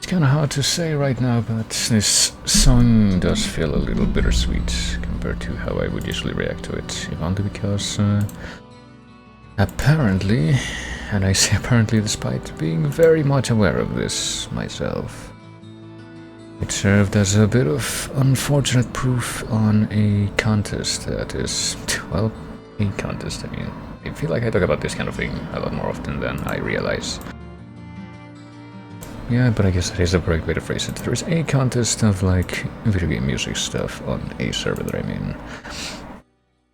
It's kind of hard to say right now, but this song does feel a little bittersweet compared to how I would usually react to it, if only because apparently, and I say apparently despite being very much aware of this myself, it served as a bit of unfortunate proof on a contest that is, well, a contest. I mean, I feel like I talk about this kind of thing a lot more often than I realize. Yeah, but I guess that is the correct way to phrase it. There is a contest of, like, video game music stuff on a server that I'm in.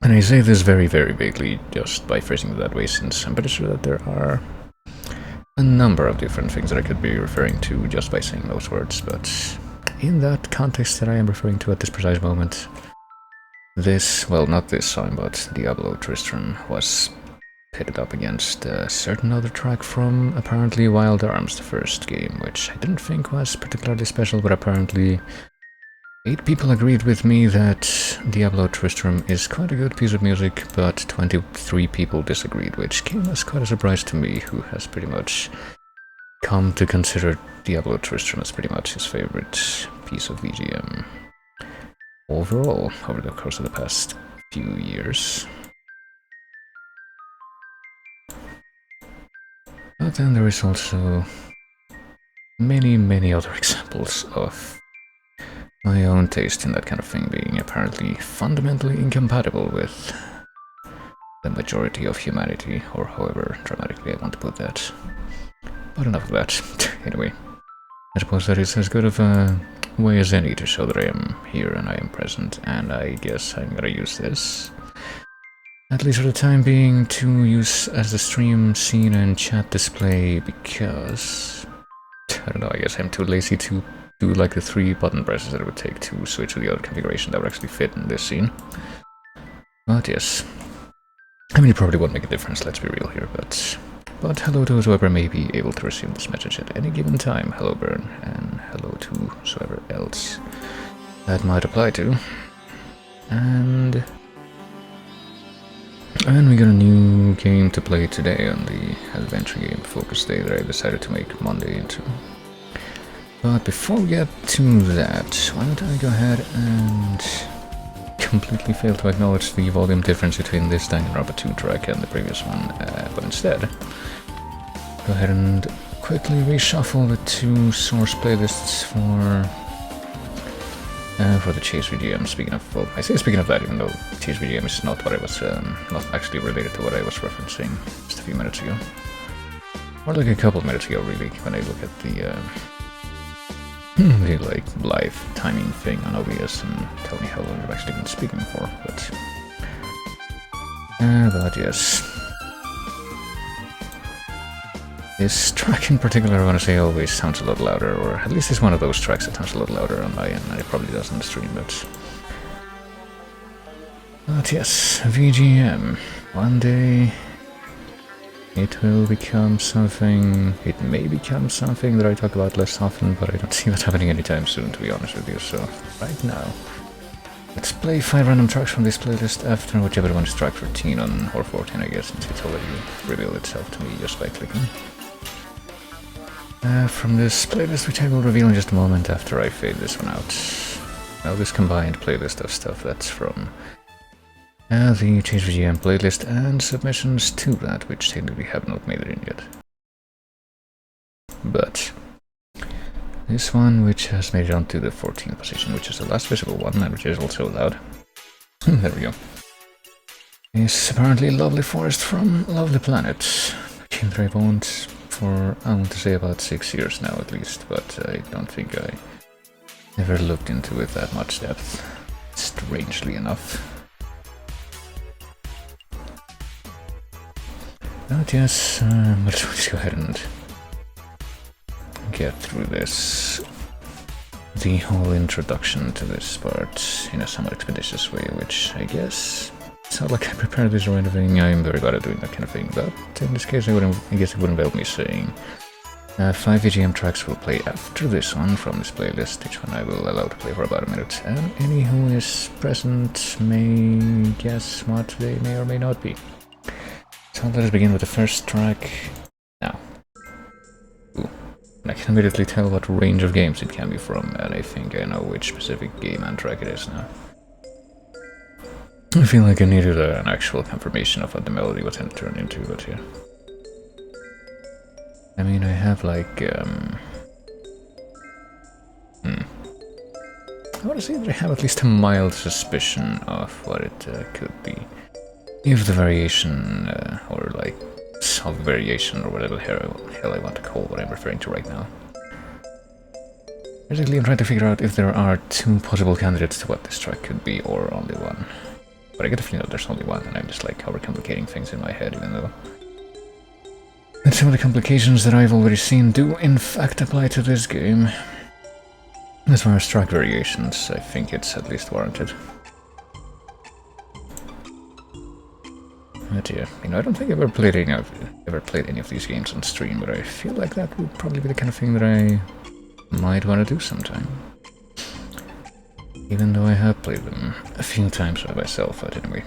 And I say this very, very vaguely just by phrasing it that way, since I'm pretty sure that there are a number of different things that I could be referring to just by saying those words, but in that context that I am referring to at this precise moment, this, well, not this song, but Diablo Tristram was pitted up against a certain other track from apparently Wild Arms, the first game, which I didn't think was particularly special, but apparently 8 people agreed with me that Diablo Tristram is quite a good piece of music, but 23 people disagreed, which came as quite a surprise to me, who has pretty much come to consider Diablo Tristram as pretty much his favorite piece of VGM overall over the course of the past few years. But then there is also many, many other examples of my own taste in that kind of thing being apparently fundamentally incompatible with the majority of humanity, or however dramatically I want to put that. But enough of that. Anyway, I suppose that is as good of a way as any to show that I am here and I am present, and I guess I'm gonna use this, at least for the time being, to use as the stream scene and chat display, because I don't know, I guess I'm too lazy to do like the 3 button presses that it would take to switch to the other configuration that would actually fit in this scene. But yes, I mean, it probably won't make a difference, let's be real here, but hello to whoever may be able to receive this message at any given time. Hello, Burn, and hello to whoever else that might apply to. And we got a new game to play today on the adventure game focus day that I decided to make Monday into. But before we get to that, why don't I go ahead and completely fail to acknowledge the volume difference between this Danganronpa 2 track and the previous one, but instead go ahead and quickly reshuffle the 2 source playlists for the Chase VGM. Speaking of, well, I say speaking of that, even though Chase VGM is not what I was, not actually related to what I was referencing just a few minutes ago. Or like a couple of minutes ago, really, when I look at the like live timing thing on OBS and tell me how long I've actually been speaking for, but yes. This track in particular, I want to say, always sounds a lot louder, or at least it's one of those tracks that sounds a lot louder on my end than it probably does on the stream, but yes, VGM. One day it will become something, it may become something that I talk about less often, but I don't see that happening anytime soon, to be honest with you, so right now, let's play 5 random tracks from this playlist after whichever one is track 13 on, or 14 I guess, since it's already revealed itself to me just by clicking. From this playlist, which I will reveal in just a moment after I fade this one out. Now this combined playlist of stuff that's from the Chase VGM playlist and submissions to that, which technically have not made it in yet. But this one, which has made it onto the 14th position, which is the last visible one, and which is also loud. There we go. Is apparently Lovely Forest from Lovely Planet. Game that I've owned for, I want to say, about 6 years now at least, but I don't think I ever looked into it that much depth, strangely enough. But yes, let's just go ahead and get through this, the whole introduction to this part, in a somewhat expeditious way, which I guess it's not like I prepared this or anything. I'm very bad at doing that kind of thing, but in this case I guess it wouldn't help me saying 5 VGM tracks will play after this one from this playlist, each one I will allow to play for about a minute, and any who is present may guess what they may or may not be. So let us begin with the first track now. Ooh. I can immediately tell what range of games it can be from, and I think I know which specific game and track it is now. I feel like I needed an actual confirmation of what the melody was going to turn into, but yeah. I mean, I have like, I want to say that I have at least a mild suspicion of what it could be. If the variation, or like sub-variation, or whatever the hell I want to call what I'm referring to right now. Basically, I'm trying to figure out if there are two possible candidates to what this track could be, or only one. But I get the feeling that there's only one, and I'm just like overcomplicating things in my head, even though... And some of the complications that I've already seen do in fact apply to this game. As far as track variations, I think it's at least warranted. But yeah, you know, I don't think I've ever played any of these games on stream, but I feel like that would probably be the kind of thing that I might want to do sometime. Even though I have played them a few times by myself, but anyway.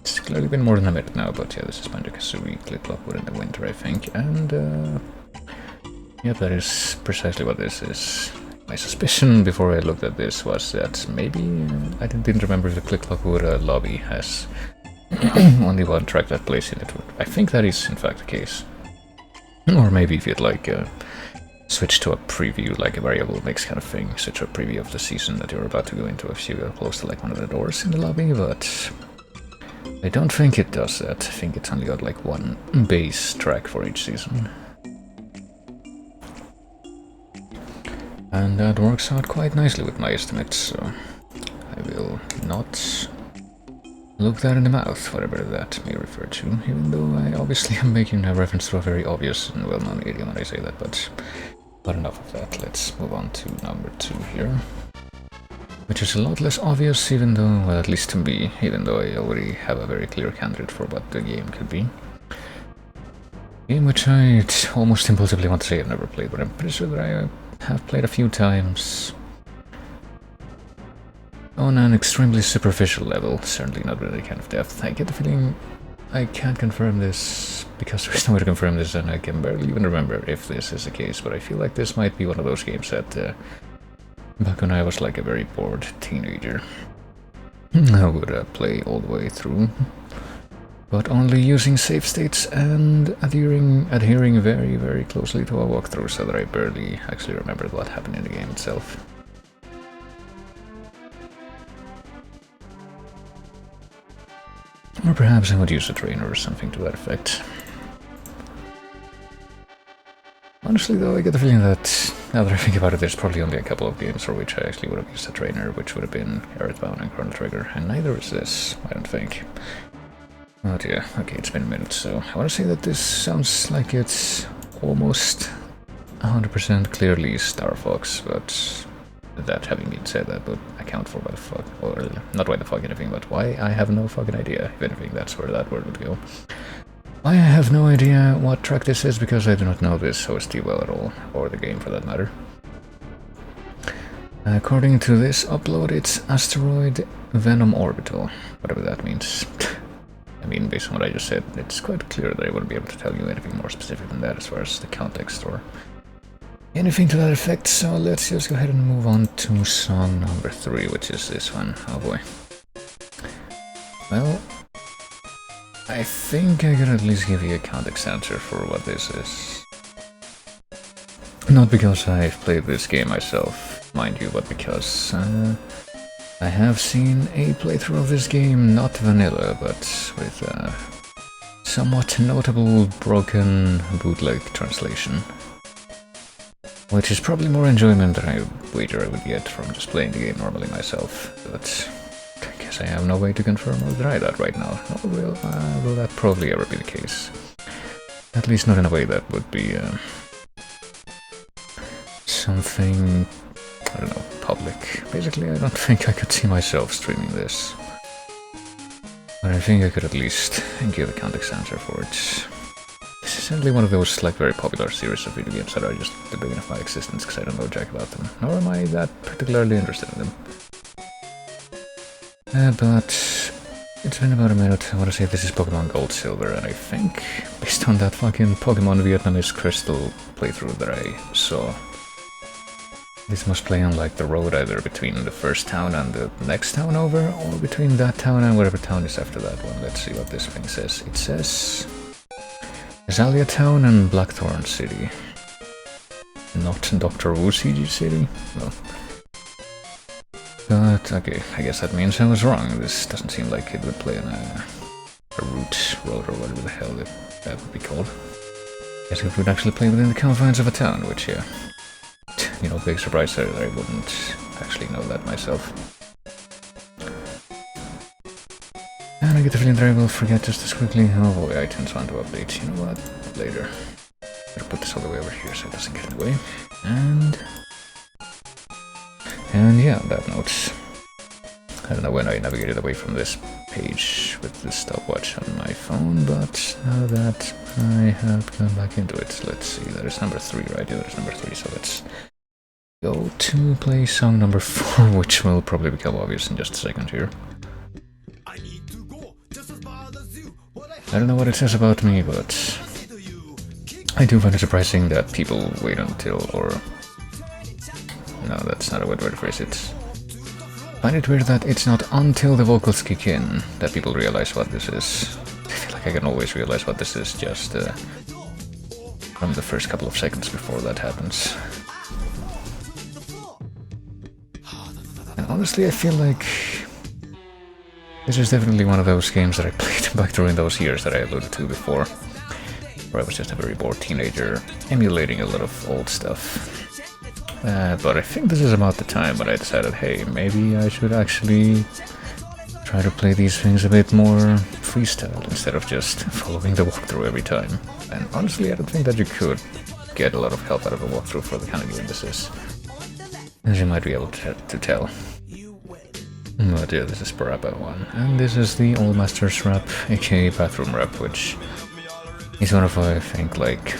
It's clearly been more than a minute now, but yeah, this is Banjo-Kazooie, Clip-Clop in the Winter, I think, and yeah, that is precisely what this is. My suspicion before I looked at this was that maybe I didn't remember if the Click-Clop lobby has only one track that plays in it. I think that is in fact the case. Or maybe if you'd like switch to a preview, like a variable mix kind of thing, switch to a preview of the season that you're about to go into if you go close to like one of the doors in the lobby, but I don't think it does that. I think it's only got like one base track for each season. And that works out quite nicely with my estimates, so I will not look that in the mouth, whatever that may refer to, even though I obviously am making a reference to a very obvious and well-known idiom when I say that, but enough of that. Let's move on to number 2 here, which is a lot less obvious, even though, well, at least to me, even though I already have a very clear candidate for what the game could be. Game which I almost impulsively want to say I've never played, but I'm pretty sure that I have played a few times on an extremely superficial level, certainly not with any kind of depth. I get the feeling I can't confirm this because there's no way to confirm this, and I can barely even remember if this is the case, but I feel like this might be one of those games that back when I was like a very bored teenager I would play all the way through, but only using save states and adhering very, very closely to a walkthrough, so that I barely actually remembered what happened in the game itself. Or perhaps I would use a trainer or something to that effect. Honestly though, I get the feeling that, now that I think about it, there's probably only a couple of games for which I actually would have used a trainer, which would have been Earthbound and Chrono Trigger, and neither is this, I don't think. Oh dear, okay, it's been a minute, so I want to say that this sounds like it's almost 100% clearly Star Fox, but that having been said, that would account for why the fuck, or not why the fuck anything, but why I have no fucking idea. If anything, that's where that word would go. Why I have no idea what track this is, because I do not know this OST well at all, or the game for that matter. According to this upload, it's Asteroid Venom Orbital, whatever that means. I mean, based on what I just said, it's quite clear that I wouldn't be able to tell you anything more specific than that as far as the context or anything to that effect, so let's just go ahead and move on to song number 3, which is this one. Oh boy. Well, I think I can at least give you a context answer for what this is. Not because I've played this game myself, mind you, but because I have seen a playthrough of this game, not vanilla, but with a somewhat notable broken bootleg translation. Which is probably more enjoyment than I wager I would get from just playing the game normally myself, but I guess I have no way to confirm or deny that right now, nor will that probably ever be the case. At least not in a way that would be something, I don't know, public. Basically, I don't think I could see myself streaming this, but I think I could at least give a context answer for it. This is certainly one of those like very popular series of video games that are just the beginning of my existence because I don't know jack about them, nor am I that particularly interested in them. But It's been about a minute. I want to say this is Pokemon Gold Silver, and I think, based on that fucking Pokemon Vietnamese Crystal playthrough that I saw, this must play on like the road either between the first town and the next town over, or between that town and whatever town is after that one. Let's see what this thing says. It says Azalea Town and Blackthorn City. Not Dr. Wu CG City? Well. But, okay, I guess that means I was wrong. This doesn't seem like it would play on a route, road, or whatever the hell that would be called. I guess it would actually play within the confines of a town, which, yeah, you know, big surprise there, I wouldn't actually know that myself. And I get the feeling that I will forget just as quickly. Oh boy, items want to update. You know what? Later. Better put this all the way over here so it doesn't get in the way. And yeah, that note. I don't know when I navigated away from this page with the stopwatch on my phone, but now that I have gone back into it, let's see, that is number 3, right? Yeah, that is number 3, so let's go to play song number 4, which will probably become obvious in just a second here. I don't know what it says about me, but I do find it surprising that people wait until, or... No, that's not a good way to phrase it. I find it weird that it's not until the vocals kick in that people realize what this is. I feel like I can always realize what this is just from the first couple of seconds before that happens. And honestly, I feel like this is definitely one of those games that I played back during those years that I alluded to before, where I was just a very bored teenager emulating a lot of old stuff. But I think this is about the time when I decided, hey, maybe I should actually try to play these things a bit more freestyle instead of just following the walkthrough every time. And honestly, I don't think that you could get a lot of help out of a walkthrough for the kind of game this is, as you might be able to tell. But yeah, this is Parappa 1, and this is the Old Masters rap, aka Bathroom rap, which is one of, I think, like,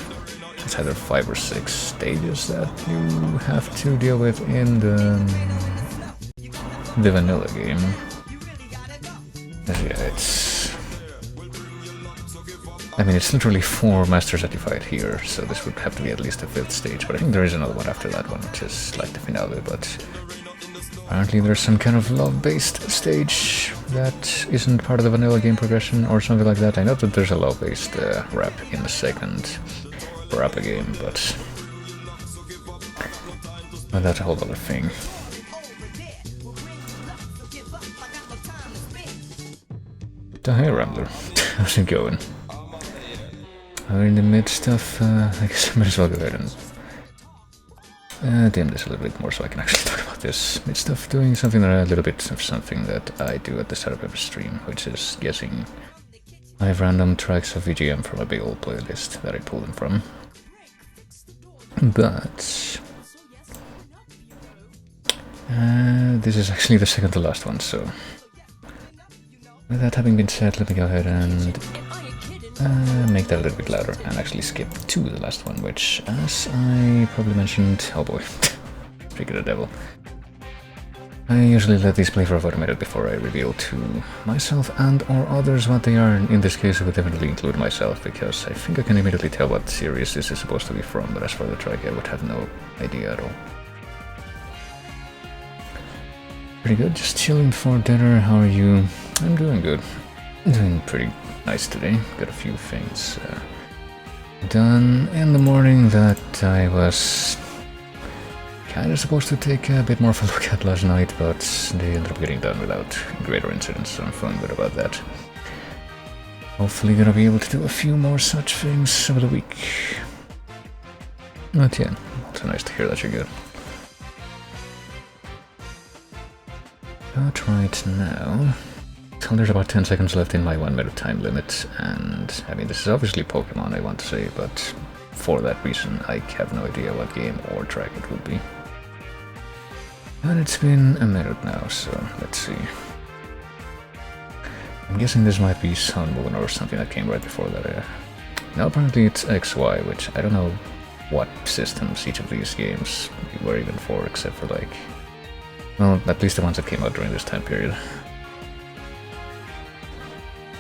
it's either 5 or 6 stages that you have to deal with in the vanilla game. Yeah, it's... I mean, it's literally 4 masters that you fight here, so this would have to be at least the 5th stage, but I think there is another one after that one, which is like the finale, but apparently there's some kind of love-based stage that isn't part of the vanilla game progression or something like that. I know that there's a love-based rap in the second Parappa game, but that's a whole other thing. So hey Rambler, how's it going? We're in the midst of, I guess I might as well go ahead and dim this a little bit more so I can actually talk about this. Midst of doing something that a little bit of something that I do at the start of every stream, which is guessing 5 random tracks of VGM from a big old playlist that I pulled them from. But this is actually the second to last one, so with that having been said, let me go ahead and make that a little bit louder and actually skip to the last one, which, as I probably mentioned, oh boy, freaking the devil. I usually let these play for a minute before I reveal to myself and or others what they are. In this case I would definitely include myself, because I think I can immediately tell what series this is supposed to be from, but as for the track I would have no idea at all. Pretty good, just chilling for dinner. How are you? I'm doing good. I'm doing pretty nice today. Got a few things done in the morning that I was kind of supposed to take a bit more of a look at last night, but they ended up getting done without greater incidents, so I'm feeling good about that. Hopefully gonna be able to do a few more such things over the week. But yeah, also nice to hear that you're good. But right now, so there's about 10 seconds left in my 1 minute time limit, and I mean, this is obviously Pokemon, I want to say, but for that reason I have no idea what game or track it would be. And it's been a minute now, so let's see. I'm guessing this might be Sun Moon or something that came right before that. No, apparently it's XY, which I don't know what systems each of these games were even for, except for like, well, at least the ones that came out during this time period.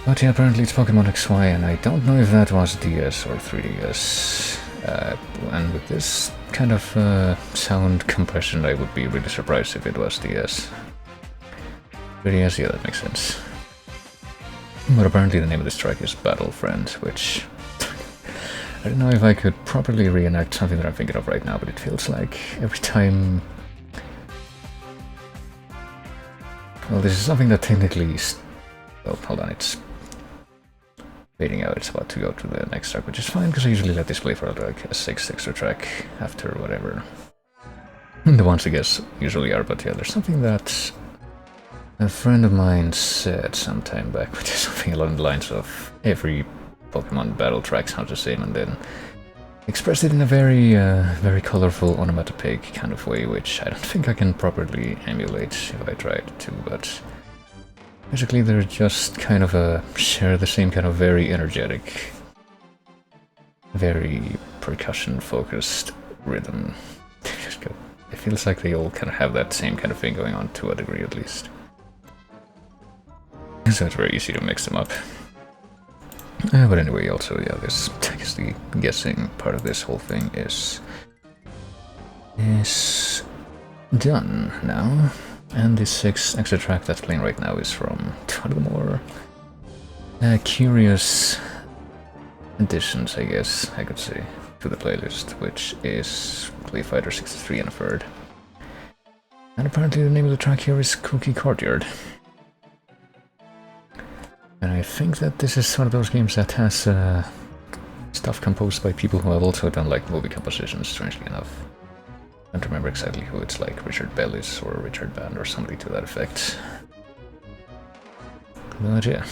But yeah, apparently it's Pokemon XY, and I don't know if that was DS or 3DS. And with this kind of sound compression, I would be really surprised if it was DS. 3DS, yeah, that makes sense. But apparently the name of this track is Battle Friend, which... I don't know if I could properly reenact something that I'm thinking of right now, but it feels like every time... Well, this is something that technically is... Oh, hold on, it's... fading out, it's about to go to the next track, which is fine, because I usually let this play for like a 6th extra track after whatever the ones I guess usually are, but yeah, there's something that a friend of mine said some time back, which is something along the lines of every Pokemon battle track sounds the same, and then expressed it in a very, very colorful onomatopoeic kind of way, which I don't think I can properly emulate if I tried to, but basically they're just kind of share the same kind of very energetic, very percussion-focused rhythm. It feels like they all kind of have that same kind of thing going on to a degree at least. So it's very easy to mix them up. But anyway, also, yeah, this, I guess the guessing part of this whole thing is done now. And this 6th extra track that's playing right now is from one of the more curious additions, I guess I could say, to the playlist, which is Clay Fighter 63 and a third. And apparently the name of the track here is Cookie Courtyard. And I think that this is one of those games that has stuff composed by people who have also done like movie compositions, strangely enough. I don't remember exactly who it's like, Richard Bellis or Richard Band or somebody to that effect. But yeah.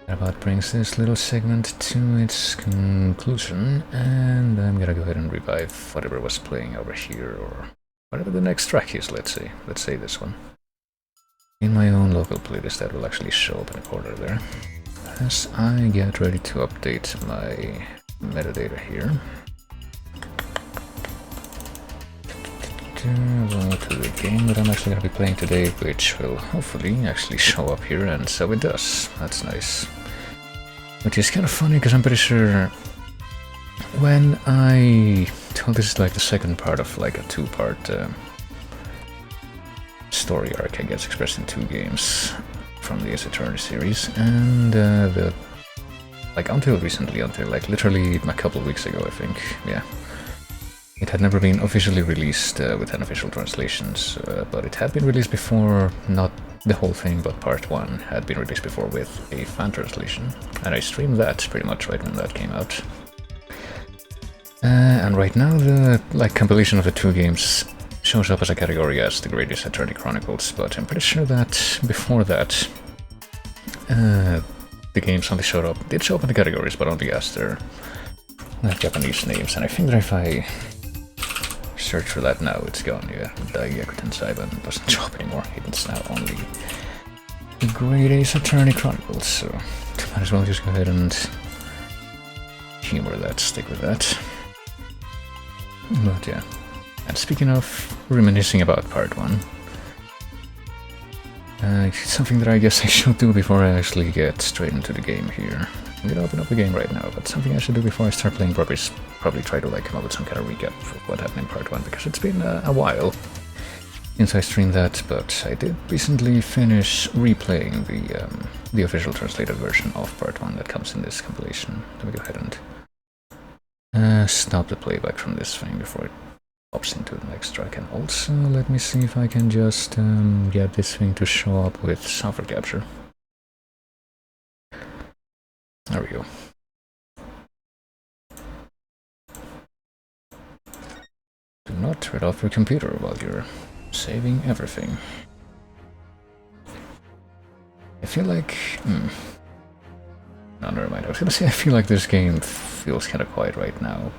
That about brings this little segment to its conclusion, and I'm gonna go ahead and revive whatever was playing over here, or whatever the next track is, let's say. Let's say this one. In my own local playlist that will actually show up in the corner there. As I get ready to update my metadata here. Go to the game that I'm actually going to be playing today, which will hopefully actually show up here, and so it does. That's nice. Which is kind of funny, because I'm pretty sure when I... Well, this is like the second part of like a 2-part story arc, I guess, expressed in 2 games from the Ace Attorney series, and like until recently, until like literally a couple of weeks ago, I think, yeah. It had never been officially released with unofficial translations, but it had been released before, not the whole thing, but part 1 had been released before with a fan translation, and I streamed that pretty much right when that came out. And right now the compilation of the 2 games shows up as a category as the Greatest Attorney Chronicles, but I'm pretty sure that before that the games only did show up in the categories, but only as their Japanese names, and I think that if I search for that now, it's gone, yeah. Daigakuten Saiban doesn't show up anymore, it's now only the Great Ace Attorney Chronicles, so might as well just go ahead and humor that, stick with that. But yeah, and speaking of reminiscing about part 1, something that I guess I should do before I actually get straight into the game here. I'm gonna open up the game right now, but something I should do before I start playing properly is probably try to come up with some kind of recap of what happened in part 1, because it's been a while since I streamed that, but I did recently finish replaying the official translated version of part 1 that comes in this compilation. Let me go ahead and stop the playback from this thing before it pops into the next track, and also let me see if I can just get this thing to show up with software capture. There we go. Do not turn off your computer while you're saving everything. I feel like... No, never mind. I was gonna say I feel like this game feels kind of quiet right now,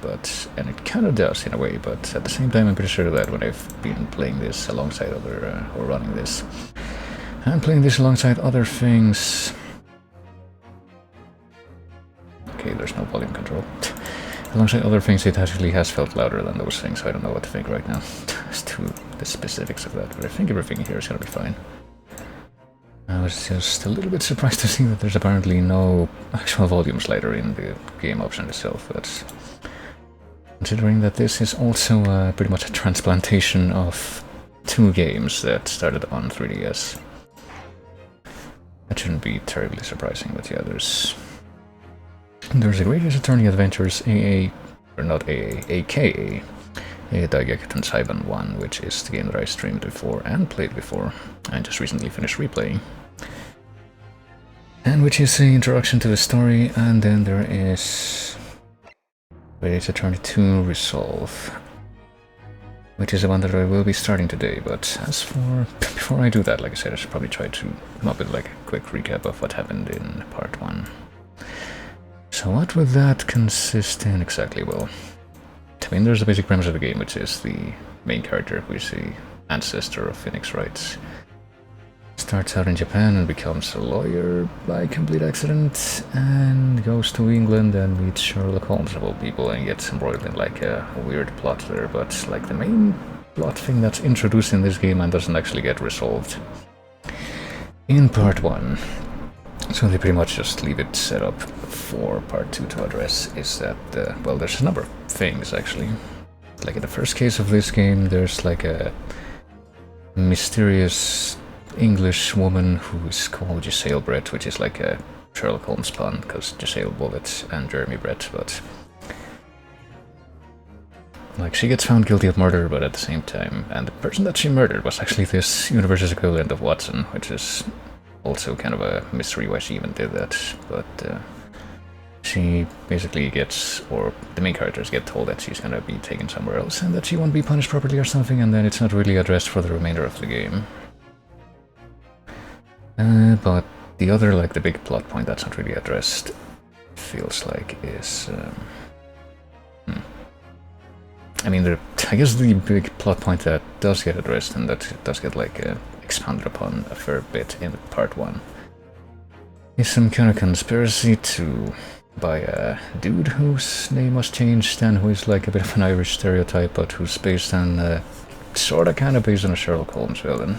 and it kind of does in a way, but at the same time I'm pretty sure that when I've been playing this alongside other... or running this, I'm playing this alongside other things... Okay, there's no volume control. Alongside other things, it actually has felt louder than those things, so I don't know what to think right now as to the specifics of that, but I think everything here is gonna be fine. I was just a little bit surprised to see that there's apparently no actual volume slider in the game option itself, but considering that this is also pretty much a transplantation of two games that started on 3DS, that shouldn't be terribly surprising. But yeah, there's a Greatest Attorney Adventures AA, or not AA, AKA, Daigekuten Saiban 1, which is the game that I streamed before and played before, and just recently finished replaying. And which is an introduction to the story, and then there is Greatest Attorney 2 Resolve, which is the one that I will be starting today. But as for, before I do that, like I said, I should probably try to come up with like a quick recap of what happened in part 1. So what would that consist in exactly? Well, I mean, there's the basic premise of the game, which is the main character, who is the ancestor of Phoenix Wright, starts out in Japan and becomes a lawyer by complete accident, and goes to England and meets Sherlock Holmes of all people and gets embroiled in like a weird plot there. But like the main plot thing that's introduced in this game and doesn't actually get resolved in part 1, so they pretty much just leave it set up for part 2 to address, is that, well, there's a number of things actually. Like in the first case of this game, there's like a mysterious English woman who is called Giselle Brett, which is like a Sherlock Holmes pun, because Giselle Bullet and Jeremy Brett, but like she gets found guilty of murder, but at the same time, and the person that she murdered was actually this universe's equivalent of Watson, which is also kind of a mystery why she even did that. But she basically gets, or the main characters get told that she's gonna be taken somewhere else and that she won't be punished properly or something, and then it's not really addressed for the remainder of the game. But the other, like the big plot point that's not really addressed, feels like, is I mean, I guess the big plot point that does get addressed and that does get like expanded upon a fair bit in part 1 is some kind of conspiracy by a dude whose name was changed and who is like a bit of an Irish stereotype, but who's based on sorta kinda based on a Sherlock Holmes villain,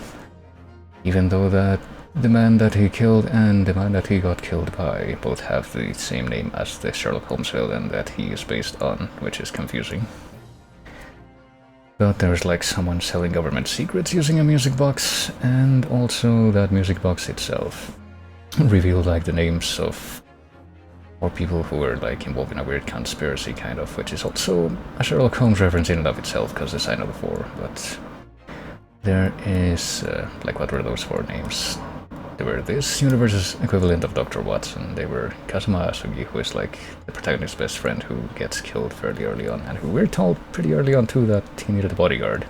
even though that the man that he killed and the man that he got killed by both have the same name as the Sherlock Holmes villain that he is based on, which is confusing. But there's like someone selling government secrets using a music box, and also that music box itself revealed like the names of or people who were like involved in a weird conspiracy kind of, which is also a Sherlock Holmes reference in and of itself, because this I know before. But there is like, what were those 4 names? They were this universe's equivalent of Dr. Watson. They were Kazuma Asugi, who is like the protagonist's best friend who gets killed fairly early on, and who we're told pretty early on too that he needed a bodyguard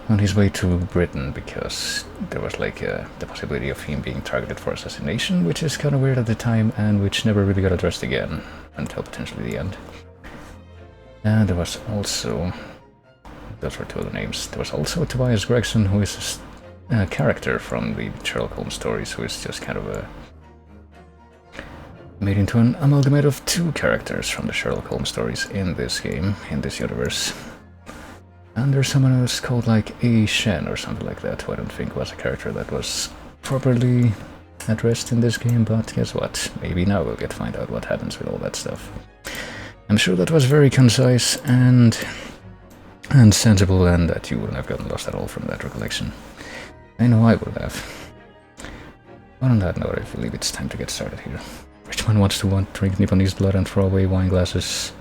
on his way to Britain, because there was like the possibility of him being targeted for assassination, which is kind of weird at the time and which never really got addressed again until potentially the end. And there was also, those were 2 other names, there was also Tobias Gregson, who is a character from the Sherlock Holmes stories, who is just kind of made into an amalgamate of 2 characters from the Sherlock Holmes stories in this game, in this universe. And there's someone else called like A. Shen or something like that, who I don't think was a character that was properly addressed in this game, but guess what? Maybe now we'll get to find out what happens with all that stuff. I'm sure that was very concise and sensible, and that you wouldn't have gotten lost at all from that recollection. I know I would have. But on that note, I believe it's time to get started here. Which one wants to drink Nipponese blood and throw away wine glasses?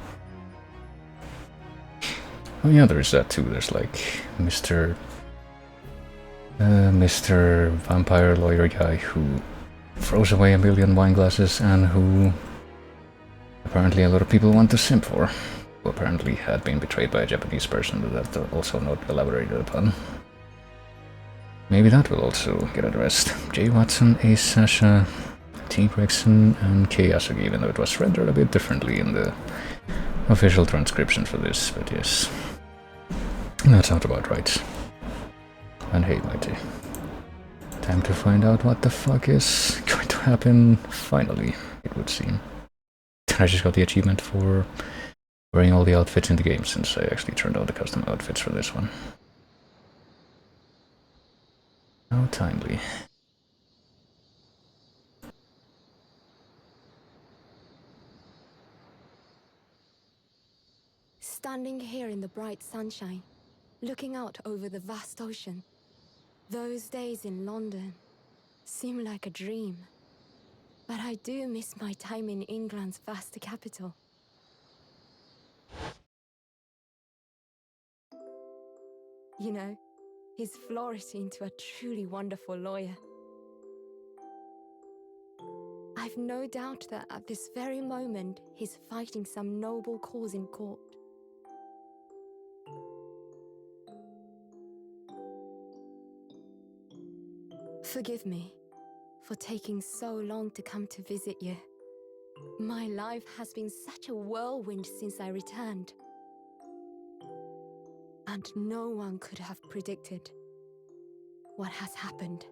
Oh yeah, there's that too. There's like Mr. Vampire lawyer guy who throws away a million wine glasses and who apparently a lot of people want to simp for. Who apparently had been betrayed by a Japanese person, but that also not elaborated upon. Maybe that will also get addressed. J. Watson, A. Sasha, T. Gregson, and K. Asugi, even though it was rendered a bit differently in the official transcription for this, but yes. That sounds about right. And hey, matey. Time to find out what the fuck is going to happen, finally, it would seem. I just got the achievement for wearing all the outfits in the game, since I actually turned out the custom outfits for this one. How timely. Standing here in the bright sunshine, looking out over the vast ocean, those days in London seem like a dream. But I do miss my time in England's vast capital. You know, he's flourished into a truly wonderful lawyer. I've no doubt that at this very moment, he's fighting some noble cause in court. Forgive me for taking so long to come to visit you. My life has been such a whirlwind since I returned. And no one could have predicted what has happened.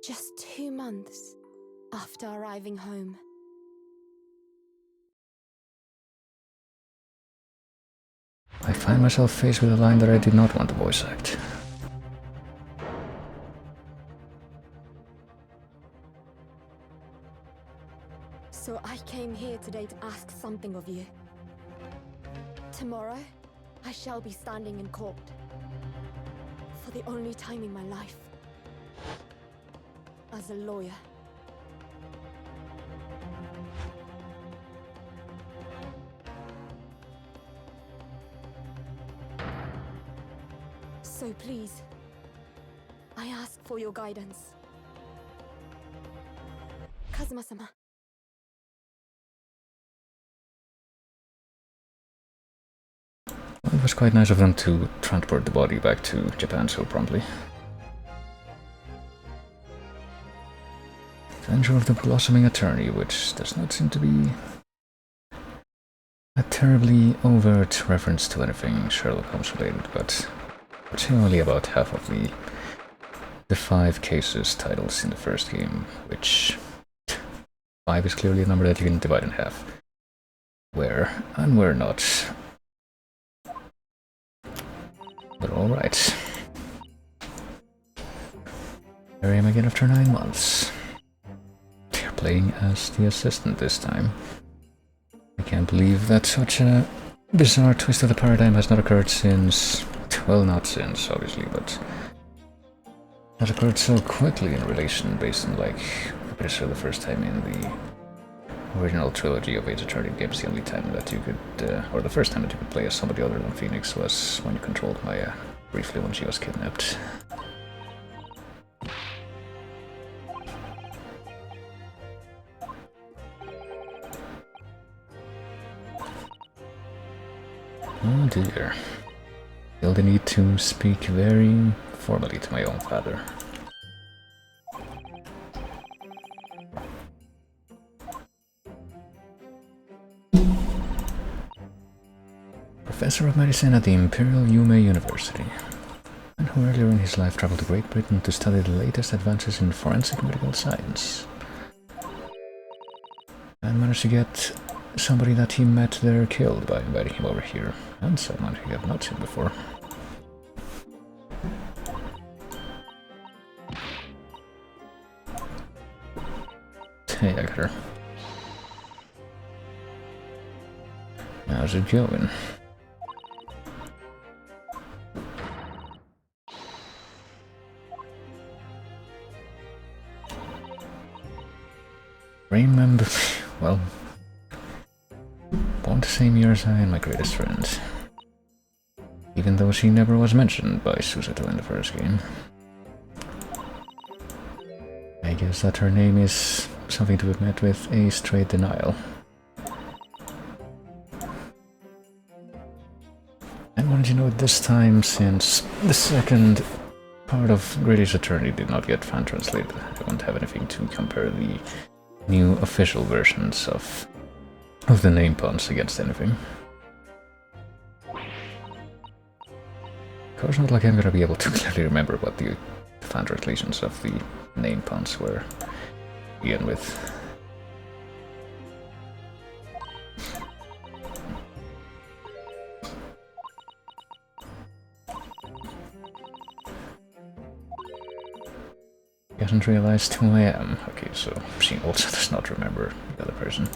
Just 2 months after arriving home. I find myself faced with a line that I did not want to voice act. So I came here today to ask something of you. Tomorrow, I shall be standing in court. For the only time in my life. As a lawyer. So please, I ask for your guidance. Kazuma-sama. It was quite nice of them to transport the body back to Japan so promptly. Adventure of the Blossoming Attorney, which does not seem to be a terribly overt reference to anything Sherlock Holmes related, but only about half of the 5 cases titles in the first game, which 5 is clearly a number that you can divide in half. Where and where not. But alright. Here I am again after 9 months. You're playing as the assistant this time. I can't believe that such a bizarre twist of the paradigm has not occurred since... well, not since, obviously, but... has occurred so quickly in relation based on, like, pretty the first time in the original trilogy of Ace Attorney games, the only time that you could, or the first time that you could play as somebody other than Phoenix was when you controlled Maya, briefly when she was kidnapped. Oh dear. Feel the need to speak very formally to my own father. Professor of Medicine at the Imperial Yume University, and who earlier in his life traveled to Great Britain to study the latest advances in forensic medical science. And managed to get somebody that he met there killed by inviting him over here, and someone he have not seen before. Hey, I got her. How's it going? Remember, well, born the same year as I and my greatest friend. Even though she never was mentioned by Susato in the first game. I guess that her name is something to be met with a straight denial. And wanted to know it this time, since the second part of Great Ace Attorney did not get fan translated. I don't have anything to compare the new official versions of the name puns against anything. Of course, not like I'm gonna be able to clearly remember what the fan translations of the name puns were to begin with. He hasn't realized who I am. Okay, so she also does not remember the other person.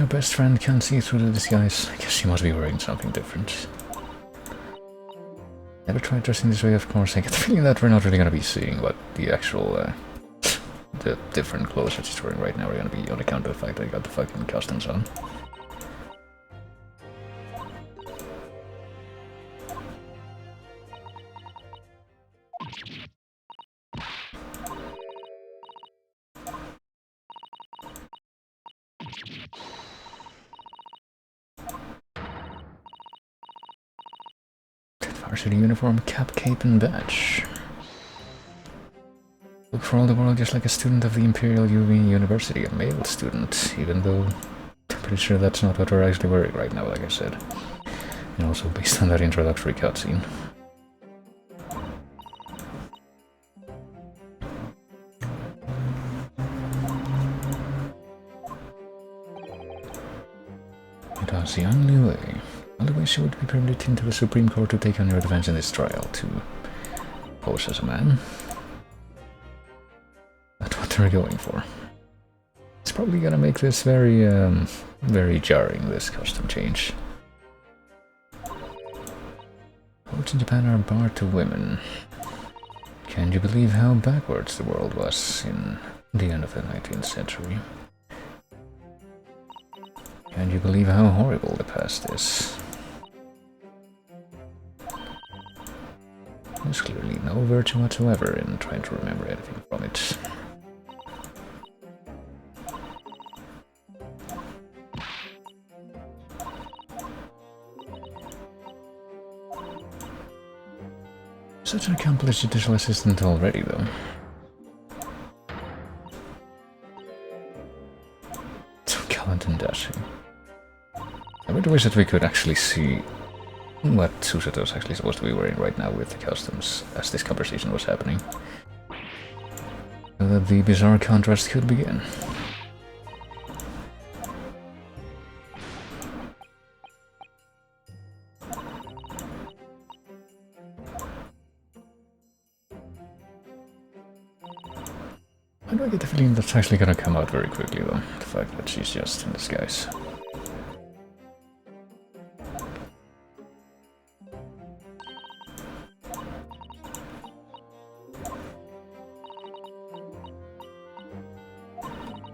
her best friend can't see through the disguise. I guess she must be wearing something different. Never tried dressing this way, of course. I get the feeling that we're not really gonna be seeing what the actual, the different clothes that she's wearing right now are gonna be on account of the fact that I got the fucking customs on. Varsity uniform, cap, cape, and badge. Look for all the world just like a student of the Imperial University, a male student, even though I'm pretty sure that's not what we're actually wearing right now, like I said. And also based on that introductory cutscene. It was the only way. Otherwise you would be permitted into the Supreme Court to take on your defense in this trial, to pose as a man. That's what they're going for. It's probably gonna make this very, very jarring, this custom change. Courts in Japan are barred to women. Can you believe how backwards the world was in the end of the 19th century? Can you believe how horrible the past is? There's clearly no virtue whatsoever in trying to remember anything from it. Such an accomplished judicial assistant already, though. So gallant and dashing. I really wish that we could actually see what Susato's actually supposed to be wearing right now with the customs as this conversation was happening. So that the bizarre contrast could begin. Why do I get the feeling that's actually gonna come out very quickly though, the fact that she's just in disguise.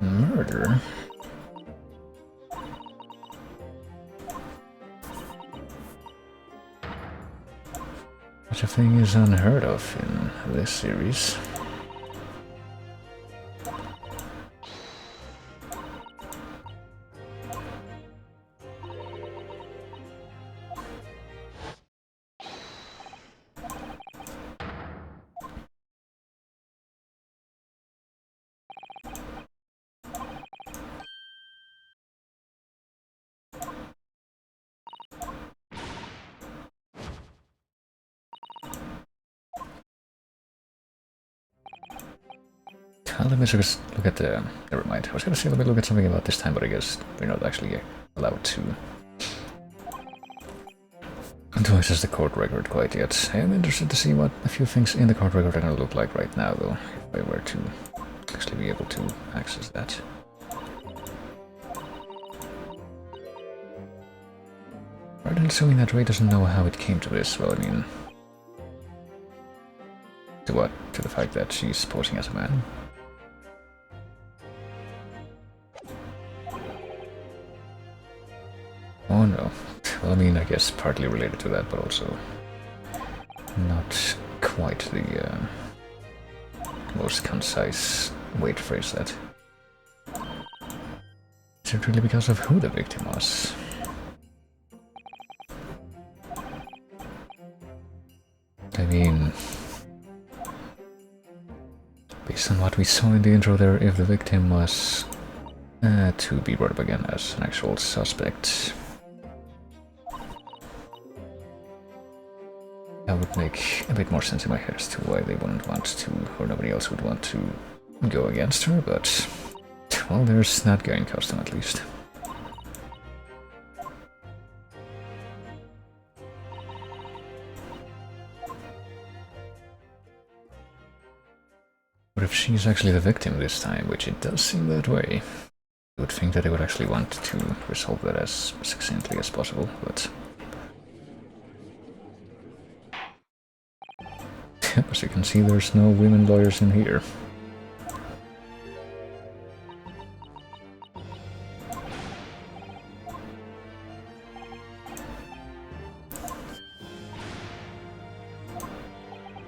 Murder? Such a thing is unheard of in this series. Let me just look at the... Never mind. I was gonna say let me look at something about this time, but I guess we're not actually allowed to. To access the court record quite yet. I am interested to see what a few things in the court record are gonna look like right now, though, if I were to actually be able to access that. Rather than assuming that Ray doesn't know how it came to this, well, I mean... To what? To the fact that she's posing as a man? Oh no. Well, I mean, I guess partly related to that, but also not quite the most concise way to phrase that. Is it really because of who the victim was? I mean, based on what we saw in the intro there, if the victim was to be brought up again as an actual suspect, that would make a bit more sense in my head as to why they wouldn't want to, or nobody else would want to go against her, but, well, there's that going custom at least. But if she's actually the victim this time, which it does seem that way, I would think that they would actually want to resolve that as succinctly as possible, but... as you can see, there's no women lawyers in here.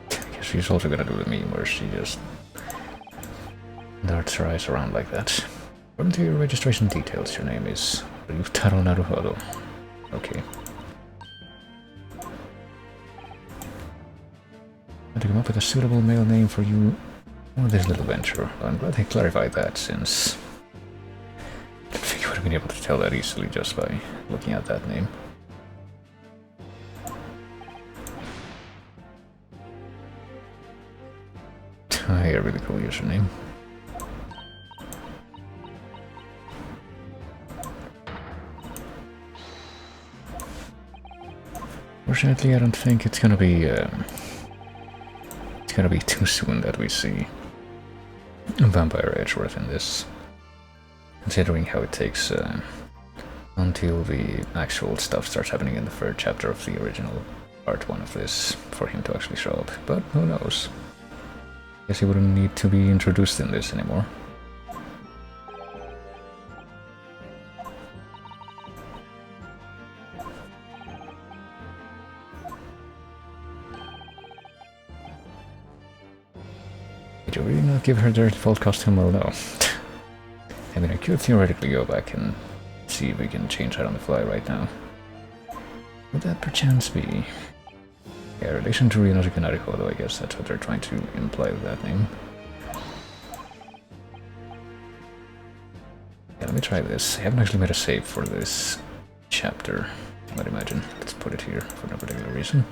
I guess she's also gonna do the meme where she just darts her eyes around like that. According to your registration details, your name is Ryutaro Naruhodo. Okay. And to come up with a suitable male name for you or this little venture. Well, I'm glad they clarified that, since I don't think you would have been able to tell that easily just by looking at that name. A really cool username. Fortunately, I don't think it's gonna be too soon that we see Vampire Edgeworth in this, considering how it takes until the actual stuff starts happening in the third chapter of the original part 1 of this for him to actually show up. But who knows? Guess he wouldn't need to be introduced in this anymore. Did you really not give her their default costume? Well, no. I mean, I could theoretically go back and see if we can change that on the fly right now. Would that perchance be... yeah, relation to Ryunosuke Naruhodo, I guess that's what they're trying to imply with that name. Yeah, let me try this. I haven't actually made a save for this chapter, I might imagine. Let's put it here for no particular reason.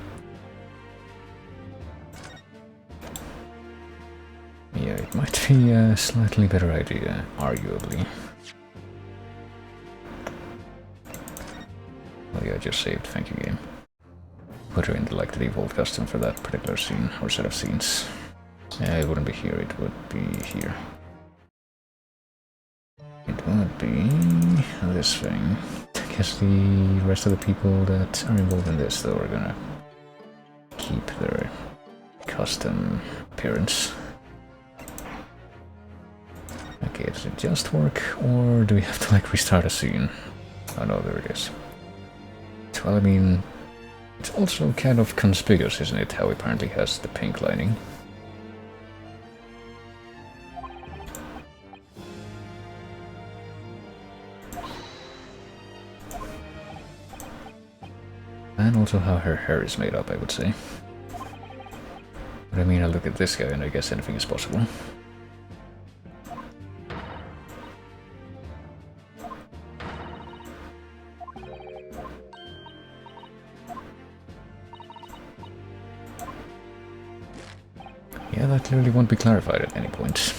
Yeah, it might be a slightly better idea, arguably. Well, yeah, I just saved, thank you game. Put her in the, like, the default custom for that particular scene, or set of scenes. It wouldn't be here, it would be here. It would be this thing. I guess the rest of the people that are involved in this, though, are gonna keep their custom appearance. Okay, does it just work, or do we have to, like, restart a scene? Oh no, there it is. Well, I mean, it's also kind of conspicuous, isn't it, how apparently has the pink lining. And also how her hair is made up, I would say. But I mean, I look at this guy and I guess anything is possible. Yeah, that clearly won't be clarified at any point.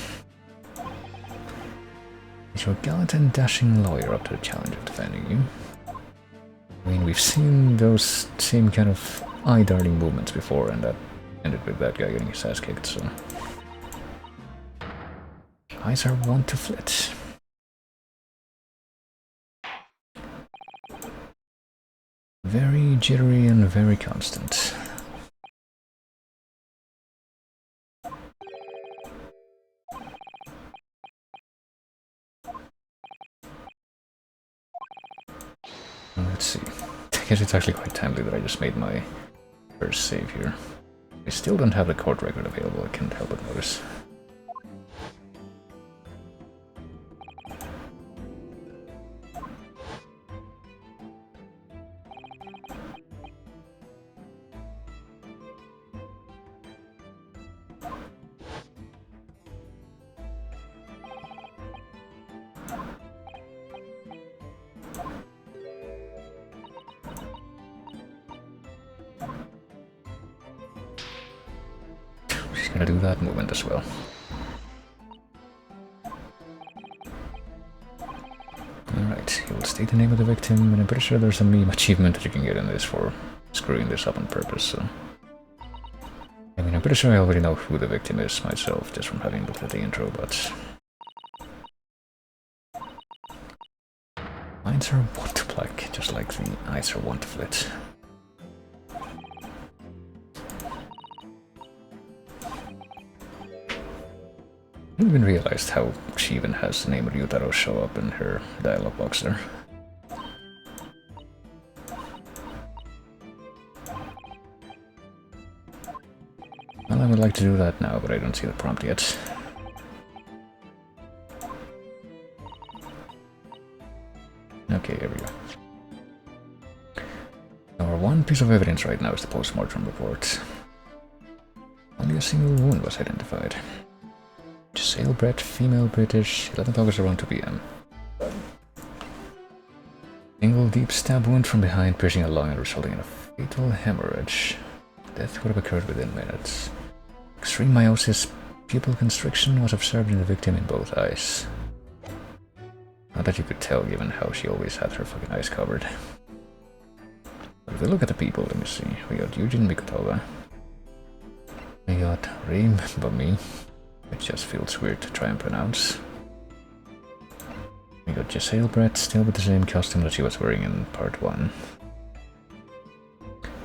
Is your gallant and dashing lawyer up to the challenge of defending you? I mean, we've seen those same kind of eye-darting movements before, and that ended with that guy getting his ass kicked, so... eyes are wont to flit. Very jittery and very constant. Let's see. I guess it's actually quite timely that I just made my first save here. I still don't have the court record available, I can't help but notice. Gonna do that movement as well. Alright, he will state the name of the victim, and I'm pretty sure there's a meme achievement that you can get in this for screwing this up on purpose, so... I mean, I'm pretty sure I already know who the victim is myself, just from having looked at the intro, but... Minds are wont to black, just like the eyes are wont to flit. I didn't even realized how she even has the name Ryutaro show up in her dialogue box there. Well, I would like to do that now, but I don't see the prompt yet. Okay, here we go. Our one piece of evidence right now is the post-mortem report. Only a single wound was identified. Sailbred, female British, 11th August around 2 p.m. Single deep stab wound from behind, piercing a lung and resulting in a fatal hemorrhage. Death would have occurred within minutes. Extreme meiosis, pupil constriction was observed in the victim in both eyes. Not that you could tell given how she always had her fucking eyes covered. But if we look at the people, let me see. We got Eugene Mikotova. We got Reem Bami, which just feels weird to try and pronounce. We got Giselle Brett, still with the same costume that she was wearing in part 1.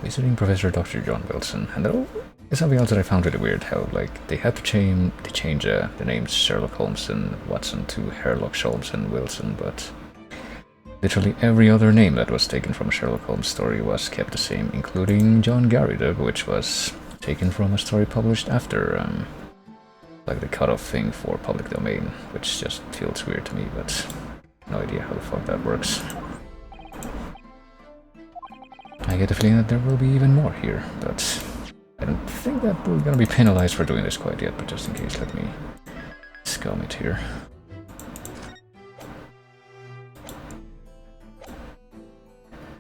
Visiting Professor Dr. John Wilson, and there is something else that I found really weird, how like they had to change the names Sherlock Holmes and Watson to Sherlock Holmes and Wilson, but literally every other name that was taken from a Sherlock Holmes story was kept the same, including John Garrido, which was taken from a story published after like the cutoff thing for public domain, which just feels weird to me, but no idea how the fuck that works. I get the feeling that there will be even more here, but I don't think that we're gonna be penalized for doing this quite yet, but just in case, let me scum it here.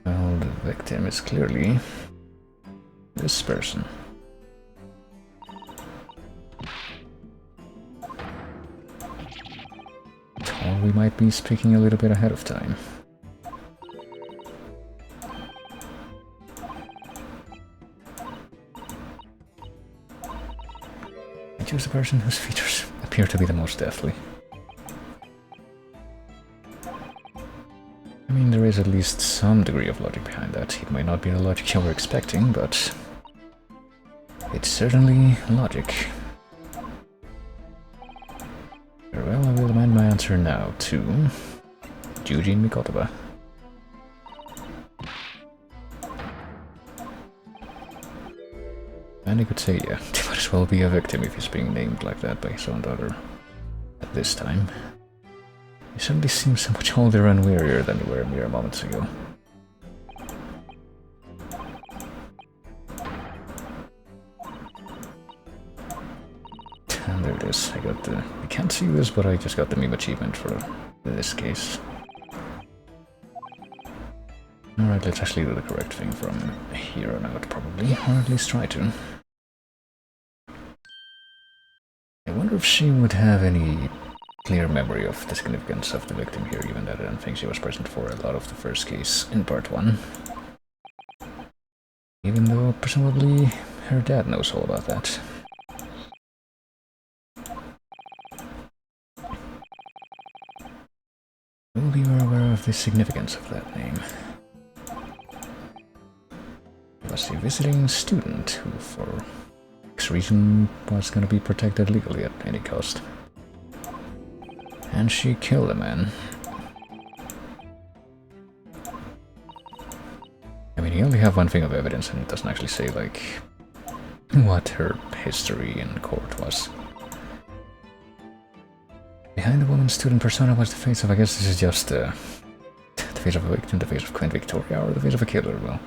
Well, the victim is clearly this person. Or we might be speaking a little bit ahead of time. I choose the person whose features appear to be the most deathly. I mean, there is at least some degree of logic behind that. It might not be the logic you were expecting, but it's certainly logic. Very well, I will amend my answer now to Eugene Mikotova. And I could say, yeah, he might as well be a victim if he's being named like that by his own daughter at this time. He suddenly seems so much older and wearier than we were mere moments ago. And there it is. I got the... You can't see this, but I just got the meme achievement for this case. Alright, let's actually do the correct thing from here on out, probably. Or at least try to. I wonder if she would have any clear memory of the significance of the victim here, even though I don't think she was present for a lot of the first case in part 1. Even though, presumably, her dad knows all about that. Will you are aware of the significance of that name? He was a visiting student who, for X reason, was going to be protected legally at any cost. And she killed a man. I mean, you only have one thing of evidence, and it doesn't actually say, like, what her history in court was. Behind the woman's student persona was the face of, I guess this is just the face of a victim, the face of Queen Victoria, or the face of a killer, well.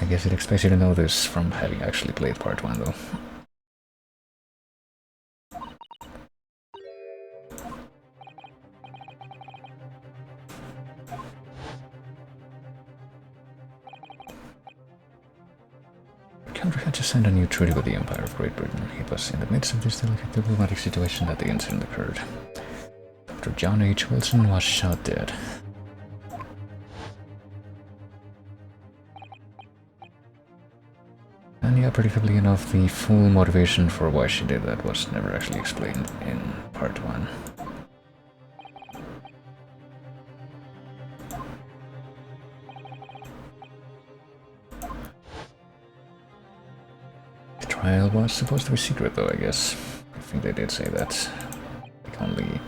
I guess it expects you to know this from having actually played part 1, though. Country had just signed a new treaty with the Empire of Great Britain. It was in the midst of this delicate diplomatic situation that the incident occurred. Dr. John H. Wilson was shot dead. And yeah, predictably enough, the full motivation for why she did that was never actually explained in part 1. trial was supposed to be secret though, I guess. I think they did say that. Like only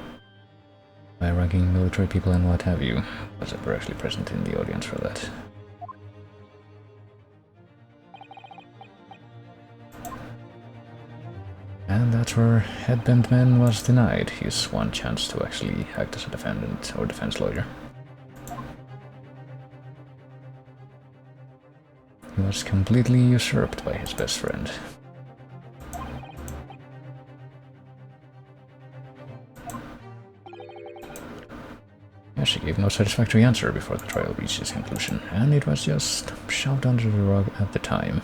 high-ranking military people and what have you was ever actually present in the audience for that. And that's where Headband Man was denied his one chance to actually act as a defendant or defense lawyer. He was completely usurped by his best friend. Yeah, she gave no satisfactory answer before the trial reached its conclusion, and it was just shoved under the rug at the time.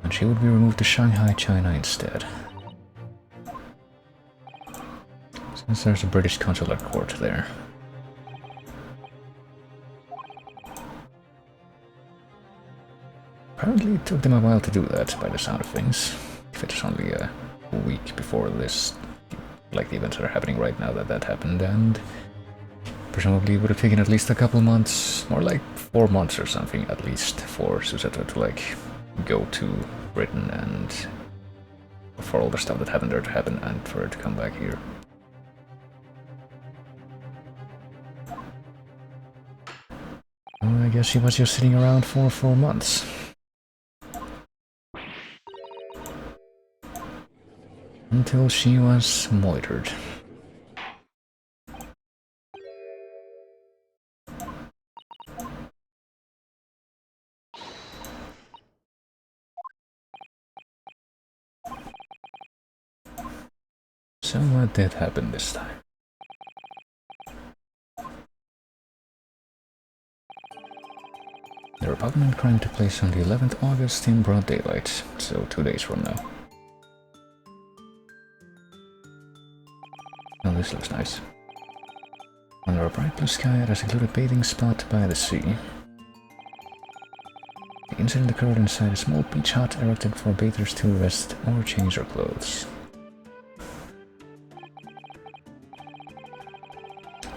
And she would be removed to Shanghai, China instead. Since there's a British consular court there. Apparently it took them a while to do that, by the sound of things. If it's only a week before this, like the events that are happening right now, that happened, and presumably it would have taken at least a couple months, more like 4 months or something at least, for Susato to like go to Britain and for all the stuff that happened there to happen and for her to come back here. Well, I guess she was just sitting around for 4 months. Until she was moitered. So what did happen this time? The repugnant crime took place on the 11th August in broad daylight, so 2 days from now. Oh, this looks nice. Under a bright blue sky at a secluded bathing spot by the sea. The incident occurred inside a small beach hut erected for bathers to rest or change their clothes.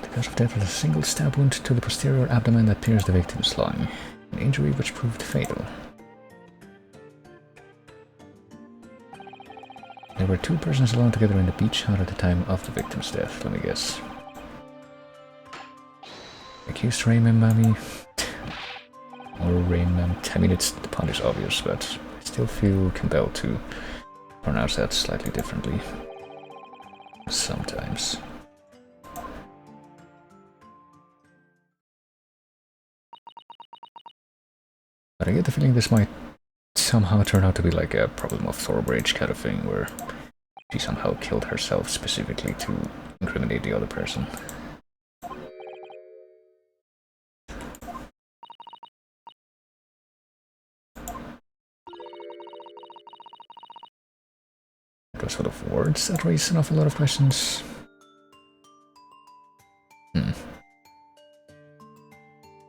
The cause of death was a single stab wound to the posterior abdomen that pierced the victim's lung, an injury which proved fatal. There were 2 persons alone together in the beach hut at the time of the victim's death, let me guess. Accused Raymond Mammy. Or Raymond. I mean, the pun is obvious, but I still feel compelled to pronounce that slightly differently. Sometimes. But I get the feeling this might somehow turn out to be like a problem of Thorbridge kind of thing, where she somehow killed herself specifically to incriminate the other person. Those sort of words that raise an awful lot of questions.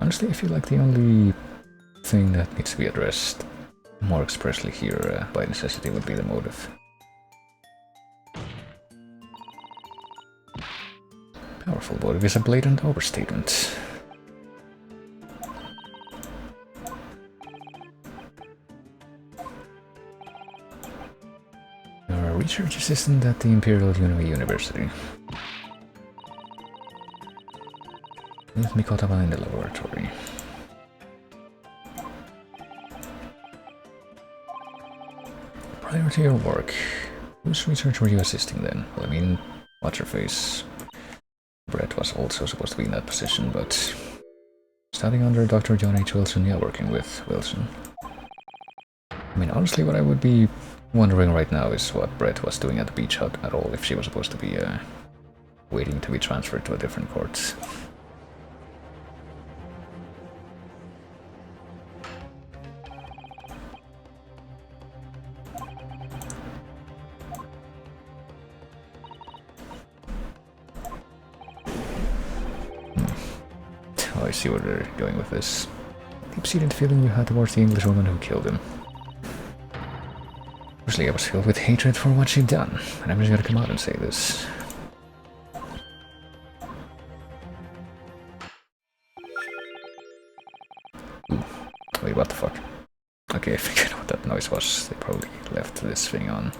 Honestly, I feel like the only thing that needs to be addressed more expressly here by necessity would be the motive. Powerful motive is a blatant overstatement. You're a research assistant at the Imperial University. With Mikotava in the laboratory. Prior to your work, whose research were you assisting then? Well, I mean, what's-her-face? Brett was also supposed to be in that position, but studying under Dr. John H. Wilson, yeah, working with Wilson. I mean, honestly, what I would be wondering right now is what Brett was doing at the beach hut at all, if she was supposed to be waiting to be transferred to a different court. I see where they're going with this. Deep-seated feeling you had towards the English woman who killed him. Obviously, I was filled with hatred for what she'd done, and I'm just gonna come out and say this. Ooh. Wait, what the fuck? Okay, I think I know what that noise was. They probably left this thing on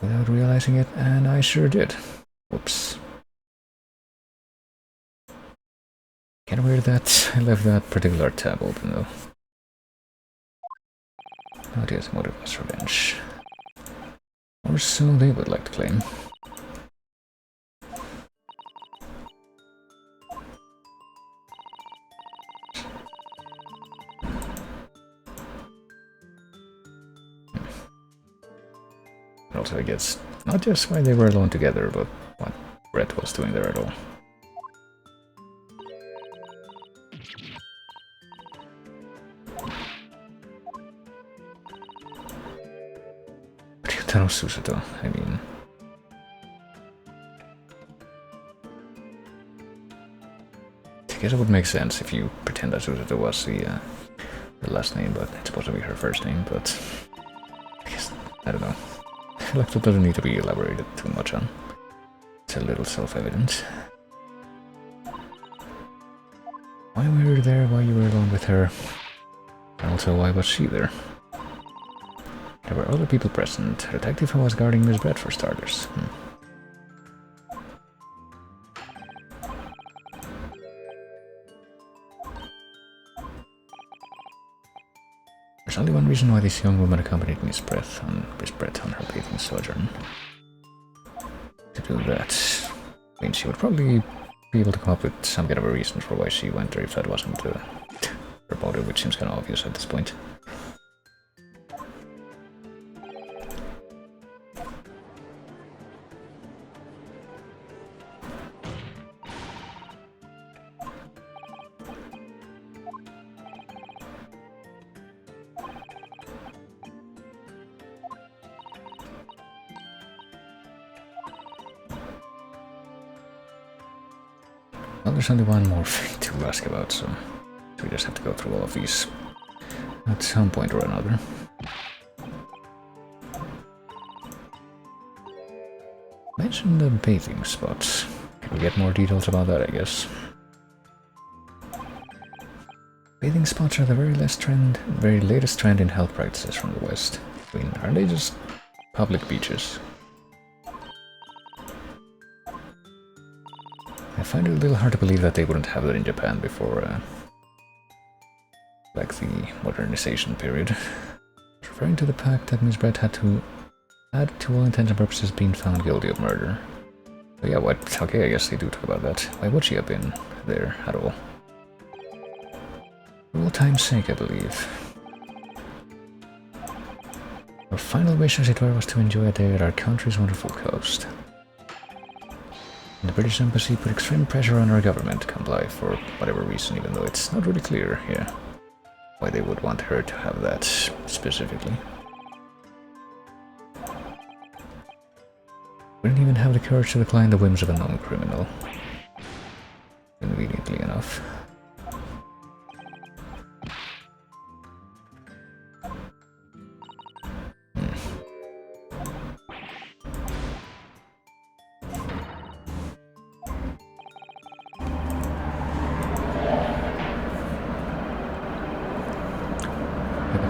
without realizing it, and I sure did. Whoops. Kinda weird that I left that particular tab open though. Oh, dear's motive was revenge. Or so they would like to claim. Also, I guess not just why they were alone together, but what Brett was doing there at all. Ryutaro Susato, I mean... I guess it would make sense if you pretend that Susato was the last name, but it's supposed to be her first name, but... I guess, I don't know. I feel like that doesn't need to be elaborated too much on. It's a little self-evident. Why were you there, why you were alone with her, and also why was she there? There were other people present. A detective who was guarding Miss Brett for starters. There's only one reason why this young woman accompanied Miss Brett on her bathing sojourn. To do that, means she would probably be able to come up with some kind of a reason for why she went there if that wasn't her motive, which seems kind of obvious at this point. Well, there's only one more thing to ask about, so we just have to go through all of these at some point or another. Mention the bathing spots. Can we get more details about that, I guess? Bathing spots are the very latest trend in health practices from the West. I mean, aren't they just public beaches? I find it a little hard to believe that they wouldn't have that in Japan before, like the modernization period. Referring to the fact that Miss Brett had to all intents and purposes been found guilty of murder. But yeah, what? Okay, I guess they do talk about that. Why would she have been there at all? For all time's sake, I believe. Our final wish, as it were, was to enjoy a day at our country's wonderful coast. And the British Embassy put extreme pressure on our government to comply for whatever reason, even though it's not really clear here why they would want her to have that specifically. Wouldn't even have the courage to decline the whims of a known criminal. Conveniently enough.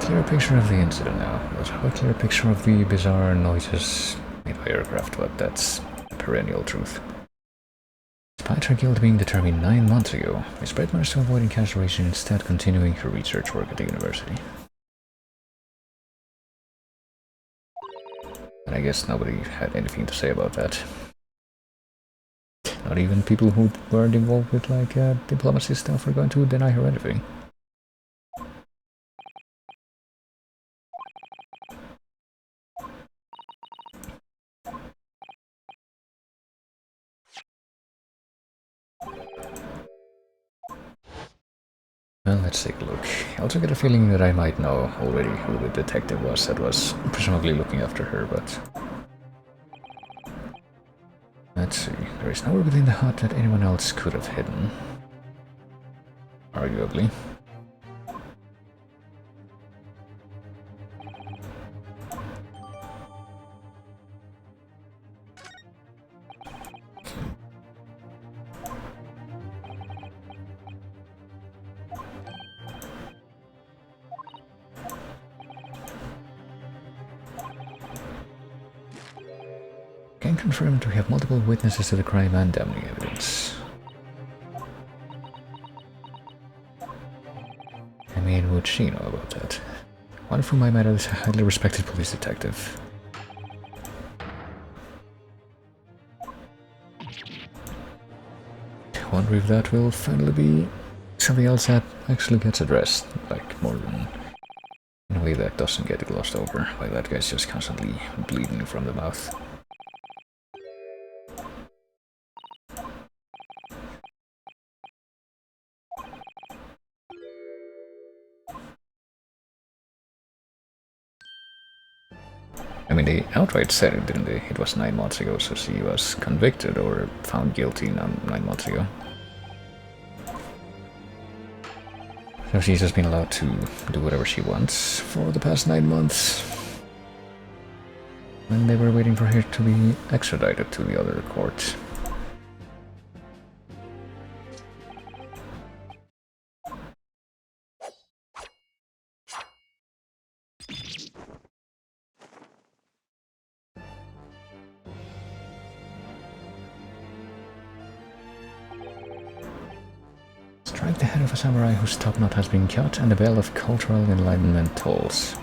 Clear picture of the incident now. Let's have a clear picture of the bizarre noises made by aircraft, but that's a perennial truth. Despite her guilt being determined 9 months ago, Miss Brett managed to avoid incarceration, instead continuing her research work at the university. And I guess nobody had anything to say about that. Not even people who weren't involved with like diplomacy stuff are going to deny her anything. Well, let's take a look. I also get a feeling that I might know already who the detective was that was presumably looking after her, but... Let's see. There is nowhere within the hut that anyone else could have hidden. Arguably. Can confirm that we have multiple witnesses to the crime and damning evidence. I mean, would she know about that? One of whom I met is a highly respected police detective. I wonder if that will finally be something else that actually gets addressed, like more than in a way that doesn't get glossed over, while that guy's just constantly bleeding from the mouth. I mean, they outright said it, didn't they? It was 9 months ago, so she was convicted or found guilty 9 months ago. So she's just been allowed to do whatever she wants for the past 9 months. When they were waiting for her to be extradited to the other court. Strike the head of a samurai whose top knot has been cut and the bell of cultural enlightenment tolls.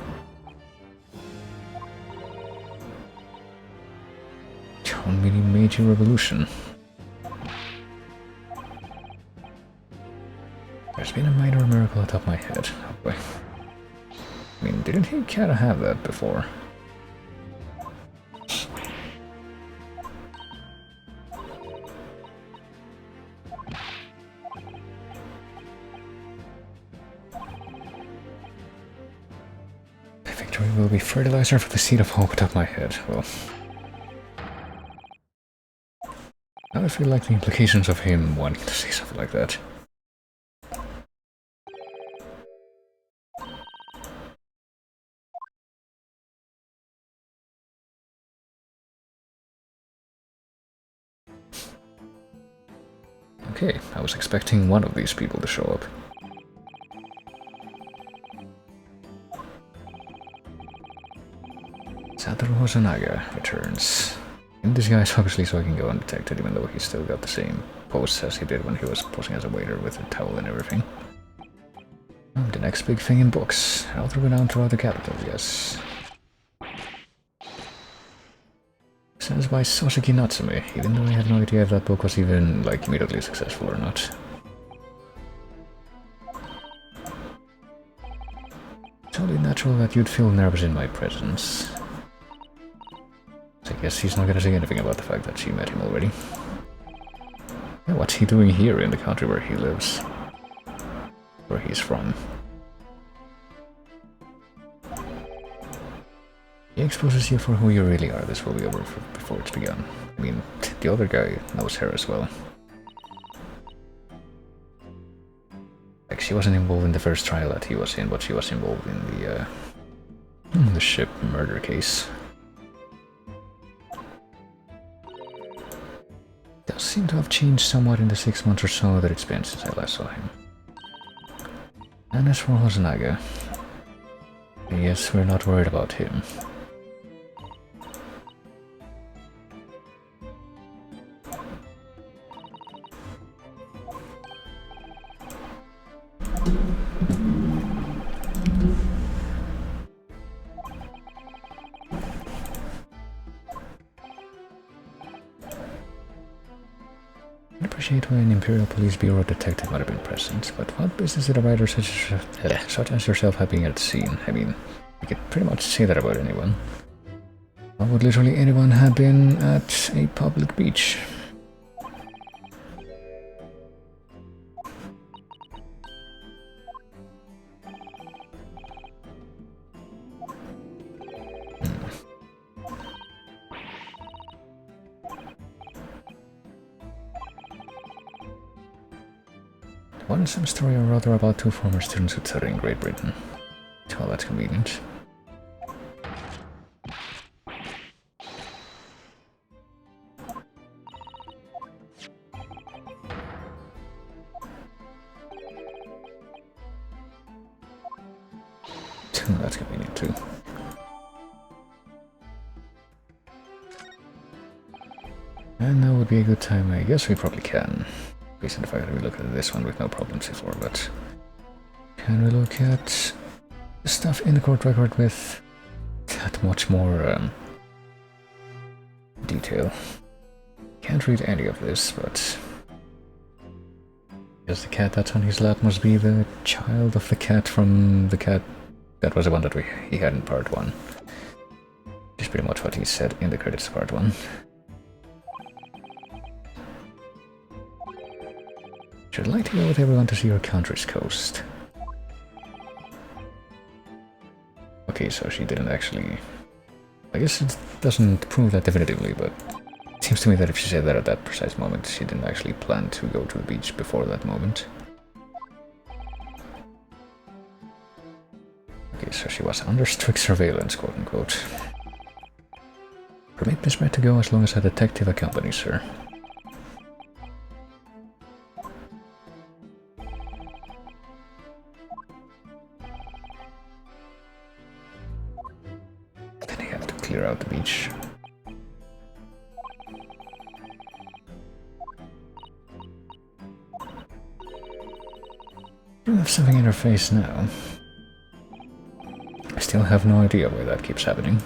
One mini major revolution. There's been a minor miracle atop my head. Oh boy. I mean, didn't he kinda have that before? Victory will be fertilizer for the seed of hope atop my head. Well, now I feel like the implications of him wanting to say something like that. Okay, I was expecting one of these people to show up. Satoru Hosonaga returns. In disguise, obviously, so he can go undetected, even though he's still got the same pose as he did when he was posing as a waiter with a towel and everything. The next big thing in books. Rather renowned throughout the capital, yes. Sends by Soseki Natsume, even though I had no idea if that book was even, like, immediately successful or not. It's only natural that you'd feel nervous in my presence. So I guess he's not gonna say anything about the fact that she met him already. Yeah, what's he doing here in the country where he lives? Where he's from? He exposes you for who you really are. This will be over before it's begun. I mean, the other guy knows her as well. Like, she wasn't involved in the first trial that he was in, but she was involved in the ship murder case. Does seem to have changed somewhat in the 6 months or so that it's been since I last saw him. And as for Hosonaga, yes, we're not worried about him. I appreciate why an Imperial Police Bureau detective might have been present, but what business did a writer such as yourself have being at the scene? I mean, you could pretty much say that about anyone. Why would literally anyone have been at a public beach? One some story or rather about 2 former students who studied in Great Britain. Well, that's convenient. That's convenient too. And now would be a good time. I guess we probably can. Based on the fact that we looked at this one with no problems before, but can we look at the stuff in the court record with that much more detail? Can't read any of this, but I guess the cat that's on his lap must be the child of the cat from the cat that was the one that he had in part 1. Which is pretty much what he said in the credits of part 1. Should like to go with everyone to see your country's coast. Okay, so she didn't actually... I guess it doesn't prove that definitively, but it seems to me that if she said that at that precise moment, she didn't actually plan to go to the beach before that moment. Okay, so she was under strict surveillance, quote-unquote. Permit Miss Brett to go as long as a detective accompanies her. Then I have to clear out the beach. You have something in her face now. I still have no idea why that keeps happening.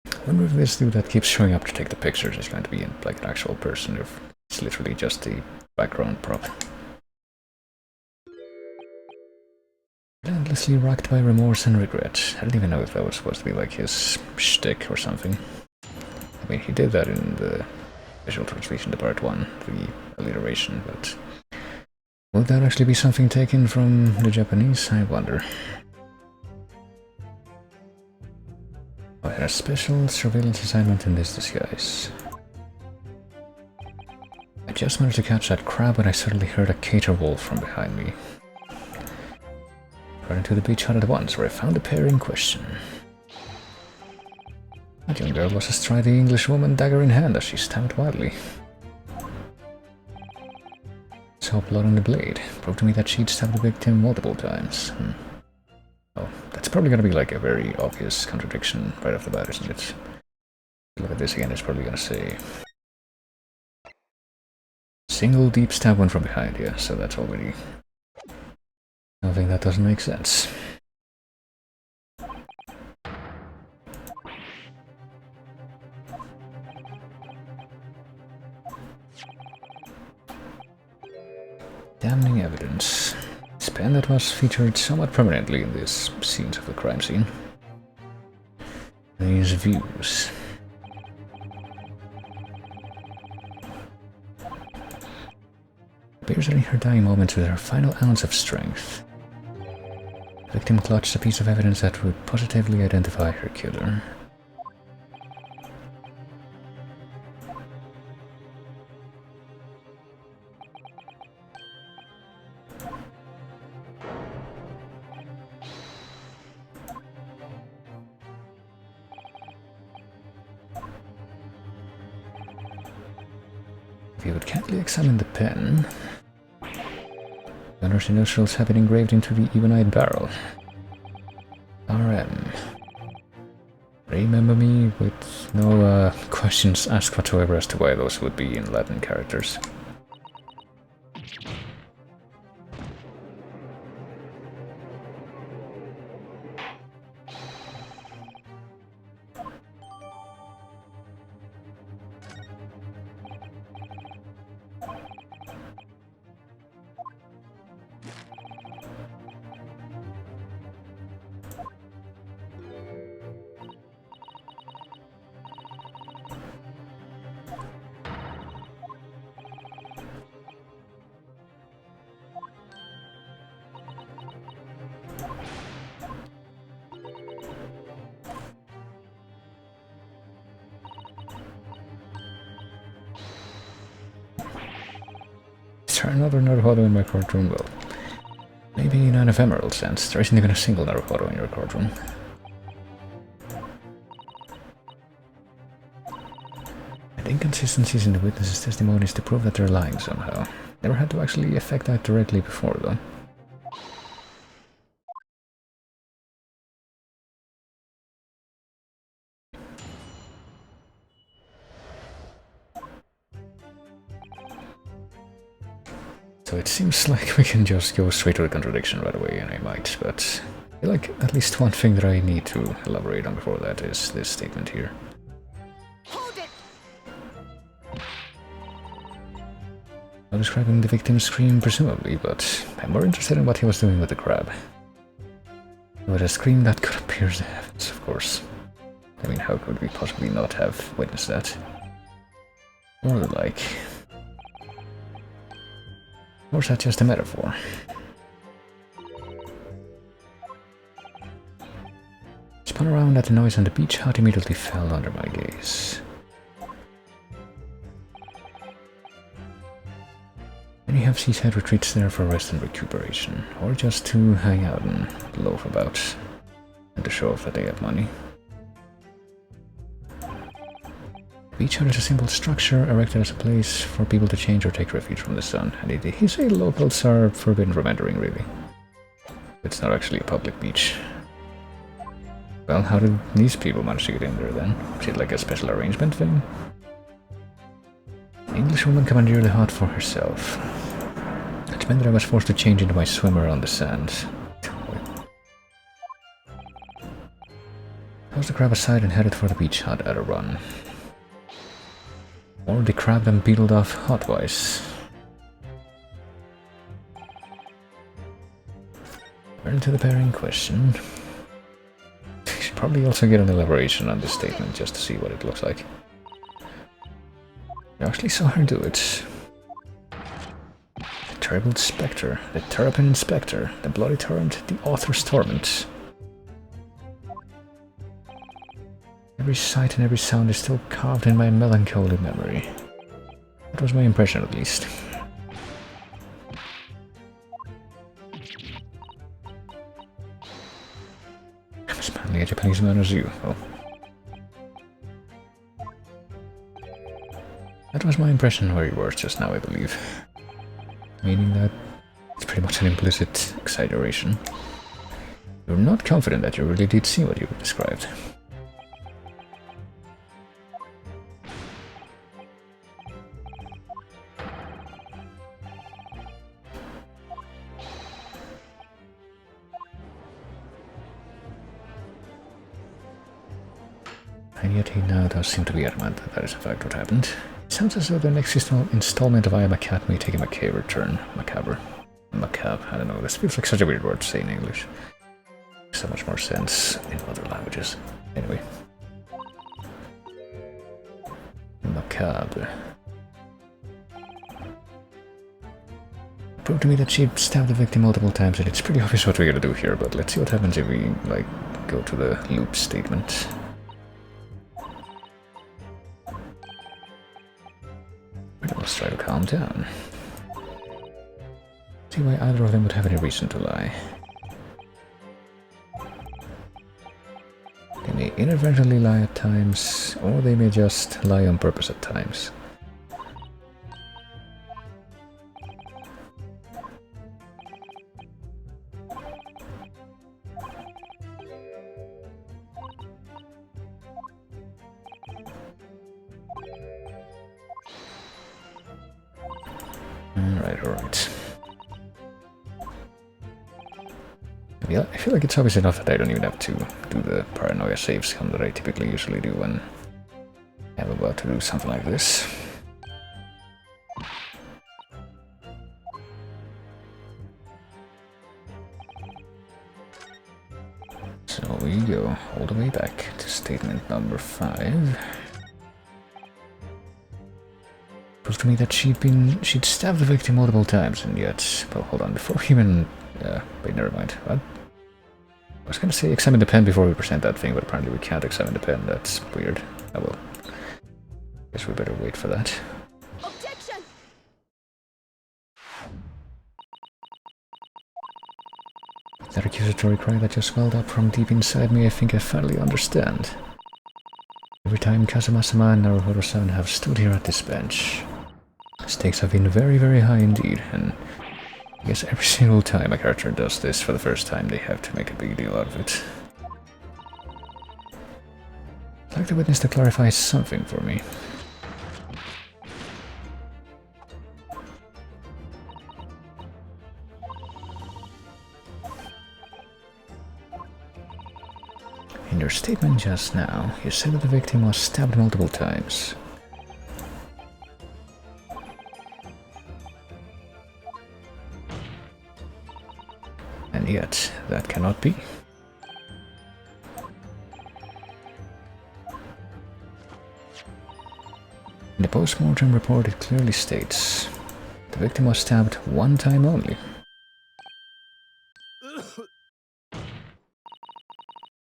I wonder if this dude that keeps showing up to take the pictures is going to be like an actual person, or if it's literally just a background prop. Endlessly racked by remorse and regret. I didn't even know if that was supposed to be like his shtick or something. I mean, he did that in the visual translation to part 1, the alliteration, but will that actually be something taken from the Japanese? I wonder. I had a special surveillance assignment in this disguise. I just managed to catch that crab when I suddenly heard a cater wolf from behind me. Running to the beach hut at once, where I found the pair in question. That young girl was astride the English woman, dagger in hand, as she stamped wildly. Saw blood on the blade. Proved to me that she'd stabbed the victim multiple times. Oh, that's probably gonna be like a very obvious contradiction right off the bat, isn't it? Look at this again, it's probably gonna say... single deep stab one from behind, yeah, so that's already... something that doesn't make sense. Damning evidence. This pen that was featured somewhat prominently in these scenes of the crime scene. These views. Appears that in her dying moments with her final ounce of strength, the victim clutched a piece of evidence that would positively identify her killer. If you would carefully examine the pen, the owner's initials have been engraved into the ebonite barrel. RM. Remember me, with no questions asked whatsoever as to why those would be in Latin characters. there another Naruhodo in my courtroom? Well, maybe 9 of emerald since there isn't even a single Naruhodo in your courtroom. And inconsistencies in the witnesses' testimonies to prove that they're lying somehow. Never had to actually affect that directly before, though. So it seems like we can just go straight to the contradiction right away, and I might, but I feel like at least one thing that I need to elaborate on before that is this statement here. Hold it! I'm describing the victim's scream, presumably, but I'm more interested in what he was doing with the crab. With a scream that could appear the heavens, of course. I mean, how could we possibly not have witnessed that? Or the like. Or is that just a metaphor? Spun around at the noise on the beach hut immediately fell under my gaze. Many have seaside retreats there for rest and recuperation, or just to hang out and loaf about, and to show off that they have money. The beach hut is a simple structure erected as a place for people to change or take refuge from the sun, and he say locals are forbidden from entering, really. It's not actually a public beach. Well, how did these people manage to get in there then? Is it like a special arrangement thing? The Englishwoman commandeered the hut for herself. Which meant that I was forced to change into my swimmer on the sand. I tossed the crab aside and headed for the beach hut at a run. Or the crab then peeled off hot-wise. Turn to the pair in question. I should probably also get an elaboration on this statement just to see what it looks like. I actually saw her do it. The terrible spectre, the terrapin inspector, the bloody torrent, the author's torment. Every sight and every sound is still carved in my melancholy memory. That was my impression, at least. I'm as manly a Japanese man as you. Oh. That was my impression where you were just now, I believe. Meaning that it's pretty much an implicit exaggeration. You're not confident that you really did see what you described. And yet he now does seem to be adamant that that is in fact what happened. It sounds as though the next installment of I Am a Cat may take a macabre turn. Macabre. Macabre, I don't know, this feels like such a weird word to say in English. Makes so much more sense in other languages. Anyway. Macabre. It proved to me that she stabbed the victim multiple times, and it's pretty obvious what we're gonna do here, but let's see what happens if we, like, go to the loop statement. Let's try to calm down. See why either of them would have any reason to lie. They may inadvertently lie at times, or they may just lie on purpose at times. Alright. Yeah, I feel like it's obvious enough that I don't even have to do the paranoia save scum that I typically usually do when I'm about to do something like this. So we go all the way back to statement number 5. Proved to me that she'd stabbed the victim multiple times, and yet, well, hold on, before we even, wait, never mind. What? I was gonna say examine the pen before we present that thing, but apparently we can't examine the pen. That's weird. Oh well. Guess we better wait for that. Objection! That accusatory cry that just welled up from deep inside me, I think I finally understand. Every time Kazuma-sama and Naruhodo-san have stood here at this bench, stakes have been very, very high indeed, and I guess every single time a character does this for the first time, they have to make a big deal out of it. I'd like the witness to clarify something for me. In your statement just now, you said that the victim was stabbed multiple times. And yet, that cannot be. In the post-mortem report, it clearly states the victim was stabbed one time only.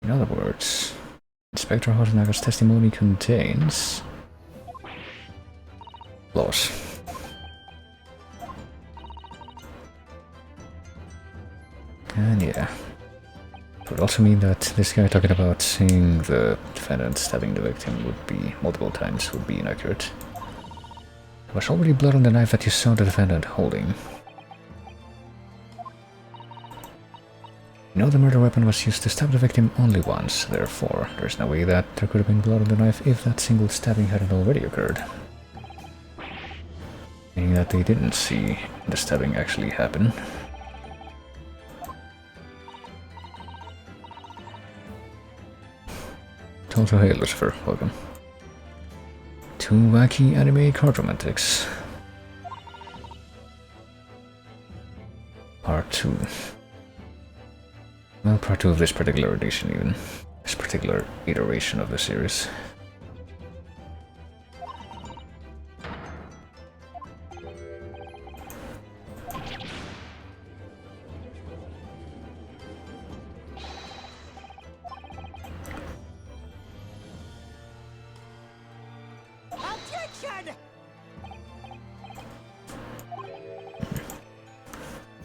In other words, Inspector Hotonaga's testimony contains flaws. And yeah, it would also mean that this guy talking about seeing the defendant stabbing the victim would be multiple times would be inaccurate. There was already blood on the knife that you saw the defendant holding. You know the murder weapon was used to stab the victim only once, therefore there's no way that there could have been blood on the knife if that single stabbing hadn't already occurred. Meaning that they didn't see the stabbing actually happen. Also, hey Lucifer, welcome. Two wacky anime card romantics. Part 2. Well, part 2 of this particular edition even. This particular iteration of the series.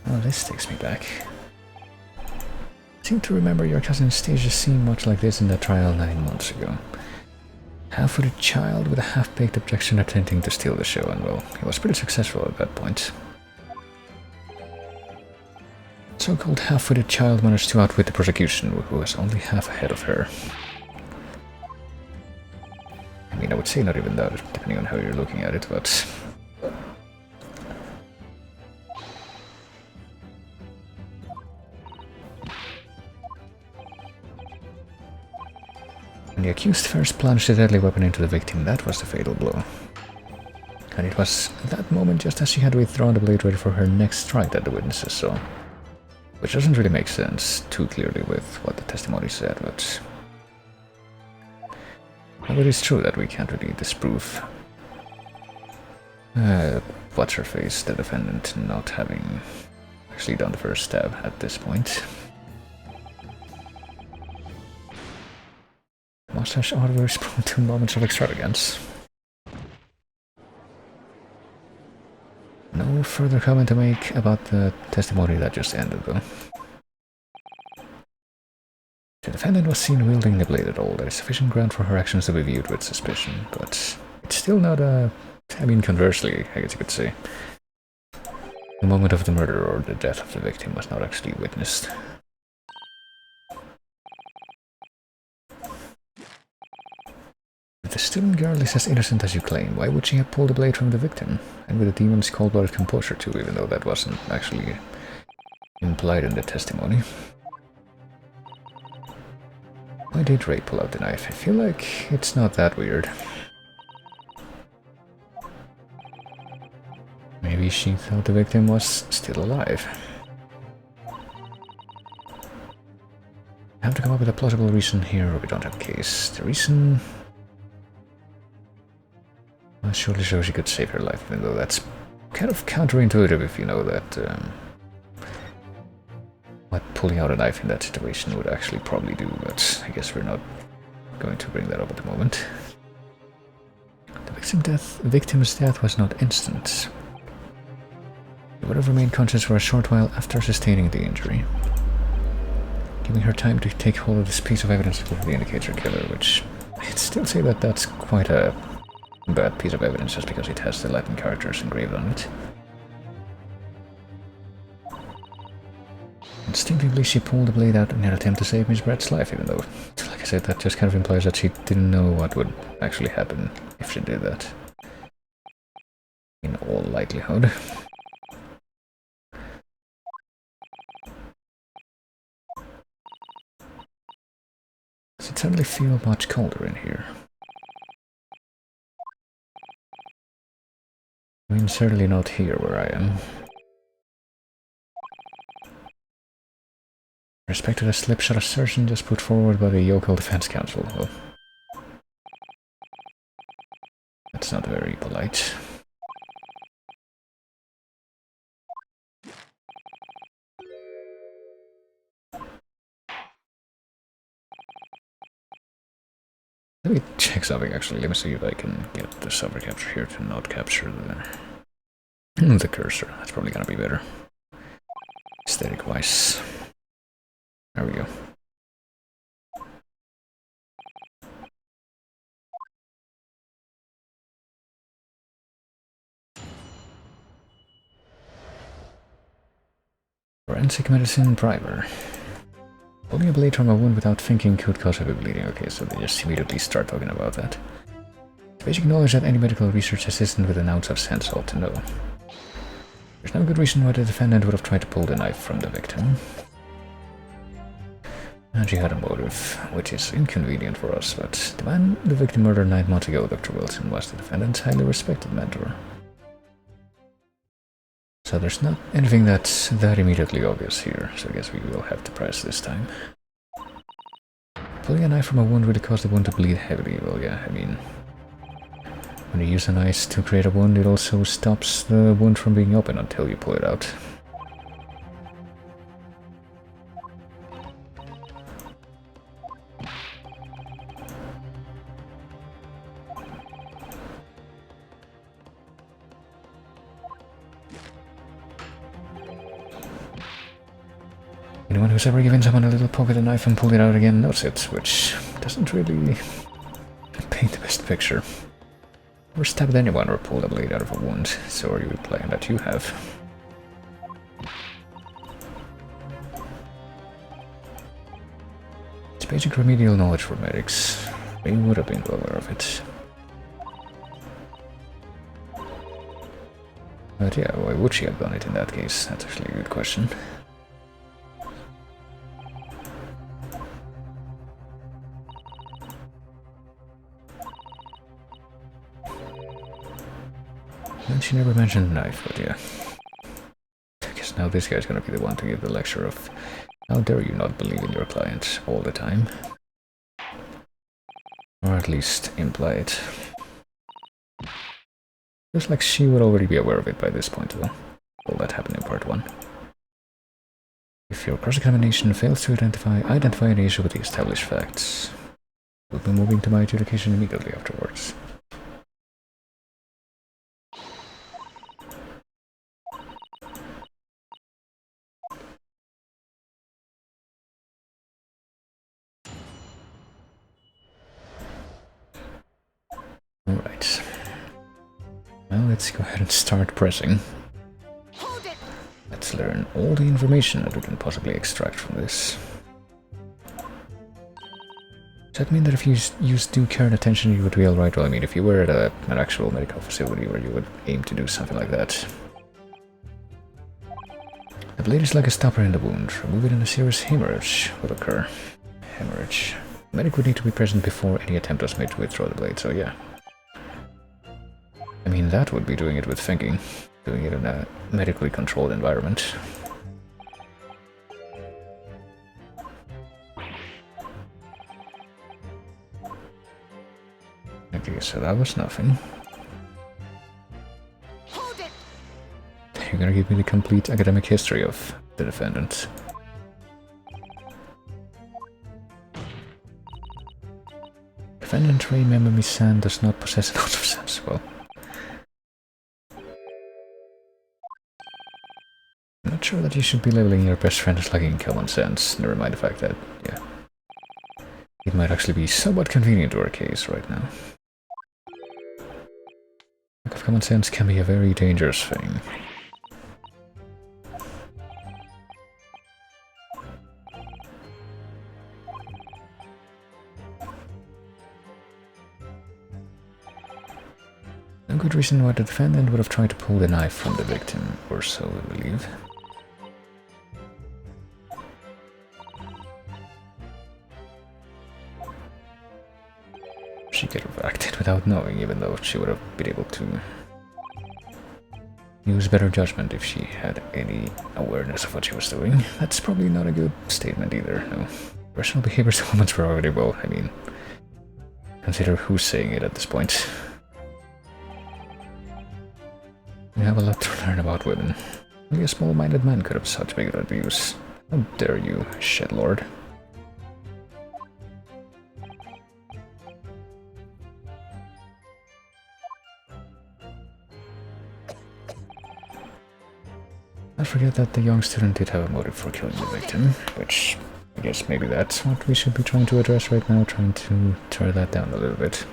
Well, this takes me back. I seem to remember your cousin staged a scene much like this in the trial 9 months ago. Half-witted child with a half-baked objection attempting to steal the show, and well, he was pretty successful at that point. So-called half-witted child managed to outwit the prosecution, who was only half ahead of her. I mean, I would say not even that, depending on how you're looking at it, but... When the accused first plunged the deadly weapon into the victim, that was the fatal blow. And it was that moment just as she had withdrawn the blade ready for her next strike that the witnesses saw. Which doesn't really make sense too clearly with what the testimony said, but... But it is true that we can't really disprove what's-her-face, the defendant, not having actually done the first stab at this point. Mustache auditor is prone to moments of extravagance. No further comment to make about the testimony that just ended, though. The defendant was seen wielding the blade at all. There is sufficient ground for her actions to be viewed with suspicion, but it's still not a... I mean, conversely, I guess you could say. The moment of the murder or the death of the victim was not actually witnessed. If the student girl is as innocent as you claim, why would she have pulled the blade from the victim? And with the demon's cold-blooded composure too, even though that wasn't actually implied in the testimony. Why did Ray pull out the knife? I feel like it's not that weird. Maybe she thought the victim was still alive. I have to come up with a plausible reason here, or we don't have a case. The reason... Well, surely so she could save her life, even though that's kind of counterintuitive if you know that what pulling out a knife in that situation would actually probably do, but I guess we're not going to bring that up at the moment. The victim's death was not instant. He would have remained conscious for a short while after sustaining the injury. giving her time to take hold of this piece of evidence to the indicator killer, which I'd still say that that's quite a bad piece of evidence just because it has the Latin characters engraved on it. Instinctively, she pulled the blade out in an attempt to save Miss Brett's life, even though, like I said, that just kind of implies that she didn't know what would actually happen if she did that. In all likelihood. Does it suddenly feel much colder in here? I mean, certainly not here where I am. Respect to the slipshod assertion just put forward by the Yokel Defense Council. Well, that's not very polite. Let me check something actually. Let me see if I can get the software capture here to not capture the cursor. That's probably gonna be better. Aesthetic wise. There we go. Forensic medicine primer. Pulling a blade from a wound without thinking could cause heavy bleeding. Okay, so they just immediately start talking about that. It's basic knowledge that any medical research assistant with an ounce of sense ought to know. There's no good reason why the defendant would have tried to pull the knife from the victim. And she had a motive, which is inconvenient for us, but the man the victim murdered 9 months ago, Dr. Wilson, was the defendant's highly respected mentor. So there's not anything that's that immediately obvious here, so I guess we will have to press this time. Pulling a knife from a wound really caused the wound to bleed heavily. Well, yeah, I mean, when you use an ice to create a wound, it also stops the wound from being open until you pull it out. Anyone who's ever given someone a little poke with a knife and pulled it out again knows it, which doesn't really paint the best picture. Never stabbed anyone or pulled a blade out of a wound, so are you implying that you have? It's basic remedial knowledge for medics. We would have been well aware of it. But yeah, why would she have done it in that case? That's actually a good question. And she never mentioned knife, but yeah. I guess now this guy's gonna be the one to give the lecture of how dare you not believe in your client all the time. Or at least imply it. Feels like she would already be aware of it by this point though. All that happened in part 1. If your cross-examination fails to identify an issue with the established facts, we'll be moving to my adjudication immediately afterwards. Alright. Well, let's go ahead and start pressing. Let's learn all the information that we can possibly extract from this. Does that mean that if you use due care and attention you would be alright? Well, I mean, if you were at an actual medical facility where you would aim to do something like that. The blade is like a stopper in the wound. Remove it and a serious hemorrhage will occur. Hemorrhage. The medic would need to be present before any attempt was made to withdraw the blade, so yeah. I mean, that would be doing it with thinking. Doing it in a medically controlled environment. Okay, so that was nothing. You're gonna give me the complete academic history of the defendant. Defendant Ray Mememi-san does not possess an ounce of sense. Well, I'm not sure that you should be labeling your best friend as lacking common sense, never mind the fact that, yeah, it might actually be somewhat convenient to our case right now. Lack of common sense can be a very dangerous thing. No good reason why the defendant would have tried to pull the knife from the victim, or so we believe. She could have acted without knowing, even though she would have been able to use better judgment if she had any awareness of what she was doing. That's probably not a good statement either, no. Rational behavior is a woman's prerogative, well, I mean, consider who's saying it at this point. We have a lot to learn about women. Only a small-minded man could have such bigoted views. How dare you, shitlord. Don't forget that the young student did have a motive for killing the victim, which I guess maybe that's what we should be trying to address right now, trying to tear that down a little bit.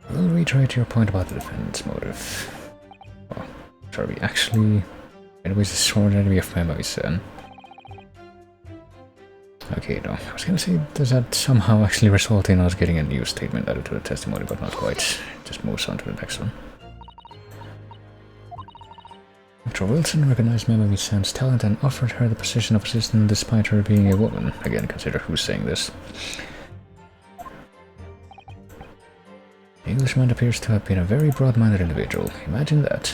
We'll reiterate your point about the defendant's motive. Well, shall we actually... Anyways, a sworn enemy of memories then. Okay, no, I was gonna say, does that somehow actually result in us getting a new statement added to the testimony, but not quite. Just moves on to the next one. Dr. Wilson recognized Memory San's talent and offered her the position of assistant despite her being a woman. Again, consider who's saying this. The Englishman appears to have been a very broad-minded individual. Imagine that.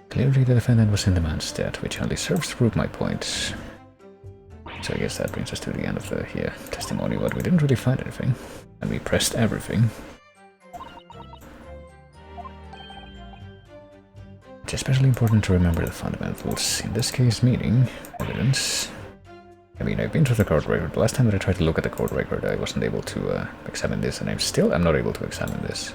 Clearly the defendant was in the man's stead, which only serves to prove my point. So I guess that brings us to the end of the testimony, but we didn't really find anything. And we pressed everything. It's especially important to remember the fundamentals, in this case meaning evidence. I mean, I've been through the court record. The last time that I tried to look at the court record, I wasn't able to examine this, and I'm not able to examine this.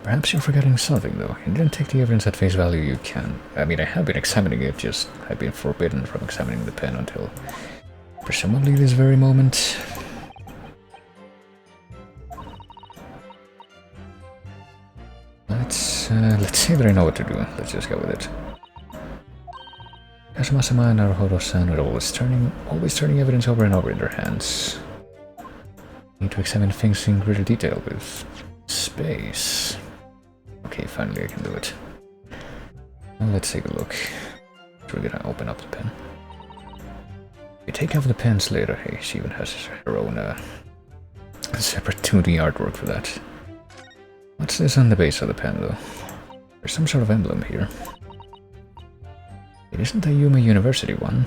Perhaps you're forgetting something, though. You didn't take the evidence at face value you can. I mean, I have been examining it, just I've been forbidden from examining the pen until presumably this very moment. Let's say that I know what to do. Let's just go with it. Kazuma-sama and Naruhodo-san are always turning evidence over and over in their hands. Need to examine things in greater detail with space. Okay, finally I can do it. Now let's take a look. So we're gonna open up the pen. We take off the pen's later. Hey, she even has her own separate 2D artwork for that. What's this on the base of the pen, though? There's some sort of emblem here. It isn't a Yuma University one,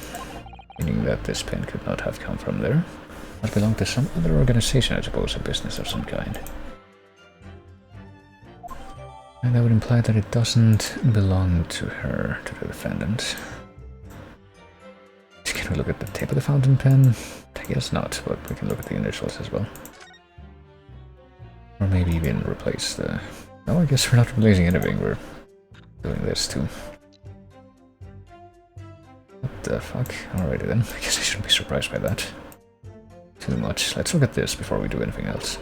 meaning that this pen could not have come from there. Must belong to some other organization, I suppose, a business of some kind. And that would imply that it doesn't belong to her, to the defendant. Can we look at the tip of the fountain pen? I guess not, but we can look at the initials as well. Or maybe even replace the... No, I guess we're not replacing anything, we're doing this too. What the fuck? Alrighty then, I guess I shouldn't be surprised by that. Too much. Let's look at this before we do anything else.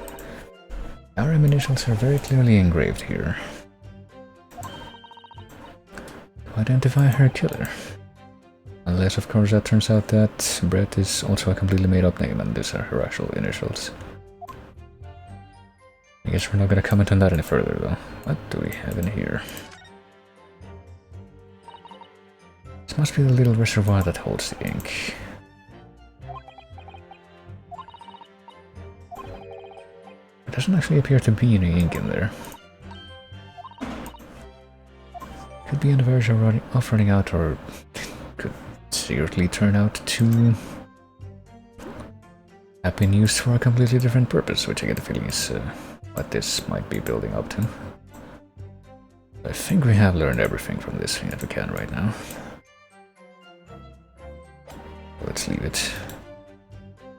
Our initials are very clearly engraved here. To identify her killer. Unless, of course, that turns out that Brett is also a completely made-up name and these are her actual initials. I guess we're not gonna comment on that any further, though. What do we have in here? This must be the little reservoir that holds the ink. There doesn't actually appear to be any ink in there. could be on the verge of running out, or could seriously turn out to have been used for a completely different purpose, which I get the feeling is what this might be building up to. I think we have learned everything from this thing that we can right now. Let's leave it.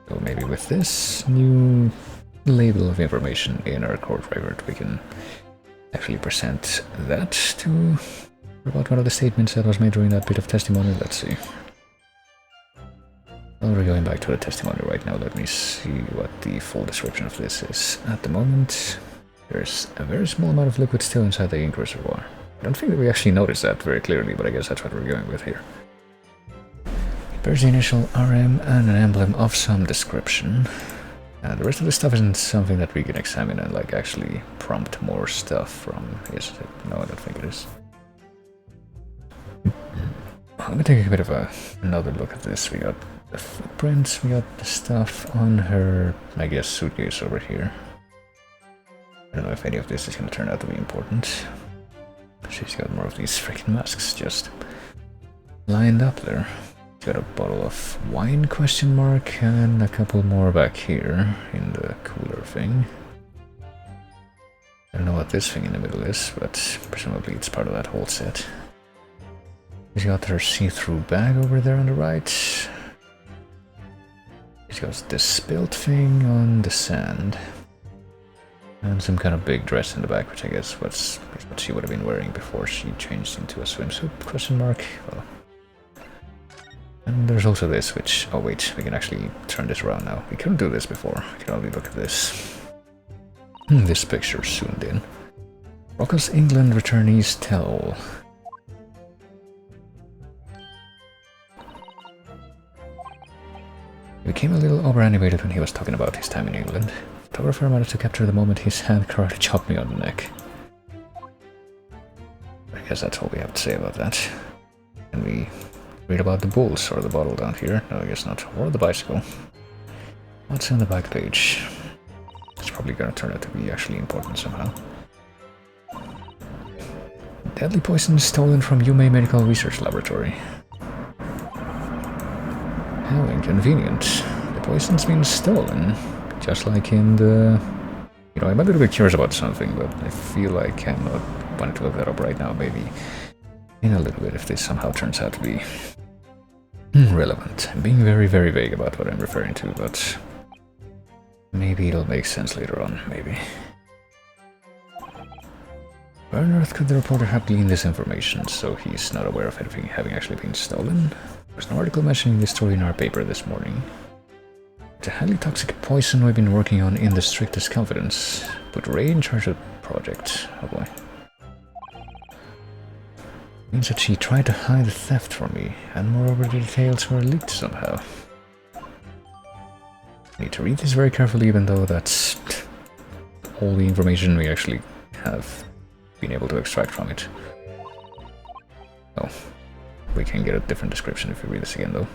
So maybe with this new label of information in our court record, we can actually present that to about one of the statements that was made during that bit of testimony. Let's see. Well, we're going back to the testimony right now. Let me see what the full description of this is. At the moment, there's a very small amount of liquid still inside the ink reservoir. I don't think that we actually noticed that very clearly, but I guess that's what we're going with here. There's the initial RM and an emblem of some description. And the rest of the stuff isn't something that we can examine and like actually prompt more stuff from. Is it? No, I don't think it is. I'm gonna take a bit of another look at this. We got the footprints, we got the stuff on her, I guess, suitcase over here. I don't know if any of this is gonna turn out to be important. She's got more of these freaking masks just lined up there. Got a bottle of wine, question mark, and a couple more back here in the cooler thing. I don't know what this thing in the middle is, but presumably it's part of that whole set. She's got her see-through bag over there on the right. She's got this spilt thing on the sand. And some kind of big dress in the back, which I guess was what she would have been wearing before she changed into a swimsuit, question mark. Well, and there's also this, which... oh wait, we can actually turn this around now. We couldn't do this before. We can only look at this. This picture zoomed in. Rocco's England returnees tell. He became a little over-animated when he was talking about his time in England. The photographer managed to capture the moment his hand karate chopped me on the neck. I guess that's all we have to say about that. And we... read about the bulls or the bottle down here. No, I guess not. Or the bicycle. What's on the back page? It's probably gonna turn out to be actually important somehow. Deadly poison stolen from Yume Medical Research Laboratory. How inconvenient. The poison's been stolen. Just like in the... you know, I'm a little bit curious about something, but I feel like I'm not wanting to look that up right now. Maybe in a little bit if this somehow turns out to be relevant. I'm being very, very vague about what I'm referring to, but maybe it'll make sense later on, maybe. Where on earth could the reporter have gleaned this information, so he's not aware of anything having actually been stolen? There's an article mentioning this story in our paper this morning. It's a highly toxic poison we've been working on in the strictest confidence. Put Ray in charge of the project. Oh boy. Means that she tried to hide the theft from me, and moreover the details were leaked somehow. I need to read this very carefully, even though that's all the information we actually have been able to extract from it. Oh, we can get a different description if we read this again though.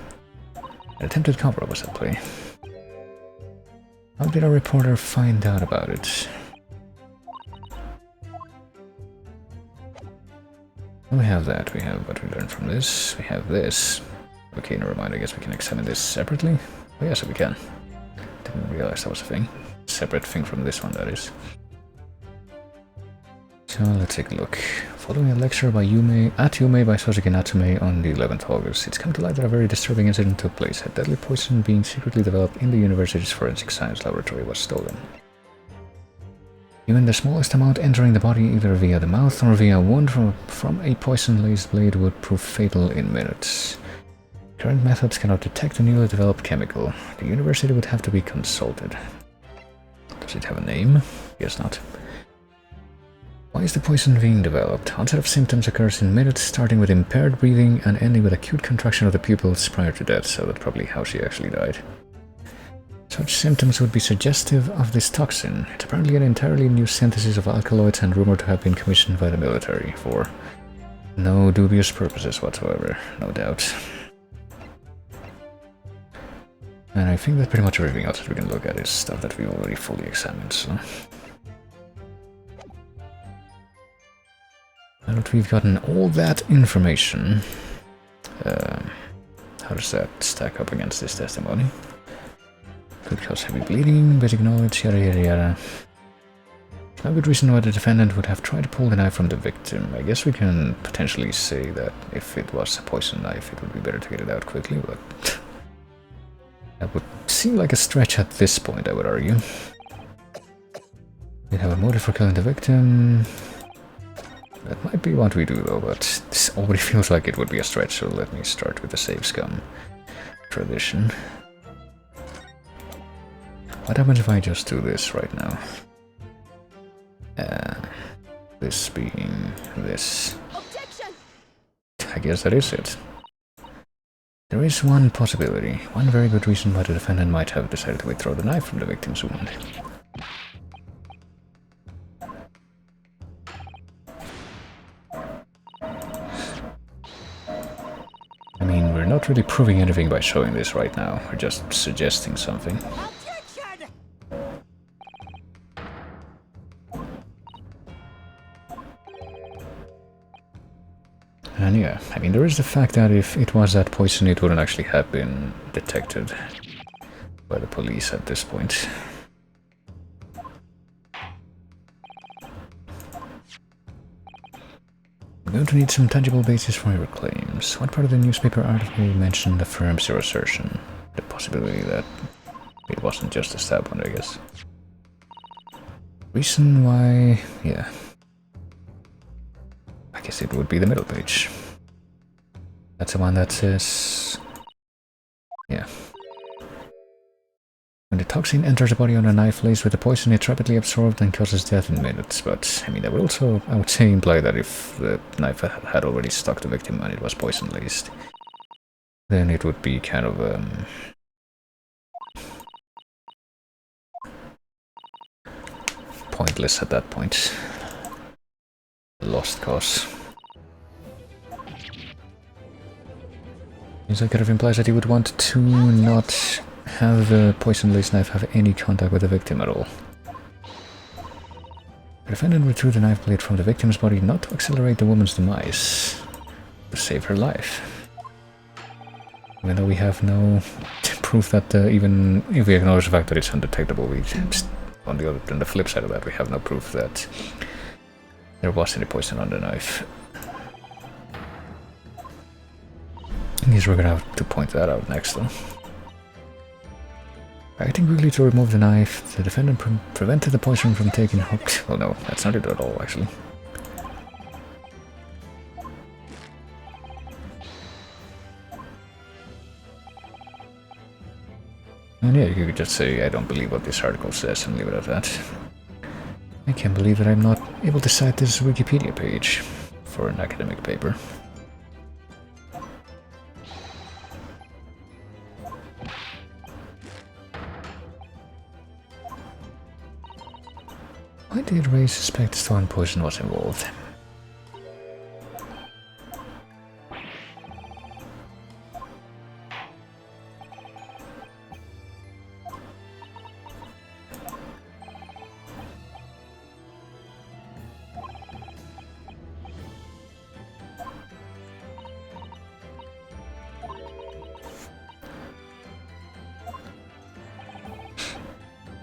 An attempted cover-up was at play. How did our reporter find out about it? We have that, we have what we learned from this, we have this. Okay, never mind, I guess we can examine this separately. Oh yes, we can. Didn't realize that was a thing. Separate thing from this one, that is. So let's take a look. Following a lecture by Yume by Soseki Natsume on the 11th of August, it's come to light that a very disturbing incident took place. A deadly poison being secretly developed in the university's forensic science laboratory was stolen. Even the smallest amount entering the body either via the mouth or via a wound from a poison-laced blade would prove fatal in minutes. Current methods cannot detect the newly developed chemical. The university would have to be consulted. Does it have a name? Guess not. Why is the poison being developed? Onset of symptoms occurs in minutes, starting with impaired breathing and ending with acute contraction of the pupils prior to death, so that's probably how she actually died. Such symptoms would be suggestive of this toxin. It's apparently an entirely new synthesis of alkaloids and rumored to have been commissioned by the military for no dubious purposes whatsoever, no doubt. And I think that pretty much everything else that we can look at is stuff that we already fully examined, so... I don't that we've gotten all that information, how does that stack up against this testimony? Could cause heavy bleeding, basic knowledge, yada yada yada. No good reason why the defendant would have tried to pull the knife from the victim. I guess we can potentially say that if it was a poison knife, it would be better to get it out quickly, but that would seem like a stretch at this point, I would argue. We have a motive for killing the victim. That might be what we do though, but this already feels like it would be a stretch, so let me start with the save scum tradition. What happens if I just do this right now? This being this. Objection! I guess that is it. There is one possibility, one very good reason why the defendant might have decided to withdraw the knife from the victim's wound. I mean, we're not really proving anything by showing this right now, we're just suggesting something. And yeah, I mean, there is the fact that if it was that poison, it wouldn't actually have been detected by the police at this point. I'm going to need some tangible basis for your claims. What part of the newspaper article mentioned affirms your assertion? The possibility that it wasn't just a stab wound, I guess. Reason why... yeah. I guess it would be the middle page. That's the one that says... yeah. When the toxin enters the body on a knife laced with the poison, it's rapidly absorbed and causes death in minutes. But, I mean, that would also, I would say, imply that if the knife had already stuck the victim and it was poison laced, then it would be kind of, pointless at that point. Lost cause. Seems like it kind of implies that he would want to not have the poison-laced knife have any contact with the victim at all. The defendant withdrew the knife blade from the victim's body not to accelerate the woman's demise, to save her life. Even though we have no proof that even if we acknowledge the fact that it's undetectable, we on the flip side of that, we have no proof that there was any poison on the knife. I guess we're gonna have to point that out next though. Acting quickly to remove the knife, the defendant prevented the poison from taking hook. Well no, that's not it at all actually. And yeah, you could just say, I don't believe what this article says and leave it at that. I can't believe that I'm not able to cite this Wikipedia page for an academic paper. Why did Ray suspect stone poison was involved?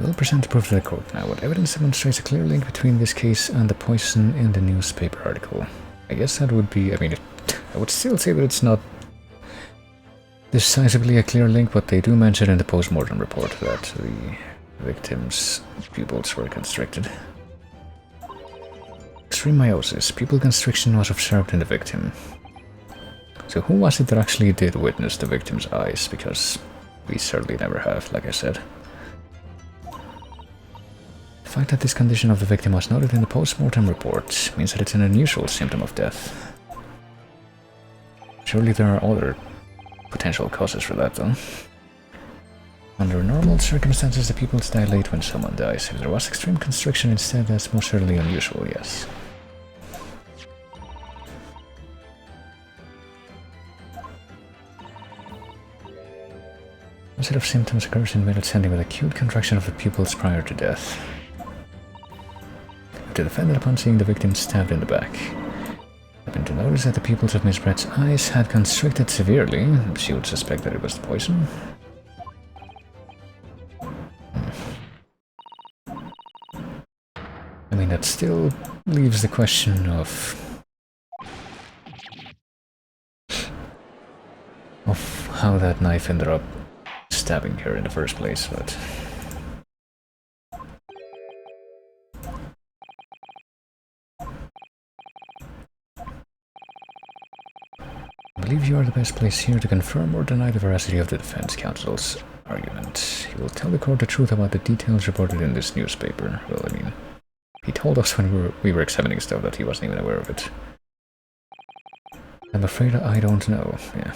We'll present proof to the court now. What evidence demonstrates a clear link between this case and the poison in the newspaper article? I guess that would be, I mean, I would still say that it's not decisively a clear link, but they do mention in the post-mortem report that the victim's pupils were constricted. Extreme meiosis. Pupil constriction was observed in the victim. So who was it that actually did witness the victim's eyes? Because we certainly never have, like I said. The fact that this condition of the victim was noted in the post-mortem report means that it's an unusual symptom of death. Surely there are other potential causes for that, though. Under normal circumstances, the pupils dilate when someone dies. If there was extreme constriction instead, that's most certainly unusual, yes. One set of symptoms occurs in male ascending with acute contraction of the pupils prior to death. The defendant, upon seeing the victim stabbed in the back, noticed that the pupils of Miss Brett's eyes had constricted severely. She would suspect that it was the poison. I mean, that still leaves the question of how that knife ended up stabbing her in the first place, but... I believe you are the best place here to confirm or deny the veracity of the defense counsel's argument. He will tell the court the truth about the details reported in this newspaper. Well, I mean, he told us when we were examining stuff that he wasn't even aware of it. I'm afraid I don't know, yeah.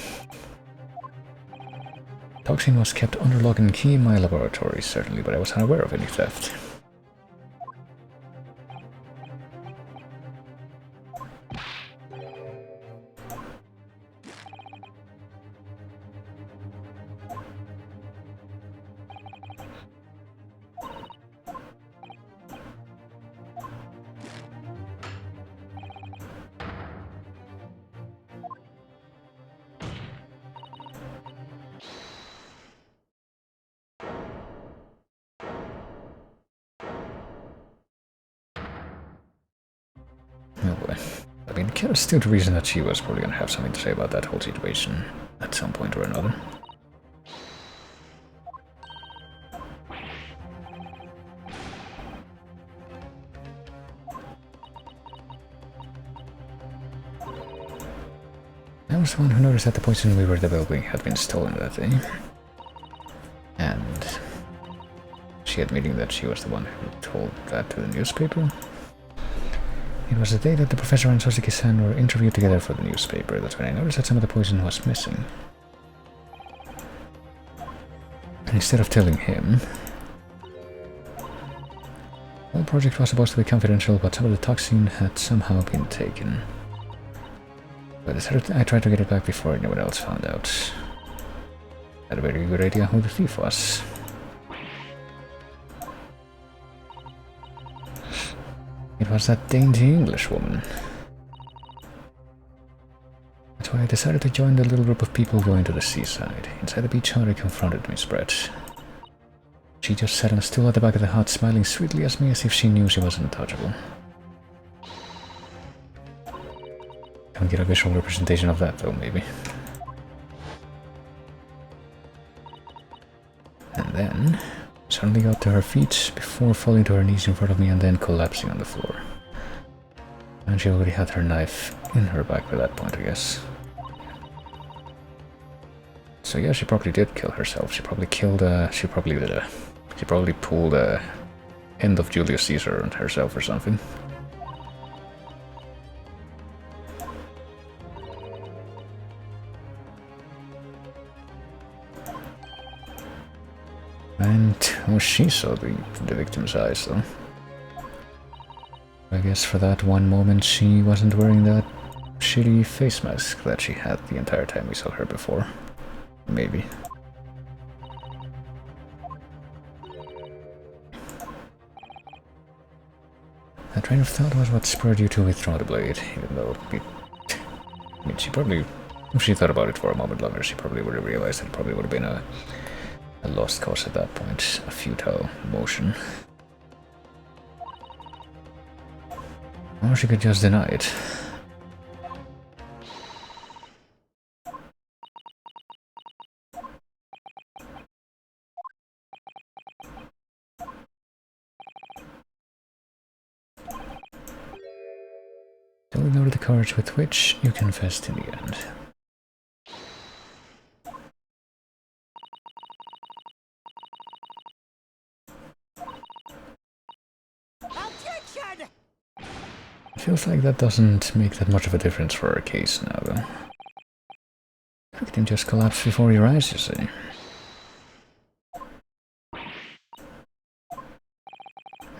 Toxin was kept under lock and key in my laboratory, certainly, but I was unaware of any theft. Oh boy. I mean, it kind of stood to reason that she was probably gonna have something to say about that whole situation at some point or another. I was the one who noticed that the poison we were developing had been stolen that day. And she admitting that she was the one who told that to the newspaper. It was the day that the professor and Soseki-san were interviewed together for the newspaper. That's when I noticed that some of the poison was missing. And instead of telling him, the whole project was supposed to be confidential, but some of the toxin had somehow been taken. But I tried to get it back before anyone else found out. I had a very good idea who the thief was. It was that dainty English woman. That's why I decided to join the little group of people going to the seaside. Inside the beach hut, I confronted Miss Brett. She just sat on a stool at the back of the hut, smiling sweetly at me as if she knew she wasn't untouchable. Can we get a visual representation of that, though, maybe? And then suddenly got to her feet before falling to her knees in front of me and then collapsing on the floor. And she already had her knife in her back by that point, I guess. So yeah, she probably did kill herself. She probably killed, she probably pulled a end of Julius Caesar on herself or something. And oh, she saw the victim's eyes, though. I guess for that one moment she wasn't wearing that shitty face mask that she had the entire time we saw her before. Maybe. That train of thought was what spurred you to withdraw the blade, even though I mean, she probably, if she thought about it for a moment longer, she probably would have realized that it probably would have been a lost cause at that point, a futile motion. Or she could just deny it. Don't ignore the courage with which you confessed in the end. Feels like that doesn't make that much of a difference for our case now, though. The victim just collapsed before your eyes, you see.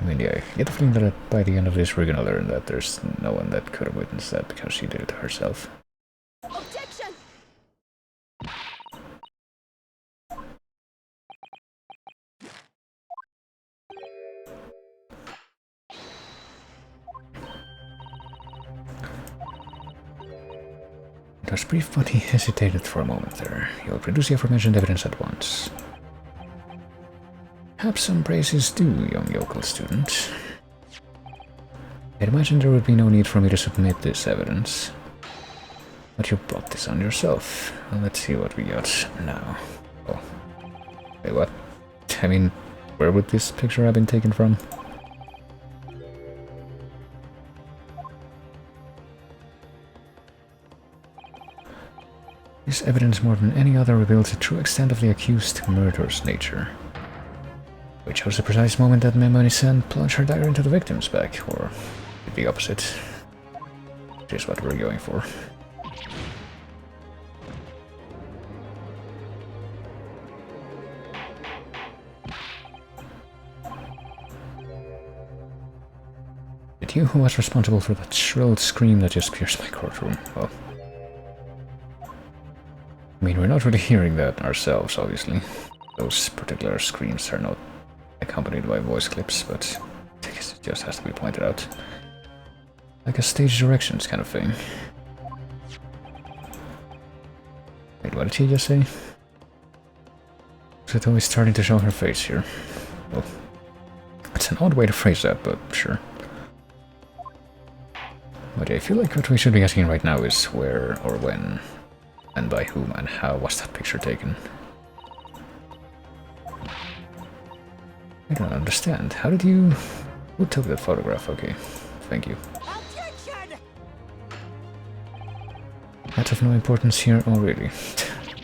I mean, yeah, I get the feeling that by the end of this we're gonna learn that there's no one that could have witnessed that because she did it herself. Objection! was brief, but he hesitated for a moment there. You'll produce the aforementioned evidence at once. Have some praise is due, young yokel student. I'd imagine there would be no need for me to submit this evidence. But you brought this on yourself. Well, let's see what we got now. Oh. Wait, what? I mean, where would this picture have been taken from? This evidence more than any other reveals the true extent of the accused murderer's nature. We chose the precise moment that Memoni-san plunged her dagger into the victim's back, or the opposite. Which is what we're going for. It you who was responsible for that shrill scream that just pierced my courtroom? Well, I mean, we're not really hearing that ourselves, obviously. Those particular screams are not accompanied by voice clips, but I guess it just has to be pointed out. Like a stage directions kind of thing. Wait, what did he just say? It's always starting to show her face here. Well, it's an odd way to phrase that, but sure. But I feel like what we should be asking right now is where or when, and by whom and how was that picture taken? I don't understand. How did you... Who took that photograph? Okay, thank you. That's of no importance here. Oh, really?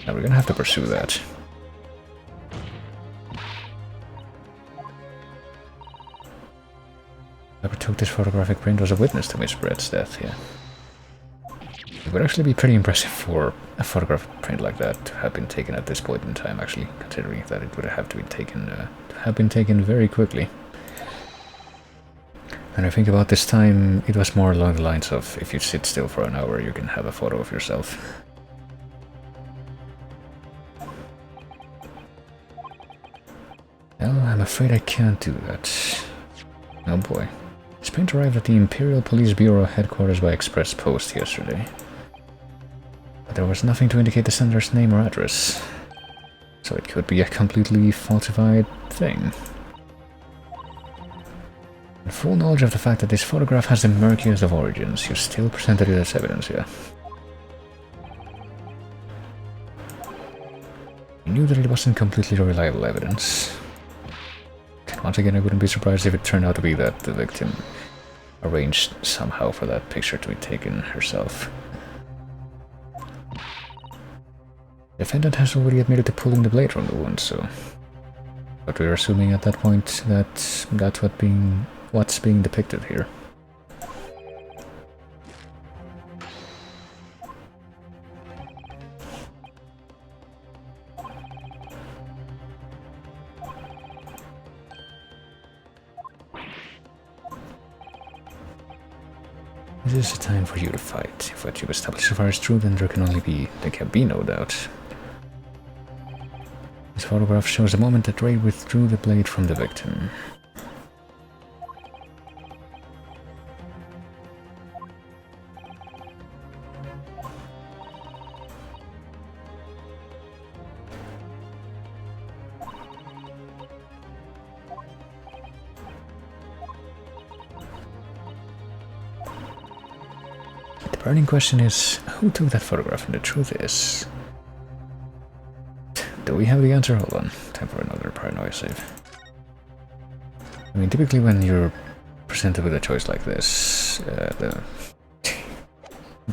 Now we're gonna have to pursue that. Whoever took this photographic print was a witness to Miss Brett's death, yeah. It would actually be pretty impressive for a photographic print like that to have been taken at this point in time, actually, considering that it would have to been taken very quickly. And I think about this time, it was more along the lines of, if you sit still for an hour, you can have a photo of yourself. Well, I'm afraid I can't do that. Oh boy. This print arrived at the Imperial Police Bureau headquarters by express post yesterday. But there was nothing to indicate the sender's name or address. So it could be a completely falsified thing. In full knowledge of the fact that this photograph has the murkiest of origins, you still presented it as evidence, yeah? You knew that it wasn't completely reliable evidence. And once again, I wouldn't be surprised if it turned out to be that the victim arranged somehow for that picture to be taken herself. The defendant has already admitted to pulling the blade from the wound, so... But we're assuming at that point that that's what's being depicted here. This is a time for you to fight. If what you've established so far is true, then there can be no doubt. This photograph shows the moment that Ray withdrew the blade from the victim. The burning question is, who took that photograph? And the truth is... Do we have the answer? Hold on. Time for another paranoia save. I mean, typically when you're presented with a choice like this, the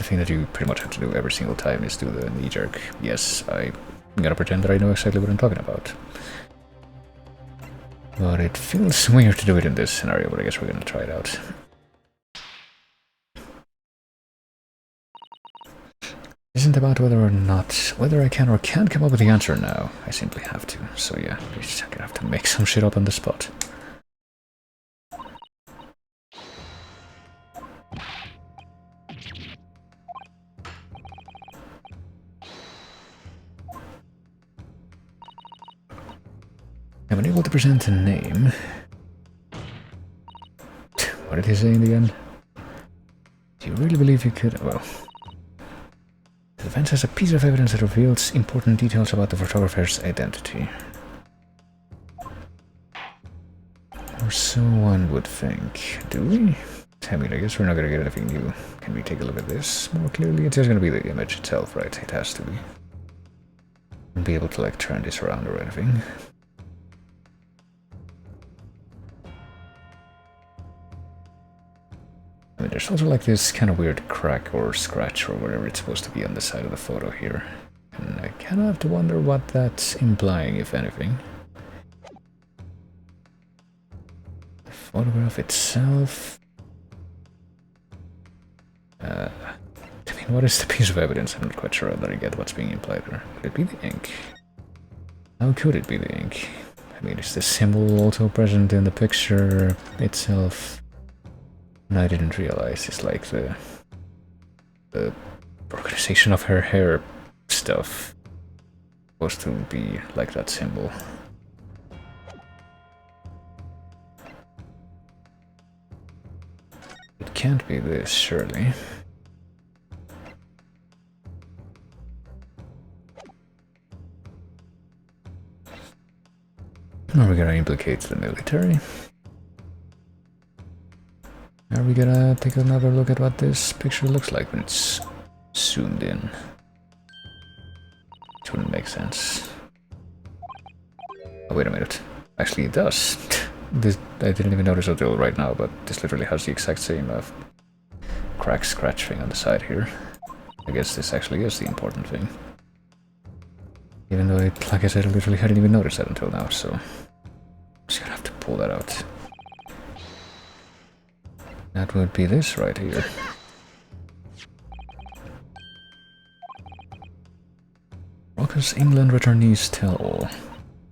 thing that you pretty much have to do every single time is do the knee-jerk. Yes, I'm gonna pretend that I know exactly what I'm talking about. But it feels weird to do it in this scenario, but I guess we're gonna try it out. Isn't about whether I can or can't come up with the answer now. I simply have to. So yeah, I'm gonna have to make some shit up on the spot. I'm unable to present a name. What did he say in the end? Do you really believe you could? Well... The event has a piece of evidence that reveals important details about the photographer's identity. Or so one would think. Do we? I mean, I guess we're not gonna get anything new. Can we take a look at this more clearly? It's just gonna be the image itself, right? It has to be. Won't be able to, like, turn this around or anything. I mean, there's also, like, this kind of weird crack or scratch or whatever it's supposed to be on the side of the photo here. And I kind of have to wonder what that's implying, if anything. The photograph itself... I mean, what is the piece of evidence? I'm not quite sure that I get what's being implied there. Could it be the ink? How could it be the ink? I mean, is the symbol also present in the picture itself? And I didn't realize it's like the organization of her hair stuff supposed to be like that symbol. It can't be this, surely. Are we gonna implicate the military? Are we gonna take another look at what this picture looks like when it's zoomed in? It wouldn't make sense. Oh, wait a minute. Actually, it does. This, I didn't even notice until right now, but this literally has the exact same crack scratch thing on the side here. I guess this actually is the important thing. Even though, like I said, I literally hadn't even noticed that until now, so... I'm just gonna have to pull that out. That would be this right here. Raucous England returnees tell all.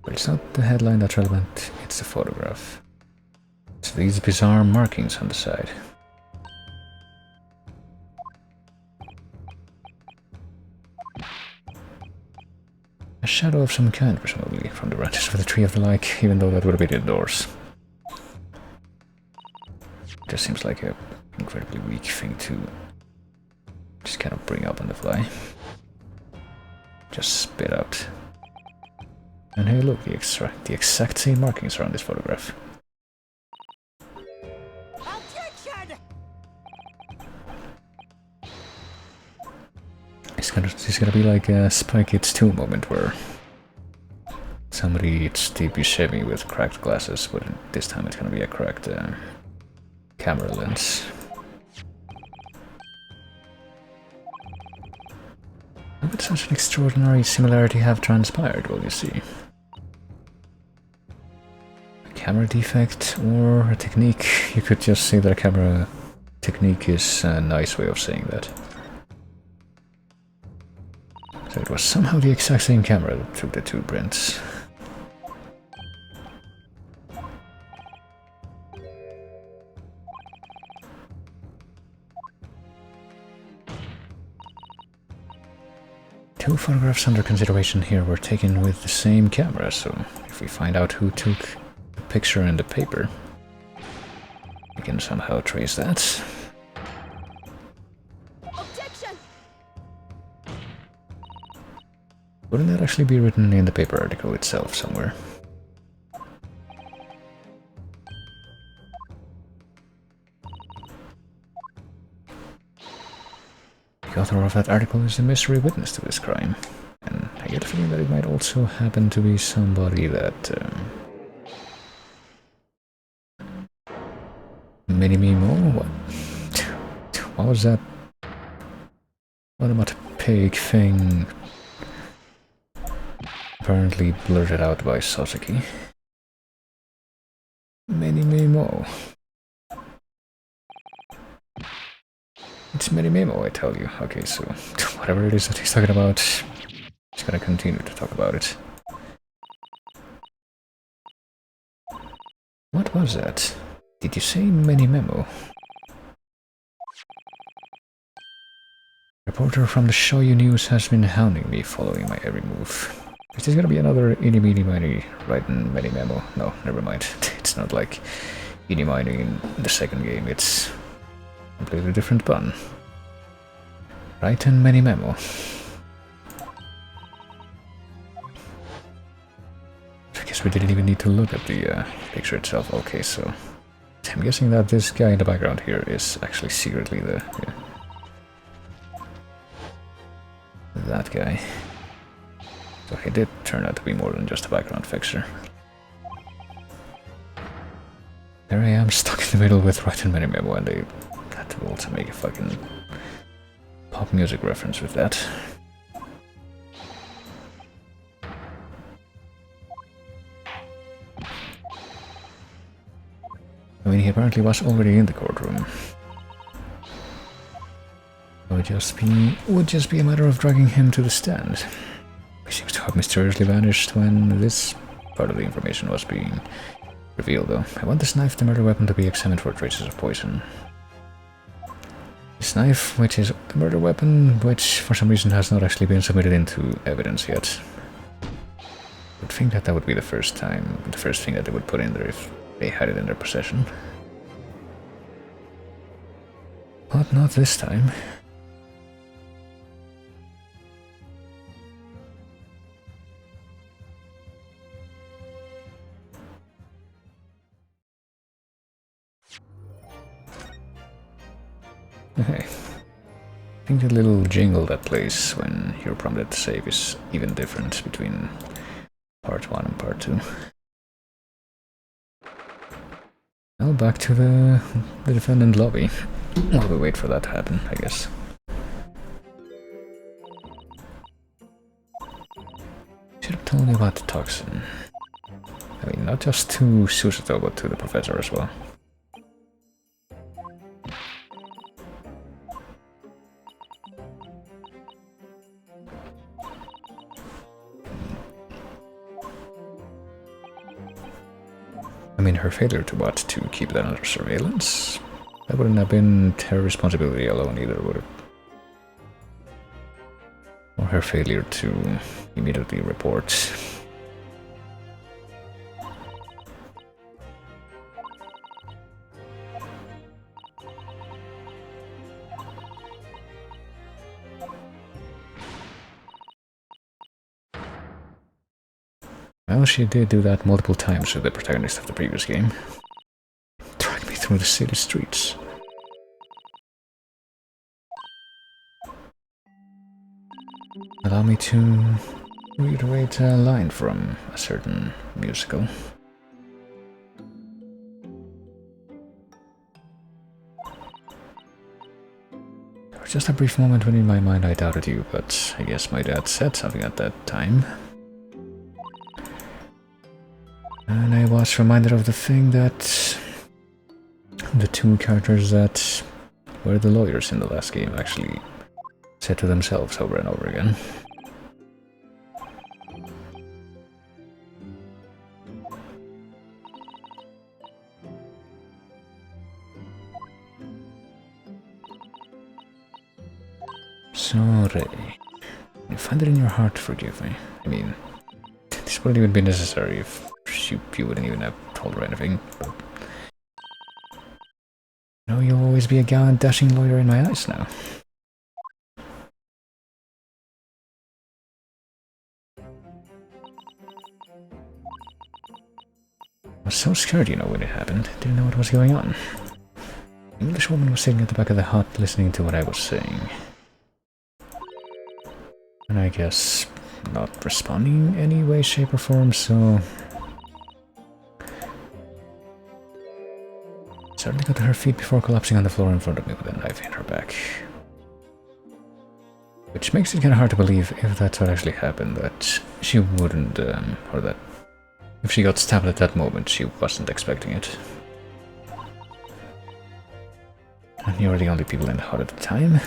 But it's not the headline that's relevant, it's the photograph. It's these bizarre markings on the side. A shadow of some kind, presumably, from the branches of the tree of the like, even though that would have been indoors. Just seems like a incredibly weak thing to just kind of bring up on the fly. Just spit out. And hey, look, the exact same markings are on this photograph. It's gonna be like a Spy Kids 2 moment where somebody debuts me with cracked glasses, but this time it's gonna be a cracked camera lens. How would such an extraordinary similarity have transpired, will you see? A camera defect or a technique? You could just say that a camera technique is a nice way of saying that. So it was somehow the exact same camera that took the two prints. Two photographs under consideration here were taken with the same camera, so if we find out who took the picture and the paper, we can somehow trace that. Objection! Wouldn't that actually be written in the paper article itself somewhere? The author of that article is the mystery witness to this crime, and I get a feeling that it might also happen to be somebody that... Mini-Mimo? What was that? What about a pig thing? Apparently blurted out by Sasuke. Mini-Mimo. It's Mini-Mimo, I tell you. Okay, so whatever it is that he's talking about, he's gonna continue to talk about it. What was that? Did you say Mini-Memo? Reporter from the Shoyu News has been hounding me, following my every move. Is this gonna be another Eeny-Meeny-Miny writing Mini-Memo? No, never mind. It's not like Eeny-Miny in the second game, it's completely different pun. Right and Mini-Memo. I guess we didn't even need to look at the picture itself. Okay, so I'm guessing that this guy in the background here is actually secretly that guy. So he did turn out to be more than just a background fixer. There I am, stuck in the middle with Right and Many Memo, and they had to also make a fucking pop music reference with that. I mean, he apparently was already in the courtroom. It would just be a matter of dragging him to the stand. He seems to have mysteriously vanished when this part of the information was being revealed, though. I want this knife, the murder weapon, to be examined for traces of poison. This knife, which is the murder weapon, which for some reason has not actually been submitted into evidence yet. I would think that that would be the first thing that they would put in there if they had it in their possession. But not this time. Okay. I think the little jingle that plays when you're prompted to save is even different between part 1 and part 2. Now back to the defendant lobby. While we wait for that to happen, I guess. Should have told me about the toxin. I mean, not just to Susato, but to the professor as well. I mean, her failure to what? To keep that under surveillance? That wouldn't have been her responsibility alone either, would it? Or her failure to immediately report. Well, she did do that multiple times with the protagonist of the previous game. Drag me through the city streets. Allow me to reiterate a line from a certain musical. There was just a brief moment when in my mind I doubted you, but I guess my dad said something at that time. And I was reminded of the thing that the two characters that were the lawyers in the last game actually said to themselves over and over again. Sorry. You find it in your heart to forgive me. I mean, this wouldn't even be necessary if you wouldn't even have told her anything, but... No, you'll always be a gallant, dashing lawyer in my eyes now. I was so scared, you know, when it happened. Didn't know what was going on. The English woman was sitting at the back of the hut listening to what I was saying. And I guess not responding in any way, shape or form, so... Certainly got to her feet before collapsing on the floor in front of me with a knife in her back. Which makes it kind of hard to believe, if that's what actually happened, that she wouldn't, or that if she got stabbed at that moment, she wasn't expecting it. And you were the only people in the hut at the time.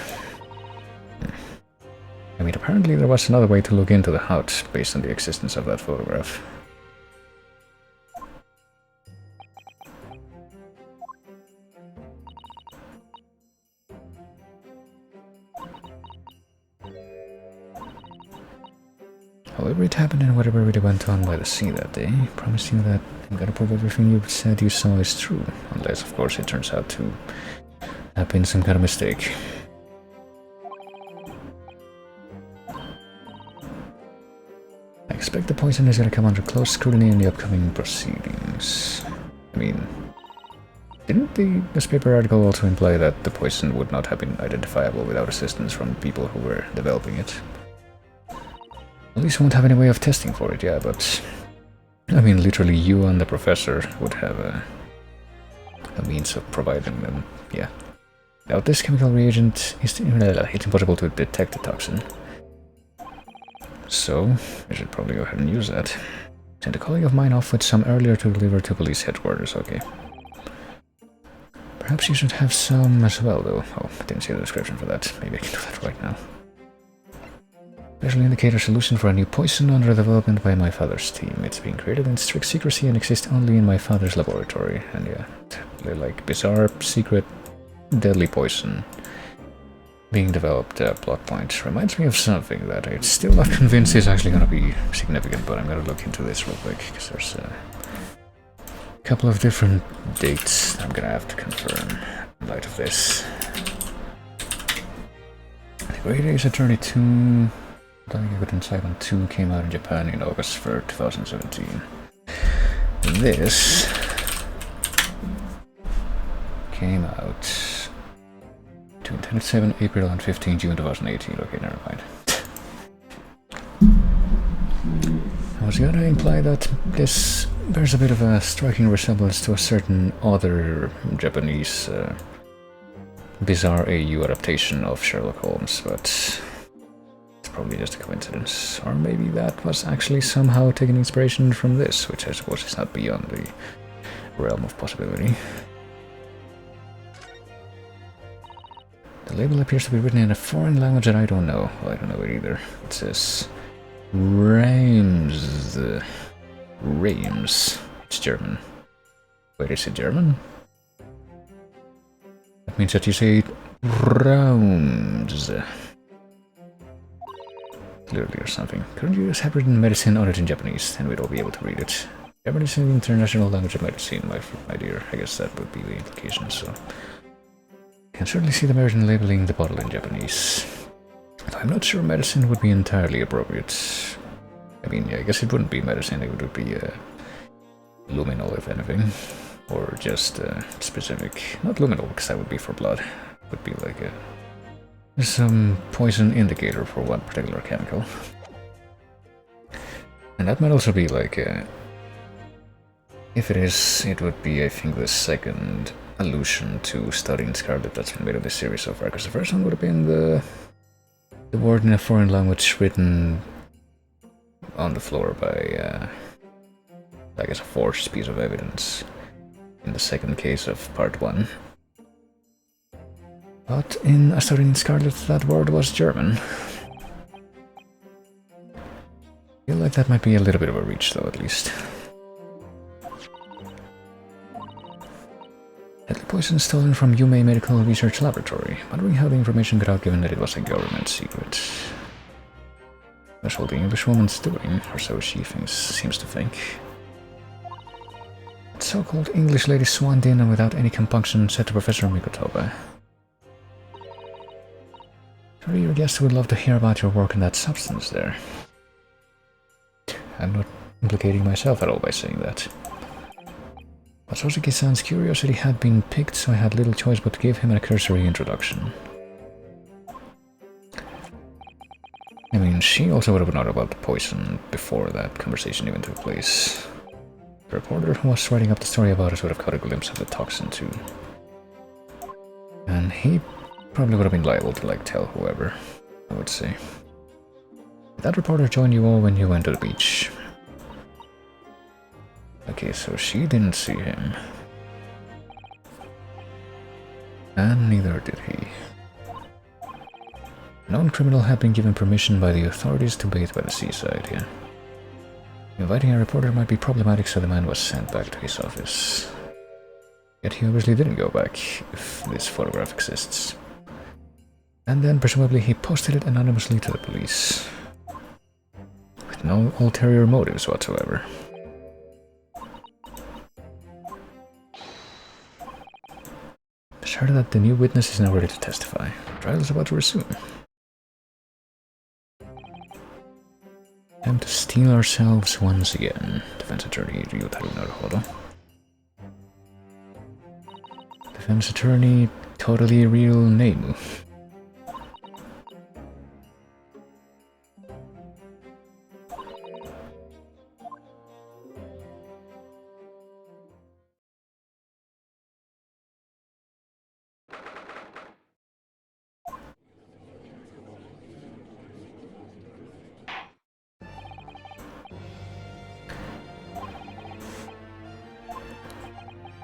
I mean, apparently there was another way to look into the hut based on the existence of that photograph. However it happened and whatever really went on by the sea that day, promise you that I'm gonna prove everything you said you saw is true, unless of course it turns out to have been some kind of mistake. expect the poison is going to come under close scrutiny in the upcoming proceedings. I mean, didn't the newspaper article also imply that the poison would not have been identifiable without assistance from people who were developing it? At least won't have any way of testing for it, yeah, but... I mean, literally you and the professor would have a means of providing them, yeah. Without this chemical reagent, it's impossible to detect the toxin. So, I should probably go ahead and use that. Send a colleague of mine off with some earlier to deliver to police headquarters, okay. Perhaps you should have some as well, though. Oh, I didn't see the description for that. Maybe I can do that right now. Special indicator solution for a new poison under development by my father's team. It's being created in strict secrecy and exists only in my father's laboratory. And yeah, they're like bizarre, secret, deadly poison being developed. Plot point reminds me of something that I'm still not convinced is actually going to be significant, but I'm going to look into this real quick because there's a couple of different dates I'm going to have to confirm in light of this. The Great Ace Attorney 2... Dying Good Insight on 2 came out in Japan in August 3rd, 2017. This came out between 27 April and 15 June 2018. Okay, never mind. I was gonna imply that this bears a bit of a striking resemblance to a certain other Japanese bizarre AU adaptation of Sherlock Holmes, but probably just a coincidence. Or maybe that was actually somehow taking inspiration from this, which I suppose is not beyond the realm of possibility. The label appears to be written in a foreign language that I don't know. Well, I don't know it either. It says Reims. Reims. It's German. Wait, is it German? That means that you say Reims. Literally or something. Couldn't you just have written medicine on it in Japanese, and we'd all be able to read it? Japanese is the international language of medicine, my dear. I guess that would be the implication, so... Can certainly see the merit in labeling the bottle in Japanese. Though I'm not sure medicine would be entirely appropriate. I mean, yeah, I guess it wouldn't be medicine, it would be luminol, if anything. Or just specific... Not luminol, because that would be for blood. It would be like a... some poison indicator for one particular chemical. And that might also be like if it is, it would be, I think, the second allusion to studying Scarlet that's been made of this series so far, because the first one would have been the word in a foreign language written on the floor by, I guess, a forged piece of evidence in the second case of part 1. But in A Study in Scarlet, that word was German. I feel like that might be a little bit of a reach, though, at least. Deadly poison stolen from Yume Medical Research Laboratory. Wondering how the information got out given that it was a government secret. That's all the Englishwoman's doing, or so she seems to think. The so-called English lady swanned in and without any compunction said to Professor Mikotoba, "Surely your guest would love to hear about your work in that substance there." I'm not implicating myself at all by saying that. But Soseki-san's curiosity had been piqued, so I had little choice but to give him a cursory introduction. I mean, she also would have known about the poison before that conversation even took place. The reporter who was writing up the story about us would have caught a glimpse of the toxin too. And he probably would have been liable to, like, tell whoever, I would say. Did that reporter join you all when you went to the beach? Okay, so she didn't see him. And neither did he. A known criminal had been given permission by the authorities to bathe by the seaside, yeah. Inviting a reporter might be problematic, so the man was sent back to his office. Yet he obviously didn't go back, if this photograph exists. And then, presumably, he posted it anonymously to the police. With no ulterior motives whatsoever. It's heard that the new witness is now ready to testify. The trial is about to resume. Time to steal ourselves once again. Defense attorney Ryutaru Naruhodo. Defense attorney totally real Neimu.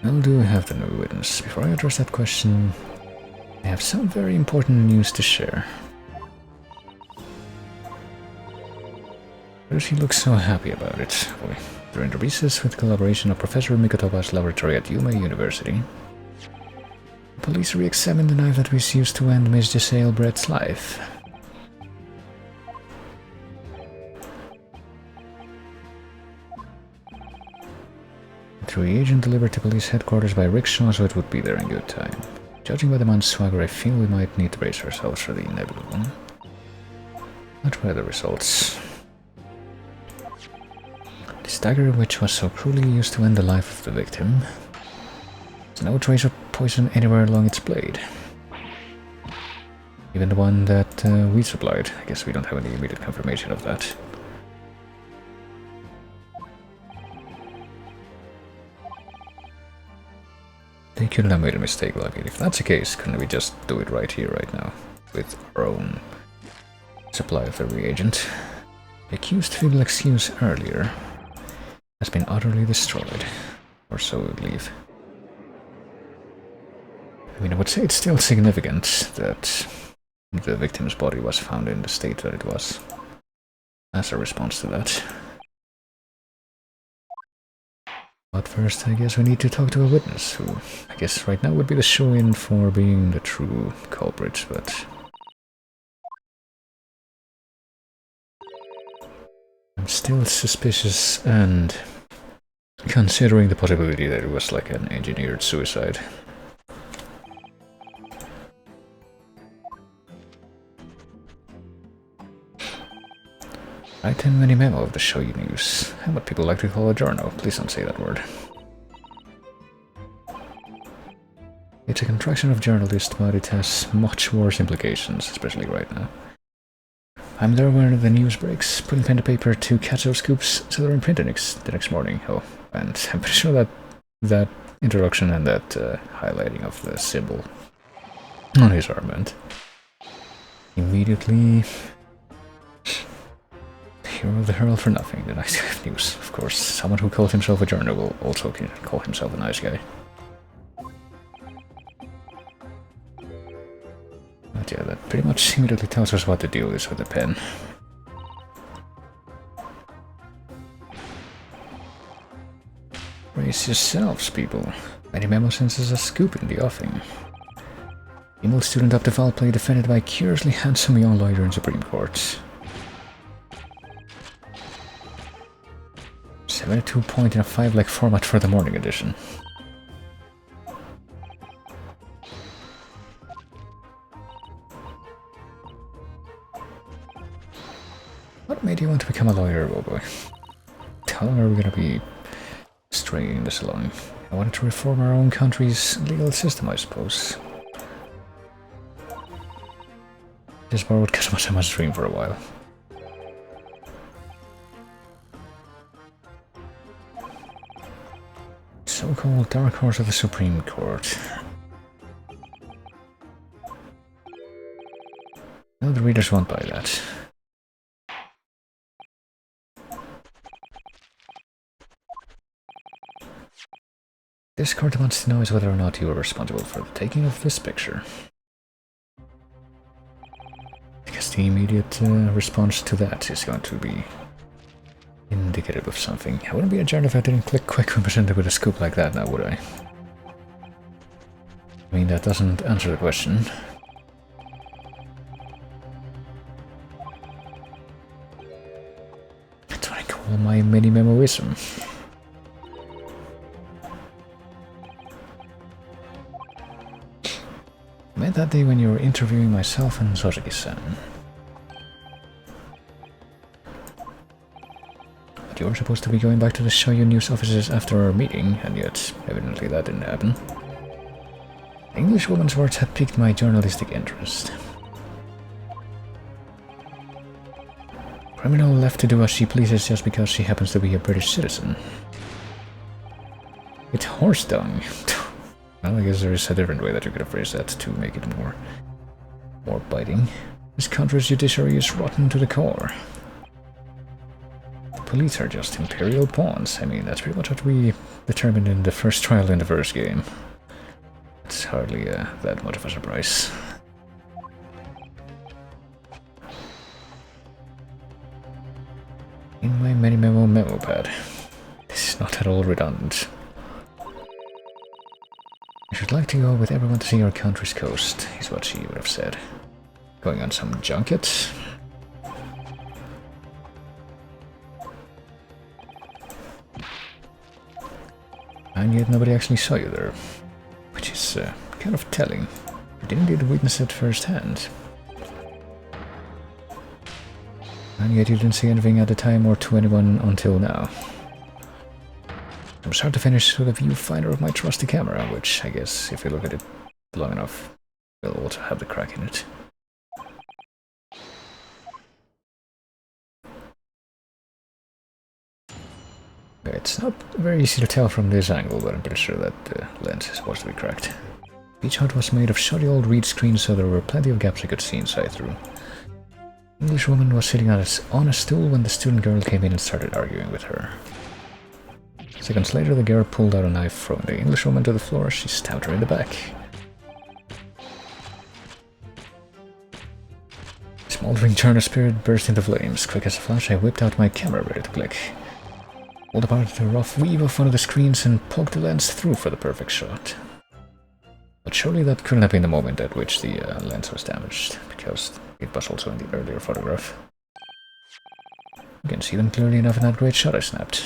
Well, do we have the new witness? Before I address that question, I have some very important news to share. Why does he look so happy about it? Boy, during the recess with collaboration of Professor Mikotoba's laboratory at Yuma University, the police re-examined the knife that was used to end Miss Giselle Brett's life. The reagent delivered to police headquarters by rickshaw, so it would be there in good time. Judging by the man's swagger, I feel we might need to brace ourselves for the inevitable. What were the results? This dagger, which was so cruelly used to end the life of the victim, there's no trace of poison anywhere along its blade. Even the one that we supplied. I guess we don't have any immediate confirmation of that. They couldn't have made a mistake like it. If that's the case, couldn't we just do it right here, right now? With our own supply of the reagent. The accused feeble excuse earlier has been utterly destroyed. Or so we believe. I mean, I would say it's still significant that the victim's body was found in the state that it was, as a response to that. But first, I guess we need to talk to a witness, who I guess right now would be the show-in for being the true culprit, but I'm still suspicious, and considering the possibility that it was like an engineered suicide. Write in any memo of the show you news. And what people like to call a journal. Please don't say that word. It's a contraction of journalist, but it has much worse implications, especially right now. I'm there when the news breaks, putting pen to paper to catch those scoops so they're in print the next morning. Oh, and I'm pretty sure that that introduction and that highlighting of the symbol on his armband immediately... Hero of the Herald for nothing, the nice guy of news. Of course, someone who calls himself a journal will also call himself a nice guy. But yeah, that pretty much immediately tells us what the deal is with the pen. Brace yourselves, people. Many memo senses a scoop in the offing. Female student up to foul play defended by curiously handsome young lawyer in Supreme Court. 72 point in a 5-leg format for the morning edition. What made you want to become a lawyer, oh boy? How long are we gonna be stringing this along? I wanted to reform our own country's legal system, I suppose. This bar would catch my dream for a while. So-called Dark Horse of the Supreme Court. No, the readers won't buy that. This court wants to know is whether or not you are responsible for the taking of this picture. I guess the immediate response to that is going to be indicative of something. I wouldn't be a journal if I didn't click quick when presented with a scoop like that now, would I? I mean, that doesn't answer the question. That's what I call my mini-memoism. I met that day when you were interviewing myself and Soseki-san. you were supposed to be going back to the Shoyu news offices after our meeting, and yet evidently that didn't happen. The Englishwoman's words had piqued my journalistic interest. Criminal left to do as she pleases just because she happens to be a British citizen. It's horse dung. Well, I guess there is a different way that you could have phrased that to make it more biting. This country's judiciary is rotten to the core. The police are just imperial pawns. I mean, that's pretty much what we determined in the first trial in the first game. It's hardly that much of a surprise. In my memo pad. This is not at all redundant. I should like to go with everyone to see our country's coast, is what she would have said. Going on some junket? And yet nobody actually saw you there. Which is kind of telling. You didn't indeed witness it firsthand. And yet you didn't see anything at the time or to anyone until now. From start to finish through the viewfinder of my trusty camera, which I guess if you look at it long enough, will also have the crack in it. It's not very easy to tell from this angle, but I'm pretty sure that the lens is supposed to be cracked. Beach hut was made of shoddy old reed screens, so there were plenty of gaps I could see inside through. The Englishwoman was sitting on a stool when the student girl came in and started arguing with her. Seconds later, the girl pulled out a knife, throwing the Englishwoman to the floor as she stabbed her in the back. Smoldering charnel spirit burst into flames. Quick as a flash, I whipped out my camera ready to click. Pulled apart the rough weave of one of the screens and poked the lens through for the perfect shot. But surely that couldn't have been the moment at which the lens was damaged, because it was also in the earlier photograph. You can see them clearly enough in that great shot I snapped.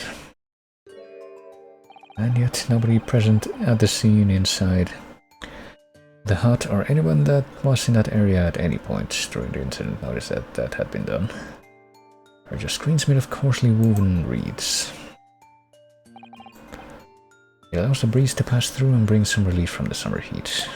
And yet nobody present at the scene inside the hut or anyone that was in that area at any point during the incident noticed that that had been done. They're just screens made of coarsely woven reeds. It allows the breeze to pass through and bring some relief from the summer heat.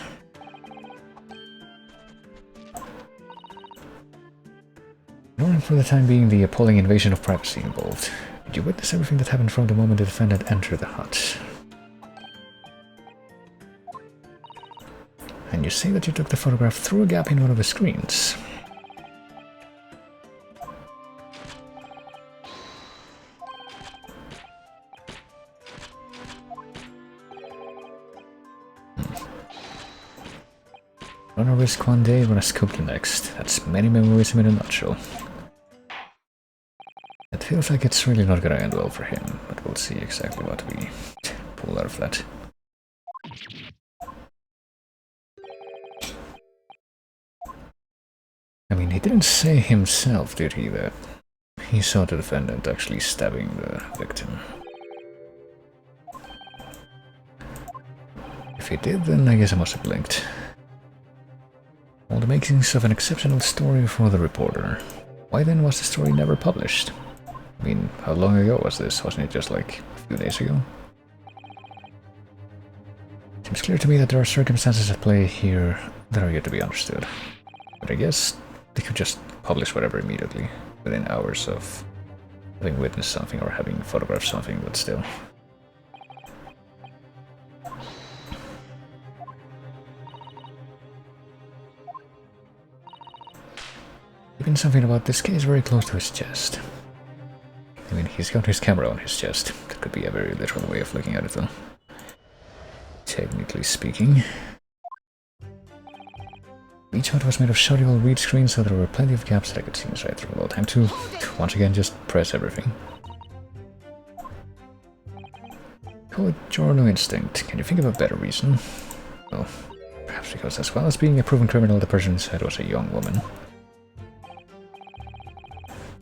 Ignoring for the time being the appalling invasion of privacy involved, did you witness everything that happened from the moment the defendant entered the hut? And you say that you took the photograph through a gap in one of the screens. Run a risk one day, run a scope the next. That's many memories in a nutshell. It feels like it's really not gonna end well for him, but we'll see exactly what we pull out of that. I mean, he didn't say himself, did he, that he saw the defendant actually stabbing the victim? If he did, then I guess I must have blinked. All the makings of an exceptional story for the reporter. Why then was the story never published? I mean, how long ago was this? Wasn't it just like a few days ago? Seems clear to me that there are circumstances at play here that are yet to be understood. But I guess they could just publish whatever immediately, within hours of having witnessed something or having photographed something, but still. Even something about this case very close to his chest. I mean, he's got his camera on his chest. That could be a very literal way of looking at it, though. Technically speaking. Each hut was made of shoddy old reed screens, so there were plenty of gaps that I could see inside through. Well, time to, once again, just press everything. Call it journal instinct. Can you think of a better reason? Well, perhaps because as well as being a proven criminal, the person inside was a young woman.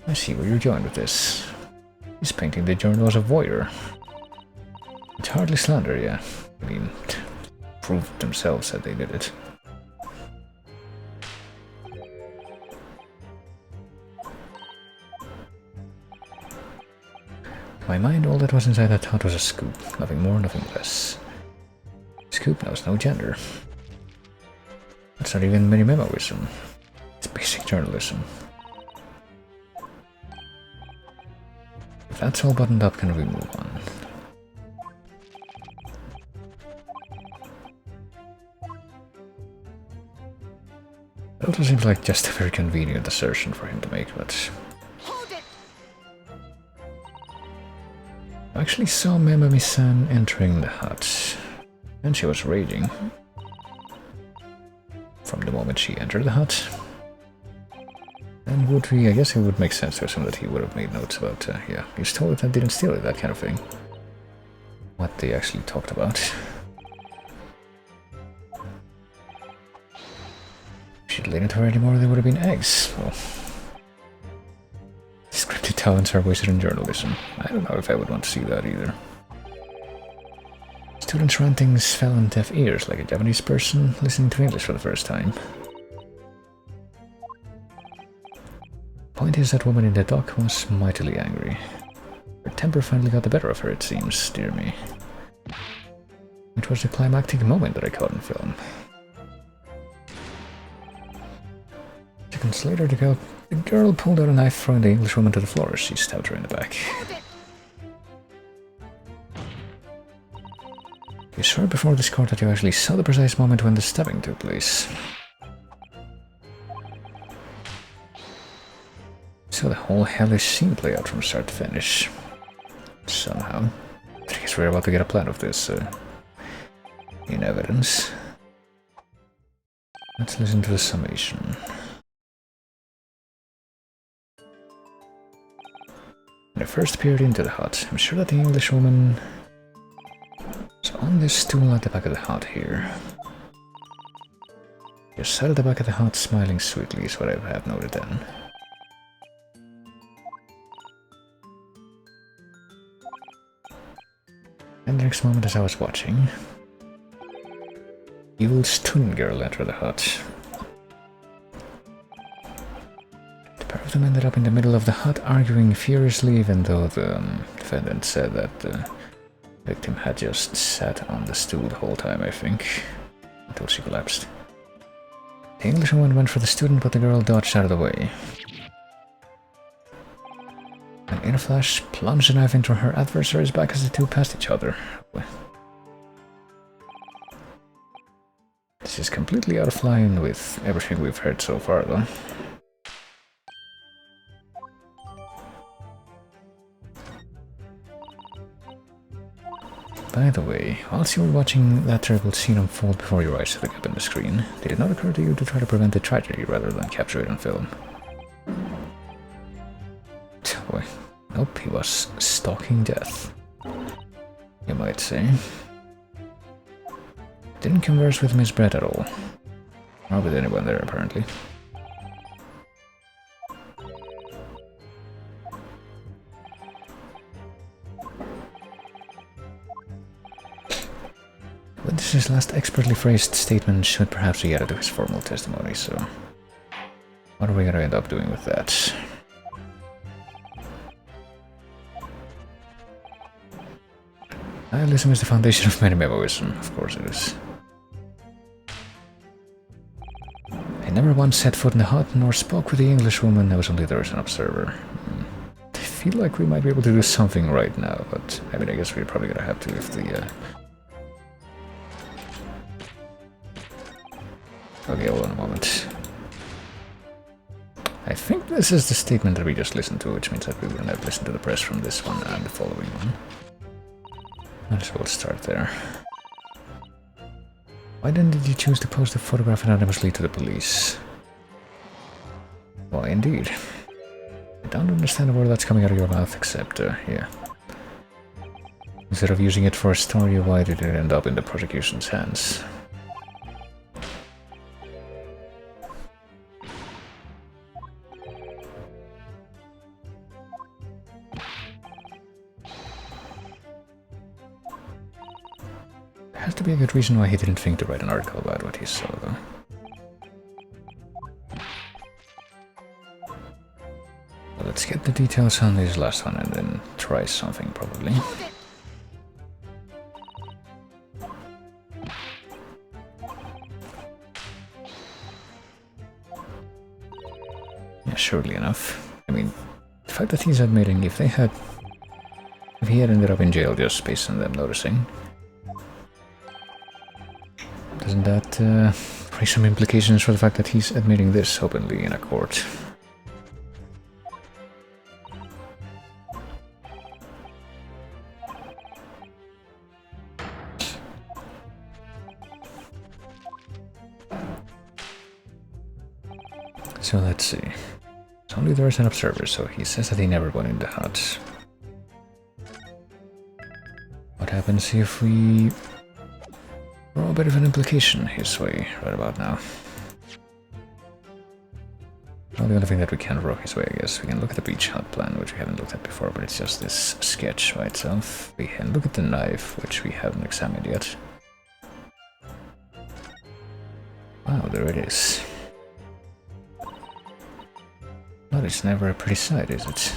I see where you're going with this. He's painting the journal as a voyeur. It's hardly slander, yeah. I mean, proved themselves that they did it. my mind, all that was inside that hut was a scoop. Nothing more, nothing less. Scoop knows no gender. That's not even many memoism. It's basic journalism. If that's all buttoned up, can we move on? It also seems like just a very convenient assertion for him to make, but... I actually saw Memami-san entering the hut, and she was raging. From the moment she entered the hut. And would we, I guess it would make sense to assume that he would have made notes about, yeah, you stole it and didn't steal it, that kind of thing. What they actually talked about. If she'd leaned into her anymore, there would have been eggs. Well, scripted talents are wasted in journalism. I don't know if I would want to see that either. Students' rantings fell on deaf ears like a Japanese person listening to English for the first time. Point is, that woman in the dock was mightily angry. Her temper finally got the better of her, it seems, dear me. It was the climactic moment that I caught in film. Seconds later, the girl pulled out a knife, throwing the Englishwoman to the floor as she stabbed her in the back. You swore before this court that you actually saw the precise moment when the stabbing took place. So the whole hellish scene play out from start to finish. Somehow. I guess we're about to get a plan of this, in evidence. Let's listen to the summation. When I first peered into the hut, I'm sure that the Englishwoman was on this stool at the back of the hut here. Just sat at the back of the hut, smiling sweetly, is what I have noted then. And the next moment, as I was watching, evil student girl entered the hut. The pair of them ended up in the middle of the hut, arguing furiously, even though the defendant said that the victim had just sat on the stool the whole time, I think, until she collapsed. The Englishwoman went for the student, but the girl dodged out of the way. And in a flash, plunged a knife into her adversary's back as the two passed each other. This is completely out of line with everything we've heard so far, though. By the way, whilst you were watching that terrible scene unfold before your eyes looking up on the screen, did it not occur to you to try to prevent the tragedy rather than capture it on film? Boy. Nope, he was stalking death, you might say. Didn't converse with Miss Brett at all. Or with anyone there, apparently. Witness's last expertly phrased statement should perhaps be added to his formal testimony, so... what are we gonna end up doing with that? Nihilism is the foundation of many memoism, of course it is. I never once set foot in the hut, nor spoke with the Englishwoman, I was only there as an observer. I feel like we might be able to do something right now, but I mean, I guess we're probably gonna have to if the... Okay, hold on a moment. I think this is the statement that we just listened to, which means that we will have listened to the press from this one and the following one. Might as well start there. Why then did you choose to post the photograph anonymously to the police? Why, indeed. I don't understand a word that's coming out of your mouth, except, yeah. Instead of using it for a story, why did it end up in the prosecution's hands? There has to be a good reason why he didn't think to write an article about what he saw, though. Well, let's Let's get the details on this last one and then try something probably. Yeah, surely enough. I mean, the fact that he's admitting if he had ended up in jail just based on them noticing, doesn't that raise some implications for the fact that he's admitting this openly in a court? So let's see. It's only there as an observer, so he says that he never went in the hut. What happens if we throw a bit of an implication his way right about now? Well, the only thing that we can throw his way, I guess, we can look at the beach hut plan, which we haven't looked at before, but it's just this sketch by itself. We can look at the knife, which we haven't examined yet. Wow, there it is. But it's never a pretty sight, is it?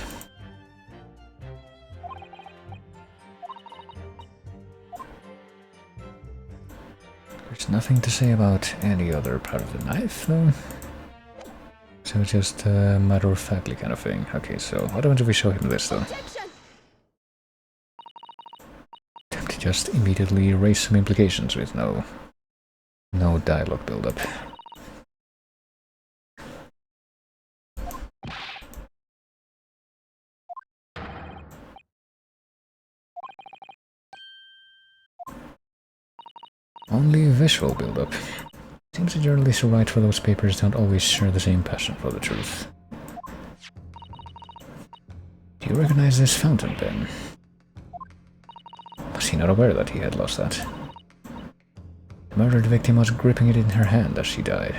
There's nothing to say about any other part of the knife, though. So just a matter-of-factly kind of thing. Okay, so what happens if we show him this, though? Time to just immediately raise some implications with no dialogue build-up. Only visual build-up. Seems the journalists who write for those papers don't always share the same passion for the truth. Do you recognize this fountain pen? Was he not aware that he had lost that? The murdered victim was gripping it in her hand as she died.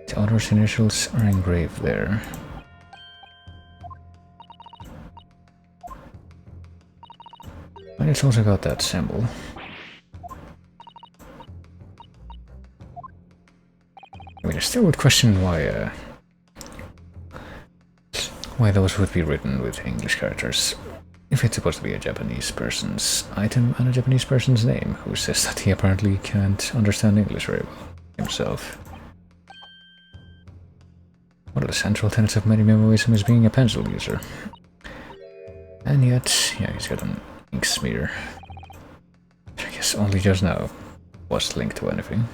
The author's initials are engraved there. And it's also got that symbol. I mean, I still would question why those would be written with English characters. If it's supposed to be a Japanese person's item and a Japanese person's name, who says that he apparently can't understand English very well himself. One of the central tenets of minimalism is being a pencil user. And yet, yeah, he's got an ink smear. I guess only just now was linked to anything.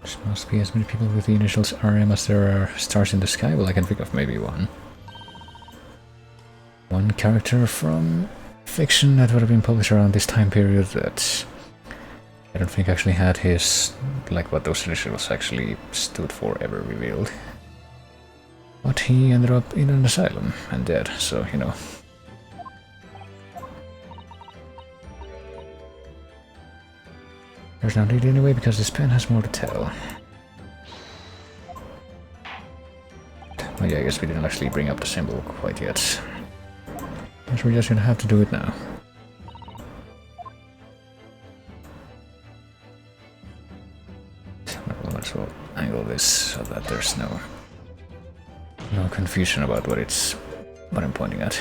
There must be as many people with the initials RM as there are stars in the sky. Well, I can think of maybe one. One character from fiction that would have been published around this time period that I don't think actually had his, like what those initials actually stood for, ever revealed. But he ended up in an asylum and dead, so, you know. There's no need anyway, because this pen has more to tell. Oh yeah, I guess we didn't actually bring up the symbol quite yet. Guess we're just gonna have to do it now. So I might as well angle this so that there's no confusion about what I'm pointing at.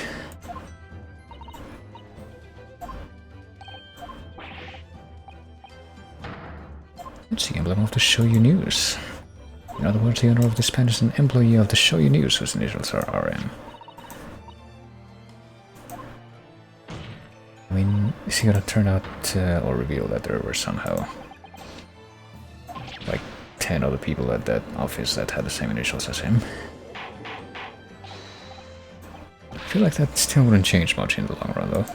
It's the emblem of the Shoyu News. In other words, the owner of this pen is an employee of the Shoyu News whose initials are RM. I mean, is he gonna turn out or reveal that there were somehow like 10 other people at that office that had the same initials as him? I feel like that still wouldn't change much in the long run, though.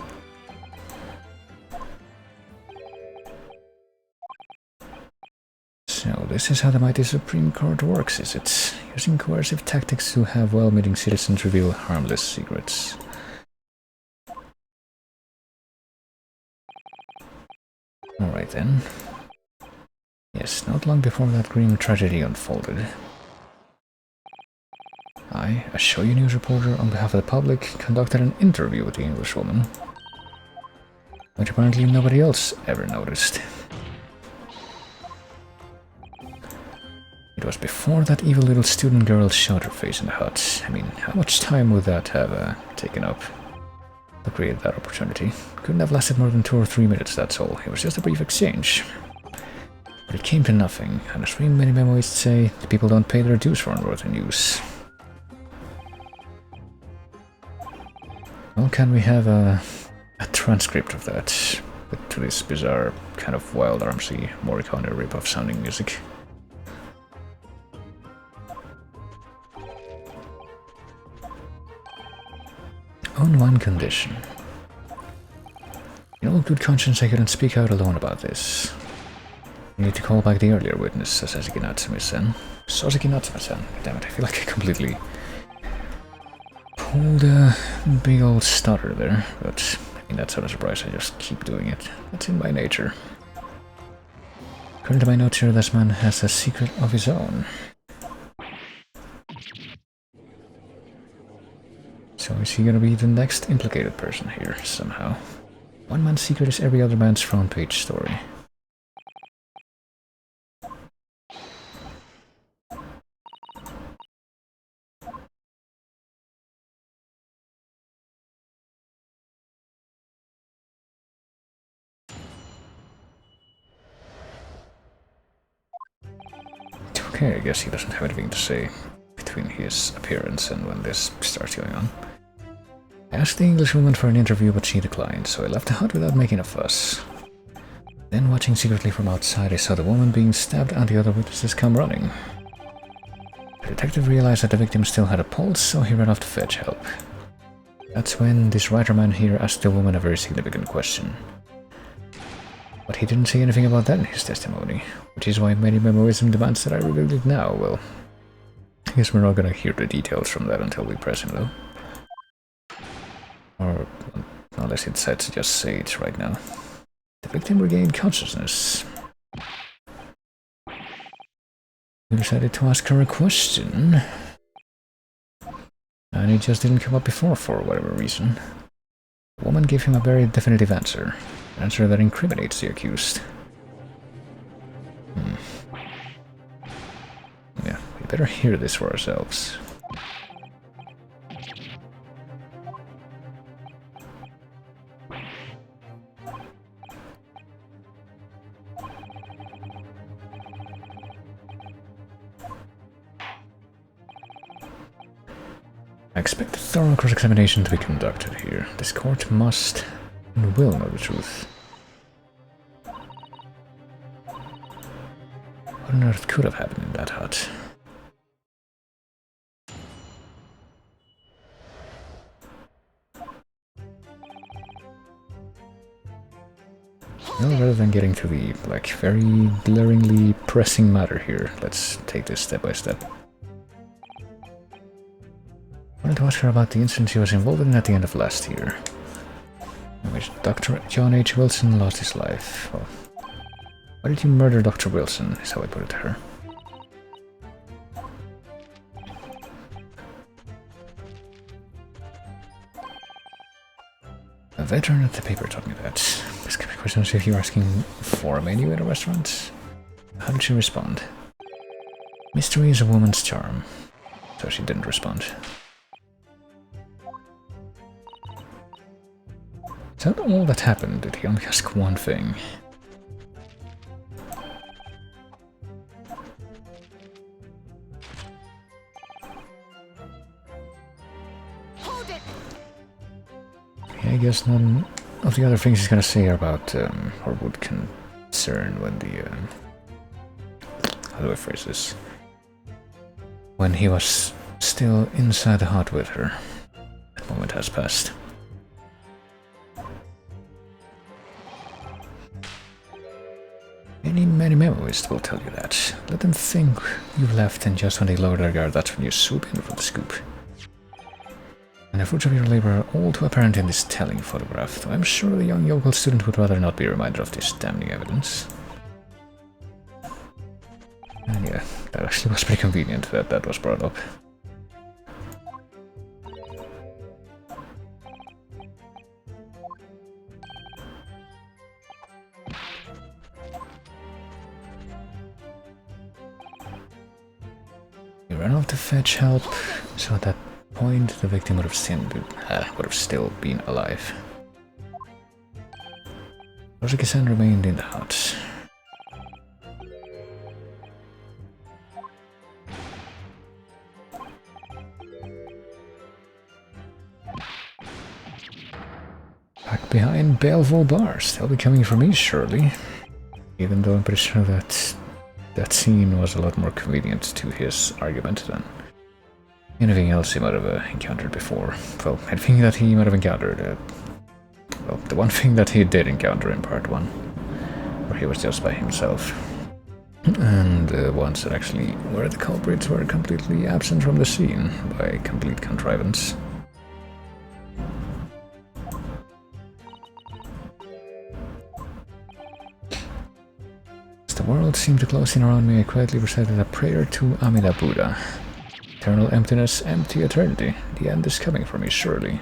So, this is how the mighty Supreme Court works, is it? Using coercive tactics to have well-meaning citizens reveal harmless secrets. Alright then. Yes, not long before that grim tragedy unfolded, I, a showy news reporter on behalf of the public, conducted an interview with the Englishwoman, which apparently nobody else ever noticed. It was before that evil little student girl showed her face in the hut. I mean, how much time would that have taken up to create that opportunity? Couldn't have lasted more than 2 or 3 minutes, that's all. It was just a brief exchange. But it came to nothing, and as many memoists say, the people don't pay their dues for unworthy news. Well, can we have a transcript of that, to this bizarre, kind of wild Armsy Morricone rip-off sounding music? On one condition. In all good conscience, I couldn't speak out alone about this. I need to call back the earlier witness, Soseki Natsume-san. Soseki Natsume-san. Damn it, I feel like I completely pulled a big old stutter there, but I mean, that's not a surprise, I just keep doing it. That's in my nature. According to my notes here, this man has a secret of his own. So is he gonna be the next implicated person here, somehow? One man's secret is every other man's front page story. Okay, I guess he doesn't have anything to say between his appearance and when this starts going on. I asked the Englishwoman for an interview, but she declined, so I left the hut without making a fuss. Then, watching secretly from outside, I saw the woman being stabbed and the other witnesses come running. The detective realized that the victim still had a pulse, so he ran off to fetch help. That's when this writer man here asked the woman a very significant question. But he didn't say anything about that in his testimony, which is why many memoism demands that I reveal it now. Well, I guess we're not gonna hear the details from that until we press him, though. Or, unless he decides to just say it right now. The victim regained consciousness. We decided to ask her a question. And it just didn't come up before for whatever reason. The woman gave him a very definitive answer. An answer that incriminates the accused. Yeah, we better hear this for ourselves. I expect a thorough cross-examination to be conducted here. This court must and will know the truth. What on earth could have happened in that hut? Well, rather than getting to the, like, very glaringly pressing matter here, let's take this step by step. I wanted to ask her about the incident she was involved in at the end of last year, in which Dr. John H. Wilson lost his life. Well, why did you murder Dr. Wilson, is how I put it to her. A veteran at the paper told me that. This could be questions if you're asking for a menu at a restaurant. How did she respond? Mystery is a woman's charm. So she didn't respond. Is that all that happened? Did he only ask one thing? Hold it. Yeah, I guess none of the other things he's gonna say are about, or would concern when the, how do I phrase this? When he was still inside the hut with her. That moment has passed. Many memoists will tell you that. Let them think you've left, and just when they lower their guard, that's when you swoop in for the scoop. And the fruits of your labor are all too apparent in this telling photograph, though I'm sure the young yokel student would rather not be reminded of this damning evidence. And yeah, that actually was pretty convenient that that was brought up. You ran off to fetch help, so at that point the victim would have still been alive. Rosaki-san remained in the hut. Back behind baleful bars, they'll be coming for me, surely. Even though I'm pretty sure that that scene was a lot more convenient to his argument than anything else he might have encountered before. Well, anything that he might have encountered. Well, the one thing that he did encounter in part 1, where he was just by himself. And the ones that actually where the culprits were completely absent from the scene by complete contrivance. The world seemed to close in around me. I quietly recited a prayer to Amida Buddha. Eternal emptiness, empty eternity. The end is coming for me, surely.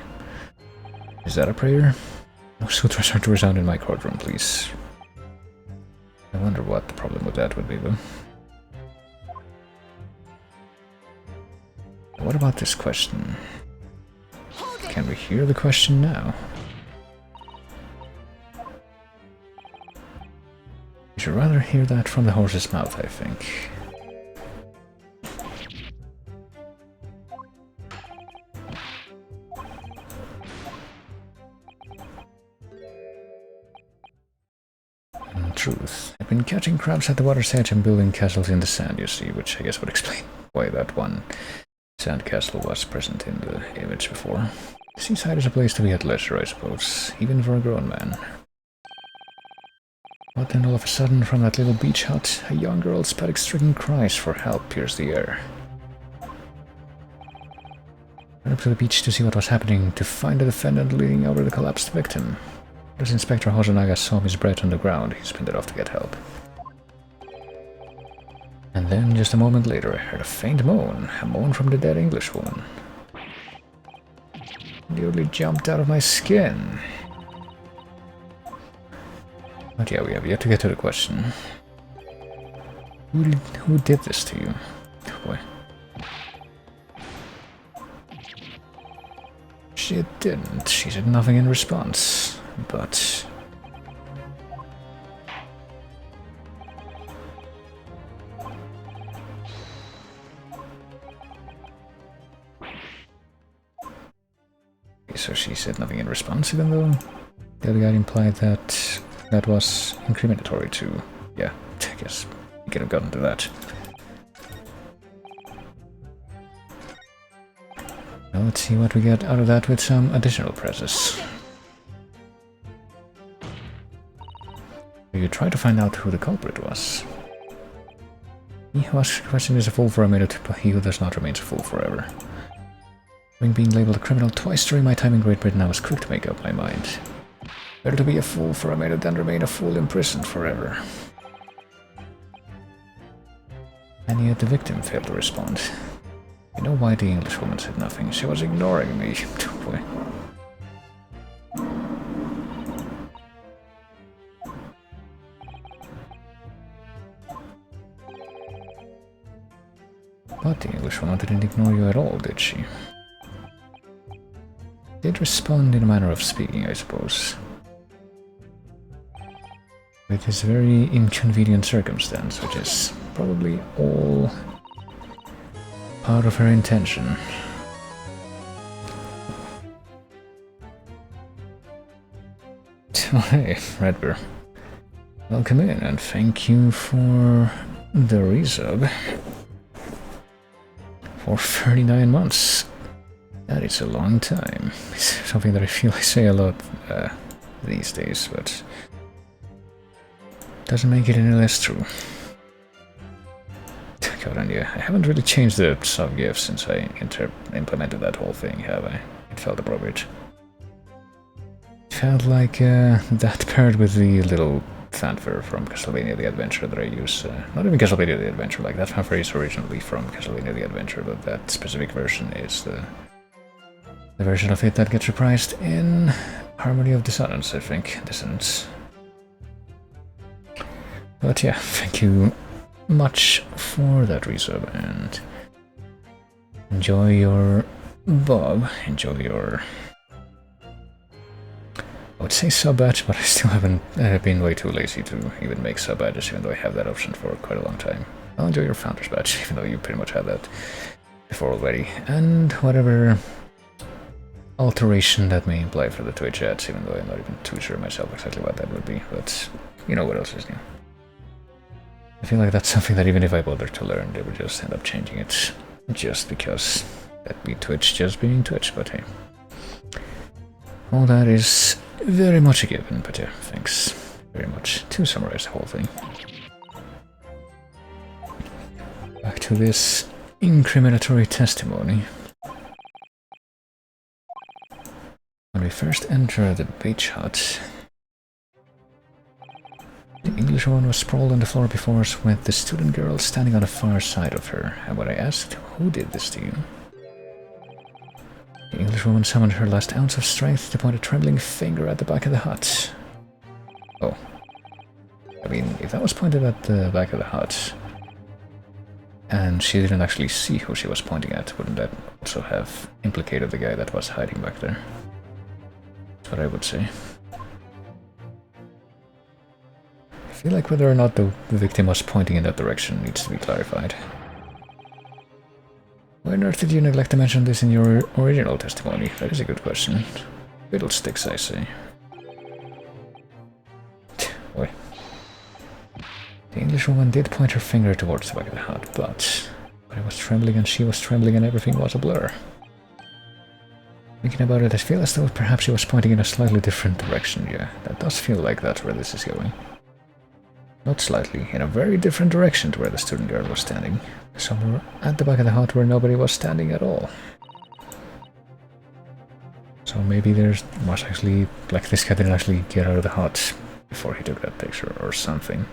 Is that a prayer? No sutras are to resound in my courtroom, please. I wonder what the problem with that would be, though. What about this question? Can we hear the question now? You should rather hear that from the horse's mouth, I think. In truth, I've been catching crabs at the water's edge and building castles in the sand, you see, which I guess would explain why that one sand castle was present in the image before. The seaside is a place to be at leisure, I suppose, even for a grown man. But then all of a sudden, from that little beach hut, a young girl's panic-stricken cries for help pierced the air. I went up to the beach to see what was happening, to find the defendant leaning over the collapsed victim. As Inspector Hosonaga saw his breath on the ground, he sprinted off to get help. And then, just a moment later, I heard a faint moan, a moan from the dead Englishwoman. I nearly jumped out of my skin. But yeah, we have yet to get to the question. Who did this to you? Oh boy. She didn't. She said nothing in response. But... so she said nothing in response, even though the other guy implied that that was incriminatory too. Yeah, I guess we could have gotten to that. Now let's see what we get out of that with some additional presses. You try to find out who the culprit was. He who asks a question is a fool for a minute, but he who does not remains a fool forever. Having been labeled a criminal twice during my time in Great Britain, I was quick to make up my mind. Better to be a fool for a minute than remain a fool in prison forever. And yet the victim failed to respond. You know why the Englishwoman said nothing? She was ignoring me. Oh boy. But the Englishwoman didn't ignore you at all, did she? Did respond in a manner of speaking, I suppose. With this very inconvenient circumstance, which is probably all part of her intention. Oh, hey, Redbear. Welcome in, and thank you for the resub. For 39 months. That is a long time. It's something that I feel I say a lot these days, but doesn't make it any less true. God, and yeah, I haven't really changed the sub-GIF since I implemented that whole thing, have I? It felt appropriate. It felt like that paired with the little fanfare from Castlevania the Adventure that I use. Not even Castlevania the Adventure, like that fanfare is originally from Castlevania the Adventure, but that specific version is the version of it that gets reprised in Harmony of Dissonance, I think. Dissonance. But yeah, thank you much for that resub, and enjoy your Bob, enjoy your... I would say sub badge, but I still haven't been way too lazy to even make sub badges, even though I have that option for quite a long time. I'll enjoy your founder's badge, even though you pretty much had that before already, and whatever alteration that may imply for the Twitch ads, even though I'm not even too sure myself exactly what that would be, but you know what else is new. I feel like that's something that even if I bother to learn, they would just end up changing it, just because that'd be Twitch just being Twitch, but hey. All that is very much a given, but yeah, thanks very much. To summarize the whole thing. Back to this incriminatory testimony. When we first enter the beach hut, the Englishwoman was sprawled on the floor before us with the student girl standing on the far side of her, and when I asked, "Who did this to you?" the Englishwoman summoned her last ounce of strength to point a trembling finger at the back of the hut. Oh. I mean, if that was pointed at the back of the hut, and she didn't actually see who she was pointing at, wouldn't that also have implicated the guy that was hiding back there? That's what I would say. I feel like whether or not the victim was pointing in that direction needs to be clarified. Why on earth did you neglect to mention this in your original testimony? That is a good question. Fiddlesticks, I say. Boy. The Englishwoman did point her finger towards the back of the hut, but I was trembling and she was trembling and everything was a blur. Thinking about it, I feel as though perhaps she was pointing in a slightly different direction, yeah. That does feel like that's where this is going. Not slightly, in a very different direction to where the student girl was standing. Somewhere at the back of the hut where nobody was standing at all. So maybe there's was actually, like, this guy didn't actually get out of the hut before he took that picture or something.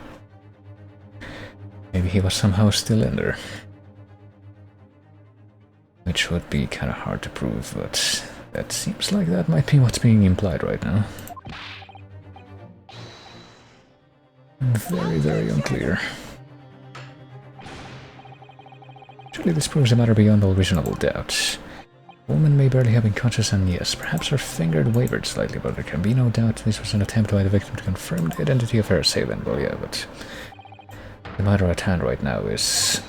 Maybe he was somehow still in there. Which would be kind of hard to prove, but that seems like that might be what's being implied right now. Very, very unclear. Surely this proves the matter beyond all reasonable doubt. The woman may barely have been conscious, and yes, perhaps her finger wavered slightly, but there can be no doubt this was an attempt by the victim to confirm the identity of her assailant. Well, yeah, but the matter at hand right now is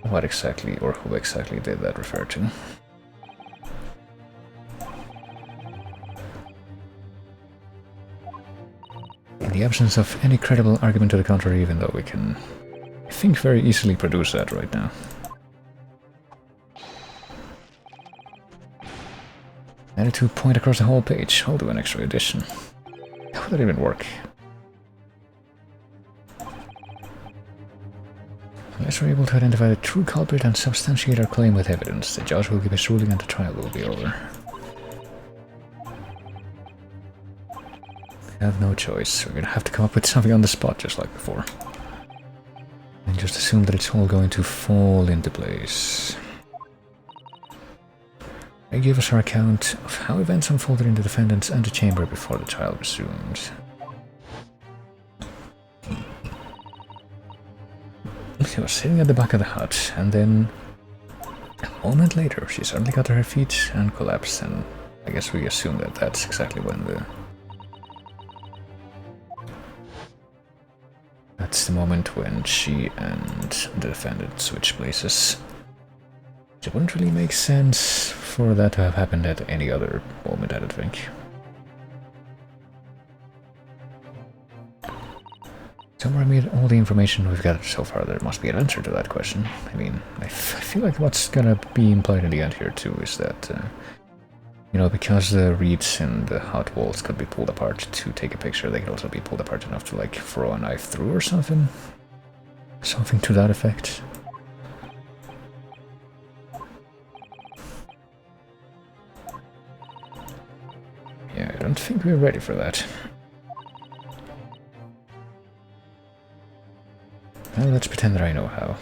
what exactly, or who exactly did that refer to? In the absence of any credible argument to the contrary, even though we can, I think, very easily produce that right now. Added to point across the whole page. I'll do an extra edition. How would that even work? Unless we're able to identify the true culprit and substantiate our claim with evidence, the judge will give his ruling and the trial will be over. We have no choice. We're gonna have to come up with something on the spot, just like before. And just assume that it's all going to fall into place. They give us our account of how events unfolded in the defendant's antechamber before the trial resumed. She was sitting at the back of the hut, and then a moment later she suddenly got to her feet and collapsed, and I guess we assume that that's exactly when that's the moment when she and the defendant switch places. It wouldn't really make sense for that to have happened at any other moment, I don't think. Somewhere amid all the information we've gathered so far, there must be an answer to that question. I mean, I feel like what's gonna be implied in the end here too is that, you know, because the reeds in the hut walls could be pulled apart to take a picture, they could also be pulled apart enough to, like, throw a knife through or something. Something to that effect. don't think we're ready for that. Well, let's pretend that I know how.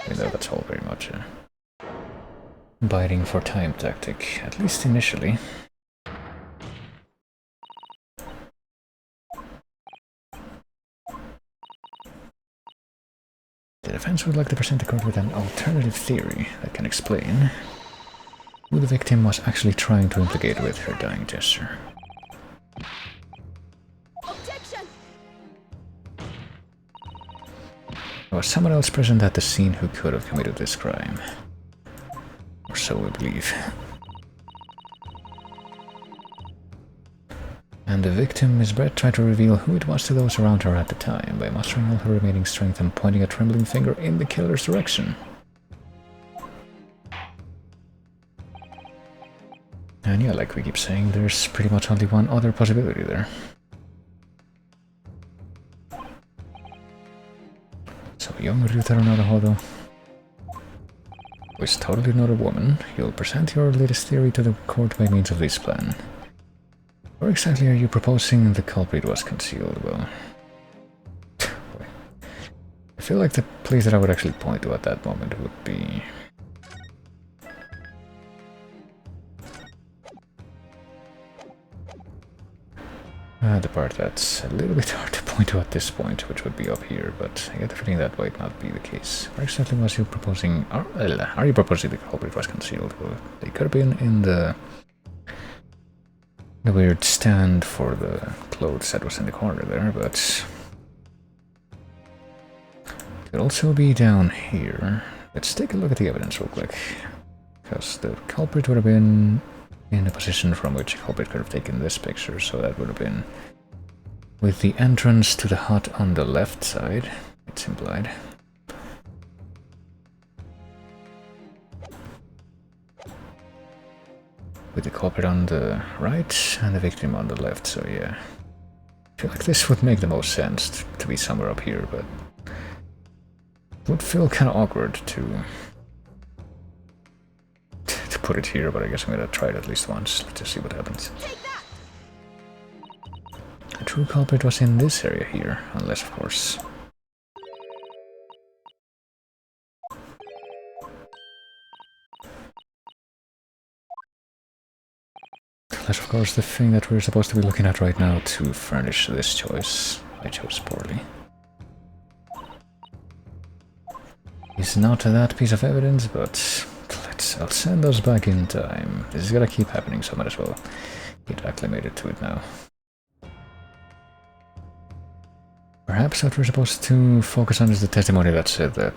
Even though that's all very much a biding for time tactic, at least initially. The defense would like to present the court with an alternative theory that can explain who the victim was actually trying to implicate with her dying gesture. Objection! There was someone else present at the scene who could have committed this crime. Or so we believe. And the victim, Miss Brett, tried to reveal who it was to those around her at the time by mustering all her remaining strength and pointing a trembling finger in the killer's direction. And yeah, like we keep saying, there's pretty much only one other possibility there. So young Ryutaro Naruhodo, who is totally not a woman, you'll present your latest theory to the court by means of this plan. Where exactly are you proposing the culprit was concealed? Well, I feel like the place that I would actually point to at that moment would be... the part that's a little bit hard to point to at this point, which would be up here, but I get the feeling that might not be the case. Where exactly was you proposing... Are you proposing the culprit was concealed? Well, they could have been in the weird stand for the clothes that was in the corner there, but it could also be down here. Let's take a look at the evidence real quick, because the culprit would have been in a position from which a culprit could have taken this picture, so that would have been with the entrance to the hut on the left side, it's implied. With the culprit on the right and the victim on the left, so yeah. I feel like this would make the most sense to be somewhere up here, but it would feel kind of awkward to put it here, but I guess I'm gonna try it at least once. Let's just see what happens. The true culprit was in this area here, unless of course... Unless of course the thing that we're supposed to be looking at right now to furnish this choice I chose poorly is not that piece of evidence, but I'll send those back in time. This is gonna keep happening, so I might as well get acclimated to it now. Perhaps what we're supposed to focus on is the testimony that said that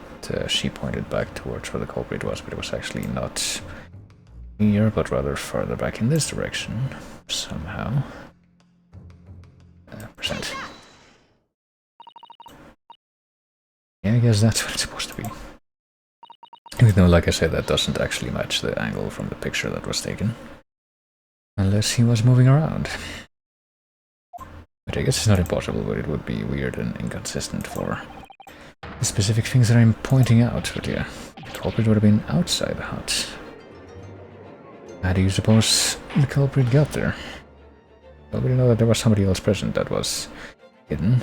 she pointed back towards where the culprit was, but it was actually not here, but rather farther back in this direction, somehow. Percent. Yeah, I guess that's what it's supposed to be. Even though, like I said, that doesn't actually match the angle from the picture that was taken. Unless he was moving around. Which I guess is not impossible, but it would be weird and inconsistent for the specific things that I'm pointing out. But yeah, the culprit would have been outside the hut. How do you suppose the culprit got there? Well, we know that there was somebody else present that was hidden.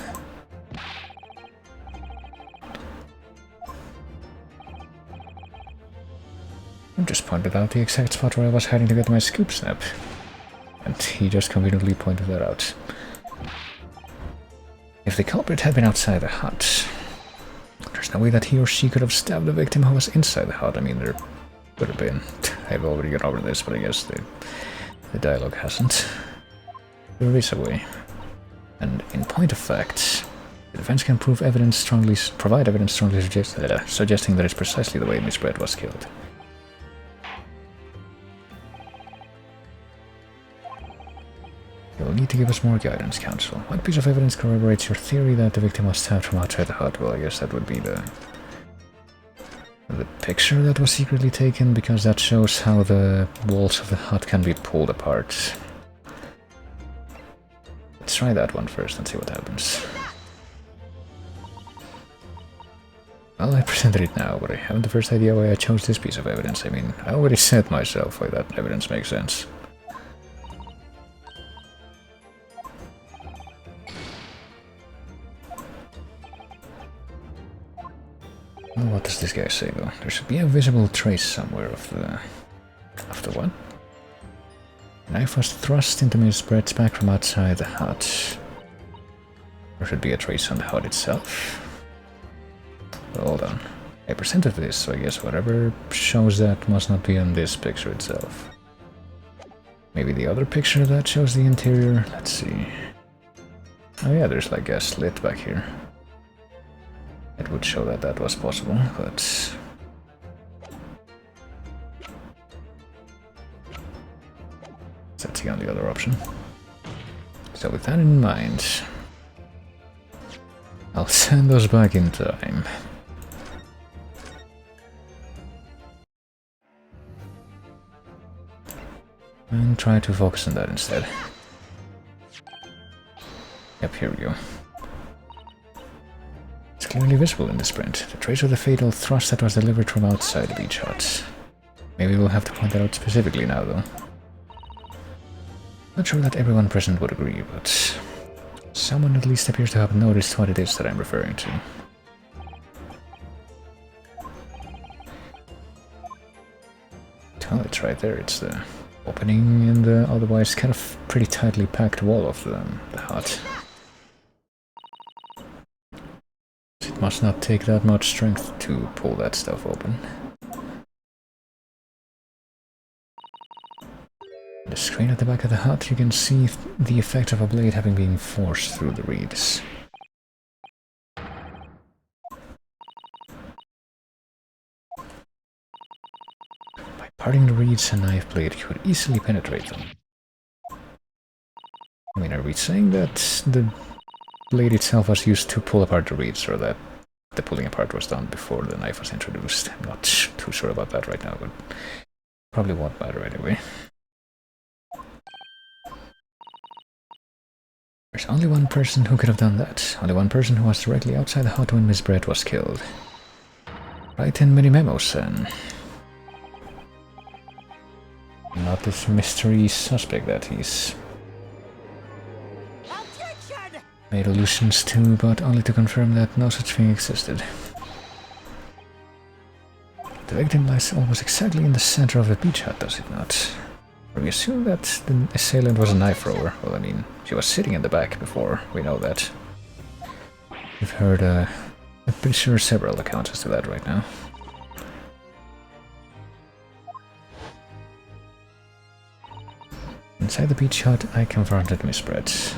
I just pointed out the exact spot where I was hiding to get my scoop snap. And he just conveniently pointed that out. If the culprit had been outside the hut, there's no way that he or she could have stabbed the victim who was inside the hut. I mean, there could have been. I've already got over this, but I guess the dialogue hasn't. There is a way. And in point of fact, the defense can provide evidence strongly suggesting that it's precisely the way Miss Brett was killed. You'll need to give us more guidance, Counsel. What piece of evidence corroborates your theory that the victim was stabbed from outside the hut? Well, I guess that would be the picture that was secretly taken, because that shows how the walls of the hut can be pulled apart. Let's try that one first and see what happens. Well, I presented it now, but I haven't the first idea why I chose this piece of evidence. I mean, I already said myself why that evidence makes sense. Well, what does this guy say though? There should be a visible trace somewhere of the... Of the what? The knife was thrust into Miss Brett's back from outside the hut. There should be a trace on the hut itself. Well, hold on. I presented this, so I guess whatever shows that must not be on this picture itself. Maybe the other picture that shows the interior? Let's see. Oh yeah, there's like a slit back here. It would show that that was possible, but... That's the only other option. So with that in mind, I'll send us back in time. And try to focus on that instead. Yep, here we go. It's clearly visible in this print. The trace of the fatal thrust that was delivered from outside the beach hut. Maybe we'll have to point that out specifically now, though. Not sure that everyone present would agree, but someone at least appears to have noticed what it is that I'm referring to. Oh, it's right there. It's the opening in the otherwise kind of pretty tightly packed wall of the hut. It must not take that much strength to pull that stuff open. In the screen at the back of the hut, you can see the effect of a blade having been forced through the reeds. By parting the reeds, a knife blade could easily penetrate them. I mean, are we saying that the blade itself was used to pull apart the reeds, or that the pulling apart was done before the knife was introduced? I'm not too sure about that right now, but probably won't matter anyway. There's only one person who could have done that. Only one person who was directly outside the hut when Miss Brett was killed. Right in many memos, then. Not this mystery suspect that he's made allusions to, but only to confirm that no such thing existed. The victim lies almost exactly in the center of the beach hut, does it not? We assume that the assailant was a knife thrower. Well, I mean, she was sitting in the back before, we know that. We've heard, I'm pretty sure several accounts as to that right now. Inside the beach hut, I confronted Miss Brett.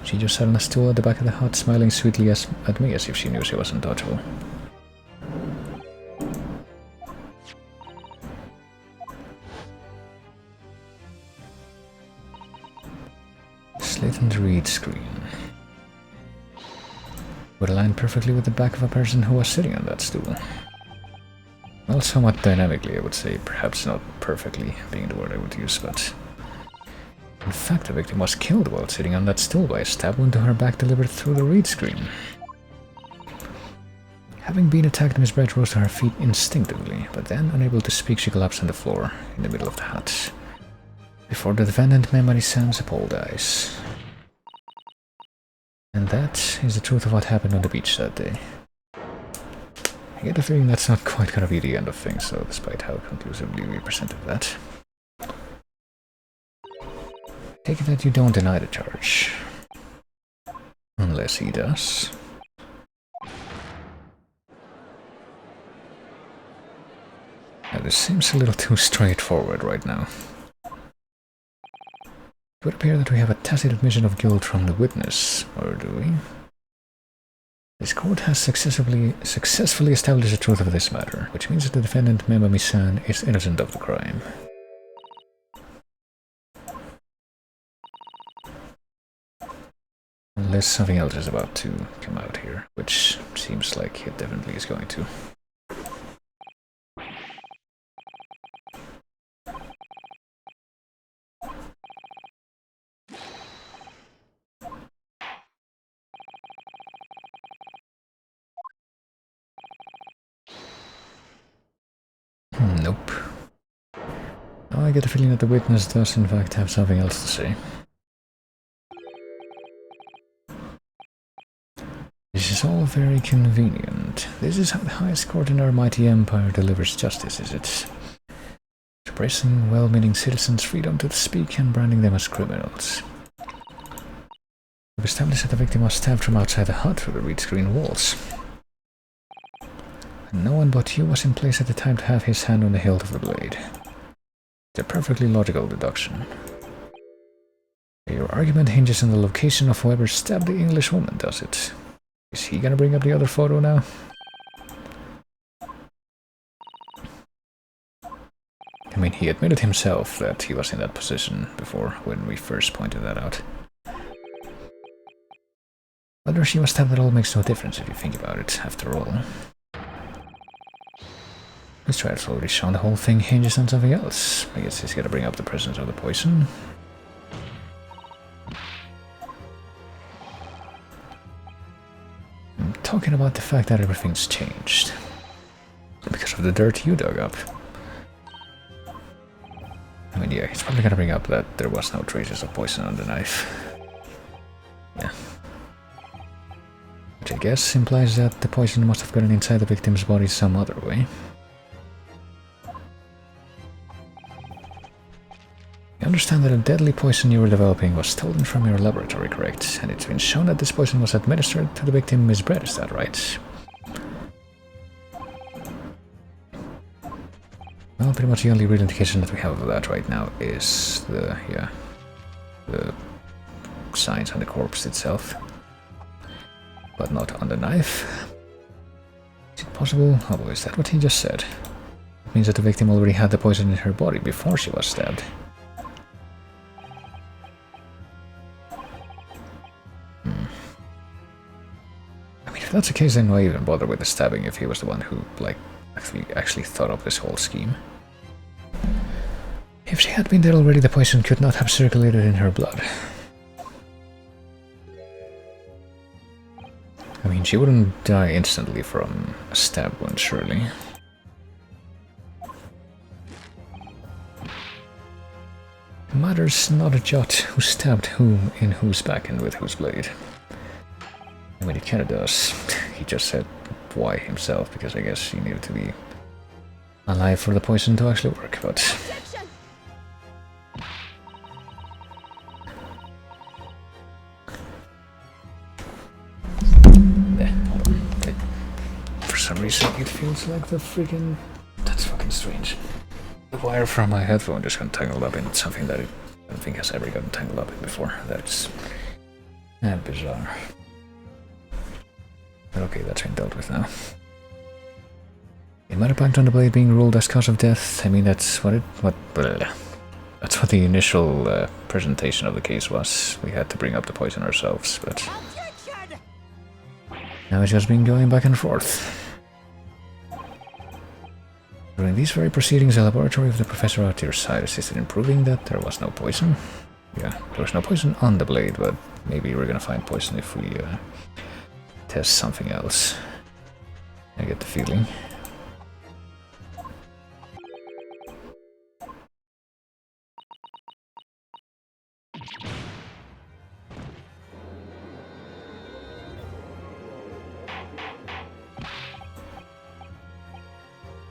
She just sat on a stool at the back of the hut, smiling sweetly at me as if she knew she was untouchable. Slit and reed screen. Would align perfectly with the back of a person who was sitting on that stool. Well, somewhat dynamically, I would say. Perhaps not perfectly, being the word I would use, but... In fact, the victim was killed while sitting on that stool by a stab wound to her back delivered through the reed screen. Having been attacked, Miss Brett rose to her feet instinctively, but then, unable to speak, she collapsed on the floor, in the middle of the hut. Before the defendant, Memory Sam's appalled eyes. And that is the truth of what happened on the beach that day. I get the feeling that's not quite gonna be the end of things, though, despite how conclusively we presented that. Take it that you don't deny the charge. Unless he does. Now, this seems a little too straightforward right now. It would appear that we have a tacit admission of guilt from the witness, or do we? This court has successfully established the truth of this matter, which means that the defendant, Memami-san, is innocent of the crime. Unless something else is about to come out here, which seems like it definitely is going to. Nope. Now I get the feeling that the witness does in fact have something else to say. This is is all very convenient. This is how the highest court in our mighty empire delivers justice, is it? Suppressing well-meaning citizens' freedom to speak and branding them as criminals. We've established that the victim was stabbed from outside the hut through the reed screen walls. And no one but you was in place at the time to have his hand on the hilt of the blade. It's a perfectly logical deduction. Your argument hinges on the location of whoever stabbed the English woman, does it? Is he gonna bring up the other photo now? I mean, he admitted himself that he was in that position before when we first pointed that out. Whether she was stabbed at all makes no difference if you think about it, after all. This trial's already shown the whole thing hinges on something else. I guess he's gonna bring up the presence of the poison. I'm talking about the fact that everything's changed. Because of the dirt you dug up. I mean, yeah, he's probably gonna bring up that there was no traces of poison on the knife. Yeah. Which I guess implies that the poison must have gotten inside the victim's body some other way. You understand that a deadly poison you were developing was stolen from your laboratory, correct? And it's been shown that this poison was administered to the victim Miss Brett, is that right? Well, pretty much the only real indication that we have of that right now is the signs on the corpse itself. But not on the knife. Is it possible? Oh, is that what he just said? It means that the victim already had the poison in her body before she was stabbed. I mean, if that's the case, then why even bother with the stabbing if he was the one who, like, actually thought up this whole scheme? If she had been dead already, the poison could not have circulated in her blood. I mean, she wouldn't die instantly from a stab wound, surely. It matters not a jot who stabbed whom in whose back and with whose blade. I mean, it kinda does. He just said why himself, because I guess he needed to be alive for the poison to actually work, but... For some reason it feels like the freaking... That's fucking strange. The wire from my headphone just got tangled up in something that I don't think has ever gotten tangled up in before. That's... bizarre. But okay, that's been dealt with now. It might impact on the blade being ruled as cause of death. I mean, that's what that's what the initial presentation of the case was. We had to bring up the poison ourselves, but now it's just been going back and forth. During these very proceedings, the laboratory of the professor at your side assisted in proving that there was no poison. Yeah, there was no poison on the blade, but maybe we're gonna find poison if we test something else. I get the feeling.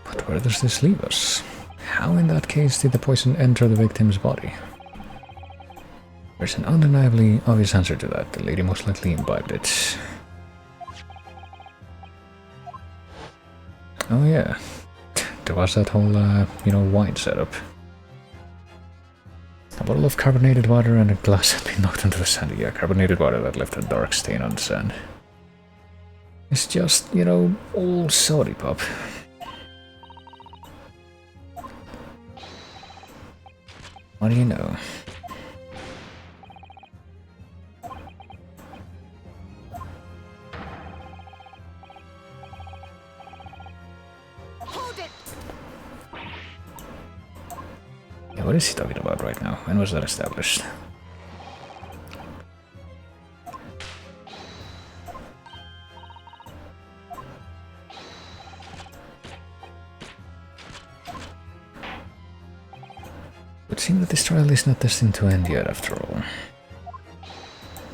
But where does this leave us? How in that case did the poison enter the victim's body? There's an undeniably obvious answer to that. The lady most likely imbibed it. Oh yeah, there was that whole, wine setup. A bottle of carbonated water and a glass had been knocked into the sand. Yeah, carbonated water that left a dark stain on the sand. It's just, all sody pop. What do you know? What is he talking about right now? When was that established? It would seem that this trial is not destined to end yet, after all.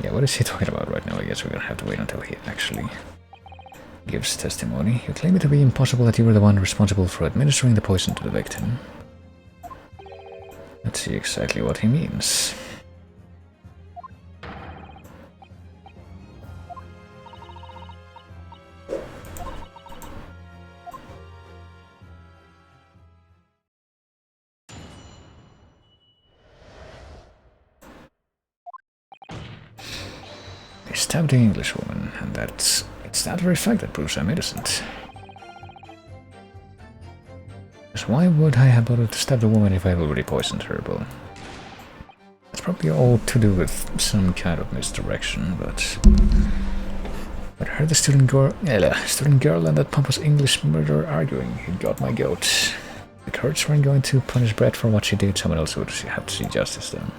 Yeah, what is he talking about right now? I guess we're gonna have to wait until he actually gives testimony. You claim it to be impossible that you were the one responsible for administering the poison to the victim. Let's see exactly what he means. I stabbed the Englishwoman, and it's that very fact that proves I'm innocent. Because why would I have bothered to stab the woman if I already poisoned her? Well, it's probably all to do with some kind of misdirection, but I heard the student girl and that pompous English murderer arguing. It got my goat. The Kurds weren't going to punish Brett for what she did, someone else would have to see justice then.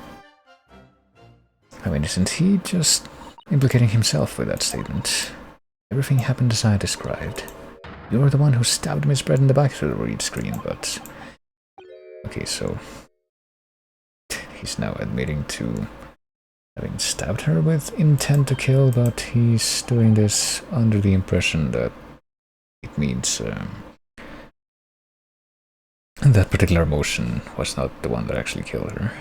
I mean, isn't he just implicating himself with that statement? Everything happened as I described. You were the one who stabbed Miss Brett in the back through the read screen, but... Okay, so... He's now admitting to having stabbed her with intent to kill, but he's doing this under the impression that it means that particular emotion was not the one that actually killed her.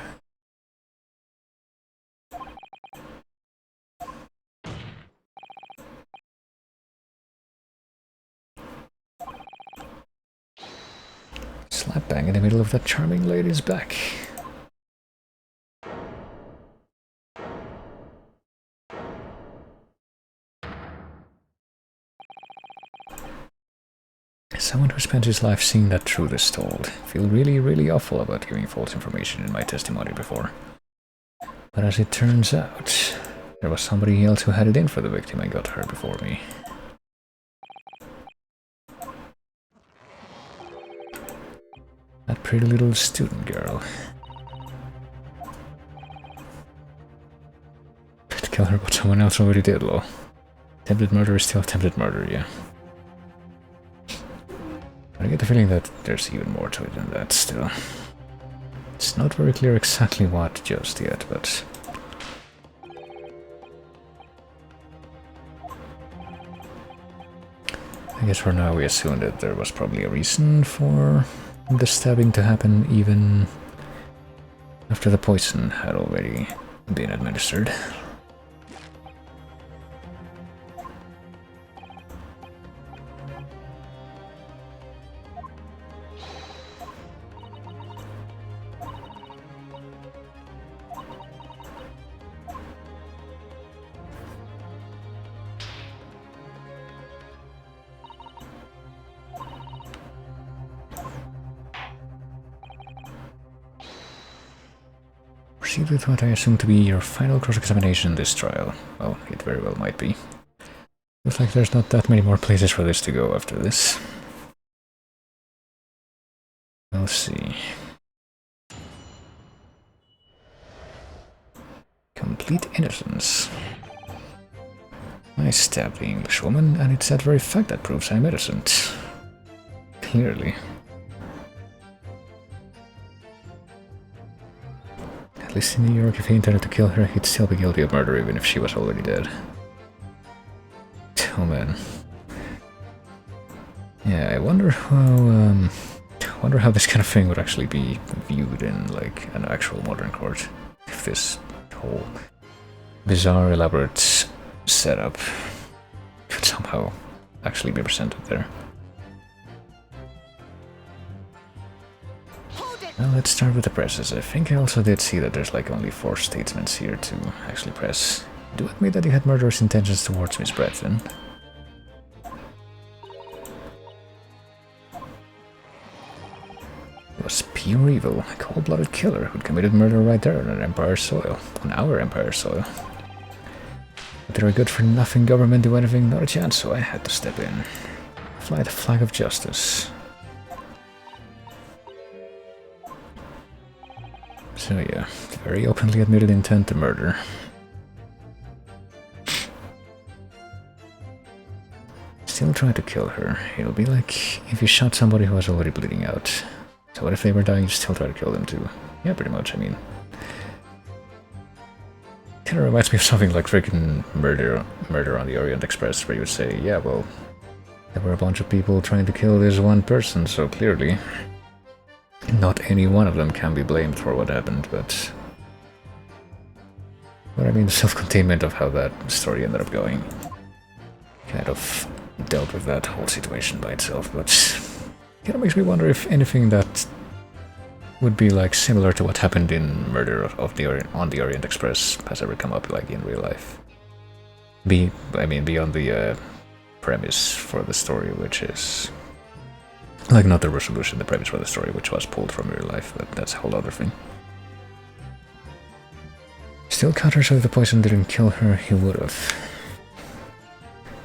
Slap bang in the middle of that charming lady's back. Someone who spent his life seeing that truth is told. Feel really, really awful about giving false information in my testimony before. But as it turns out, there was somebody else who had it in for the victim and got her before me. That pretty little student girl. But kill her what someone else already did, lol. Attempted murder is still attempted murder, yeah. I get the feeling that there's even more to it than that still. It's not very clear exactly what just yet, but... I guess for now we assume that there was probably a reason for the stabbing to happen even after the poison had already been administered. Proceed with what I assume to be your final cross-examination in this trial. Well, it very well might be. Looks like there's not that many more places for this to go after this. We'll see. Complete innocence. I stabbed the Englishwoman, and it's that very fact that proves I'm innocent. Clearly. At least in New York, if he intended to kill her, he'd still be guilty of murder even if she was already dead. Oh man. Yeah, I wonder how this kind of thing would actually be viewed in like an actual modern court. If this whole bizarre, elaborate setup could somehow actually be presented there. Well, let's start with the presses. I think I also did see that there's like only 4 statements here to actually press. Do admit that you had murderous intentions towards Miss Brett then. It was pure evil, a cold-blooded killer who'd committed murder right there on Empire soil. On our Empire soil. But did our good-for-nothing government do anything? Not a chance, so I had to step in. Fly the flag of justice. So yeah, very openly admitted intent to murder. Still trying to kill her. It'll be like if you shot somebody who was already bleeding out. So what if they were dying, you still try to kill them too? Yeah, pretty much, I mean. Kinda reminds me of something like freaking Murder on the Orient Express, where you would say, yeah, well, there were a bunch of people trying to kill this one person, so clearly not any one of them can be blamed for what happened, but I mean, the self-containment of how that story ended up going kind of dealt with that whole situation by itself, but it kind of makes me wonder if anything that would be like similar to what happened in Murder on the Orient Express has ever come up like in real life. Beyond the premise for the story, which is like not the resolution, the premise for the story, which was pulled from real life, but that's a whole other thing. Still cut her so if the poison didn't kill her, he would have.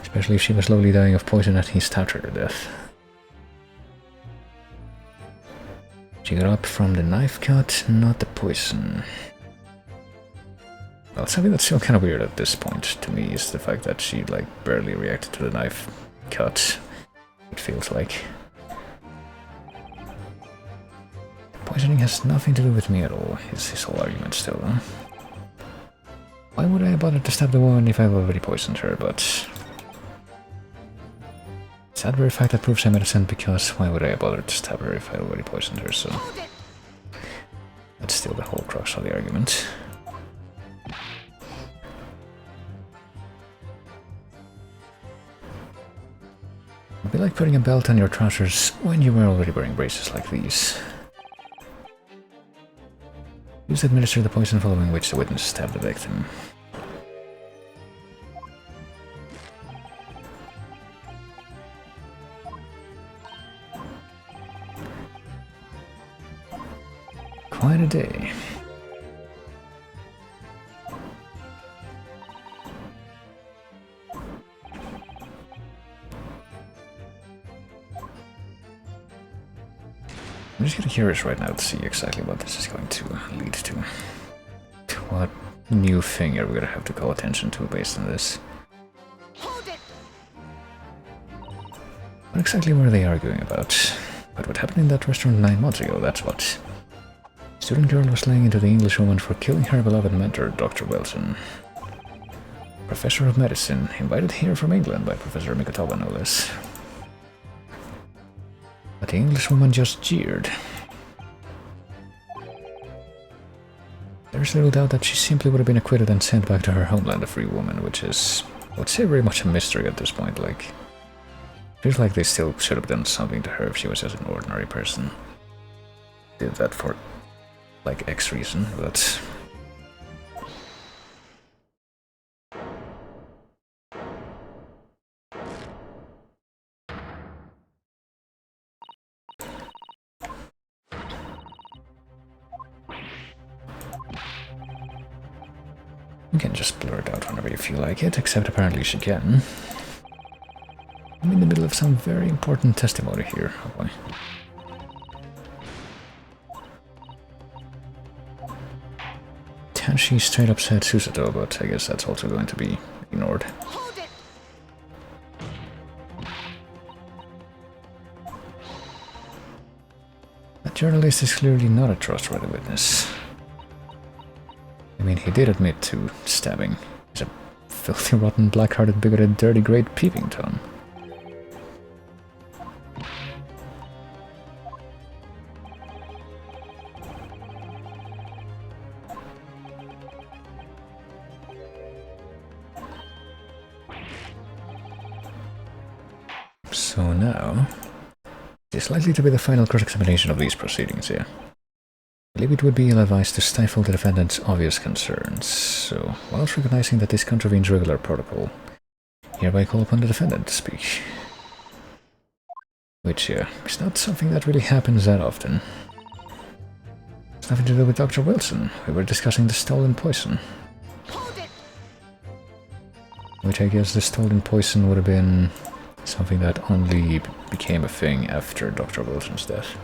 Especially if she was slowly dying of poison and he stabbed her to death. She got up from the knife cut, not the poison. Well, something that's still kind of weird at this point to me is the fact that she like barely reacted to the knife cut. It feels like poisoning has nothing to do with me at all, is his whole argument still, huh? Why would I bother to stab the woman if I've already poisoned her, but it's that very fact that proves I'm innocent, because why would I bother to stab her if I already poisoned her, so that's still the whole crux of the argument. It'd be like putting a belt on your trousers when you were already wearing braces like these. Use to administer the poison, following which the witness stabbed the victim. Quite a day. I'm just getting curious right now to see exactly what this is going to lead to. What new thing are we gonna have to call attention to based on this? What exactly were they arguing about? But what happened in that restaurant 9 months ago, that's what. Student girl was laying into the Englishwoman for killing her beloved mentor, Dr. Wilson. Professor of medicine, invited here from England by Professor Mikotova, no less. But the Englishwoman just jeered. There's little doubt that she simply would have been acquitted and sent back to her homeland a free woman, which is, I would say, very much a mystery at this point. Like, feels like they still should have done something to her if she was just an ordinary person. Did that for, like, X reason, but you can just blur it out whenever you feel like it, except apparently she can. I'm in the middle of some very important testimony here, oh boy. She straight up said Susato, but I guess that's also going to be ignored. That journalist is clearly not a trustworthy witness. I mean, he did admit to stabbing. He's a filthy, rotten, black-hearted, bigoted, dirty, great peeping Tom. So now, it's likely to be the final cross-examination of these proceedings, yeah. I believe it would be ill-advised to stifle the defendant's obvious concerns, so, whilst recognizing that this contravenes regular protocol, hereby call upon the defendant to speak. Which, yeah, is not something that really happens that often. It's nothing to do with Dr. Wilson. We were discussing the stolen poison. Which I guess the stolen poison would have been something that only became a thing after Dr. Wilson's death.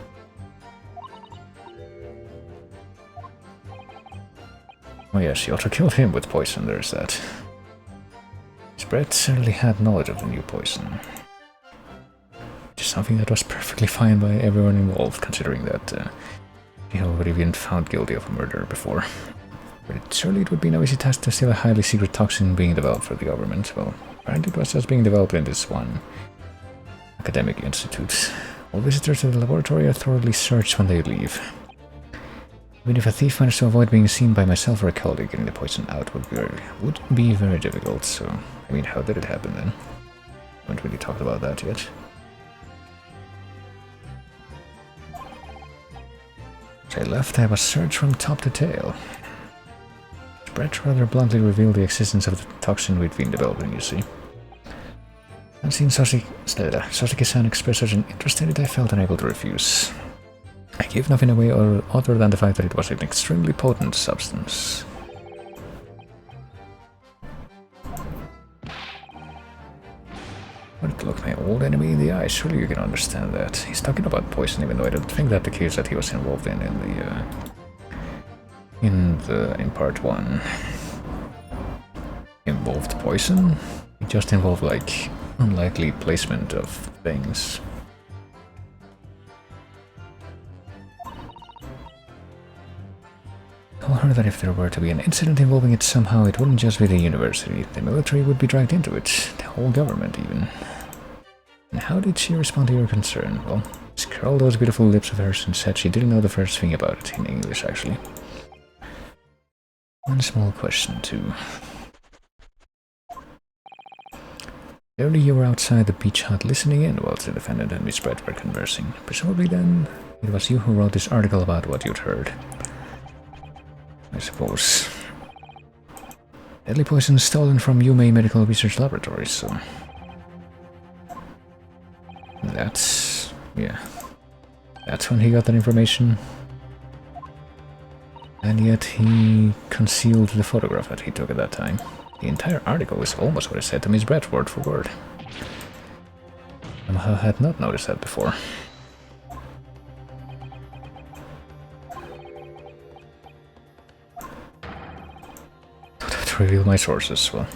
Oh yeah, she also killed him with poison, there's that. Brett certainly had knowledge of the new poison. Which is something that was perfectly fine by everyone involved, considering that he had already been found guilty of a murder before. But surely it would be no easy task to steal a highly secret toxin being developed for the government. Well, apparently it was just being developed in this one academic institute. All visitors to the laboratory are thoroughly searched when they leave. Even if a thief managed to avoid being seen by myself or a colleague, getting the poison out would be very difficult, so... I mean, how did it happen then? Haven't really talked about that yet. As I left, I was searched from top to tail. Brett rather bluntly revealed the existence of the toxin we'd been developing, you see. And seeing Sasuke-san express such an interest in it, I felt unable to refuse. I gave nothing away other than the fact that it was an extremely potent substance. But look my old enemy in the eye, surely you can understand that. He's talking about poison, even though I don't think that the case that he was involved in part 1 involved poison. It just involved like unlikely placement of things. I heard that if there were to be an incident involving it somehow, it wouldn't just be the university. The military would be dragged into it. The whole government, even. And how did she respond to your concern? Well, she curled those beautiful lips of hers and said she didn't know the first thing about it, in English, actually. One small question, too. Earlier you were outside the beach hut listening in whilst the defendant and Miss Brett were conversing. Presumably then, it was you who wrote this article about what you'd heard. I suppose. Deadly poison stolen from Yume Medical Research Laboratories, so... That's... yeah. That's when he got that information. And yet he concealed the photograph that he took at that time. The entire article is almost what I said to Miss Brett, word for word. Somehow I had not noticed that before. To reveal my sources, well,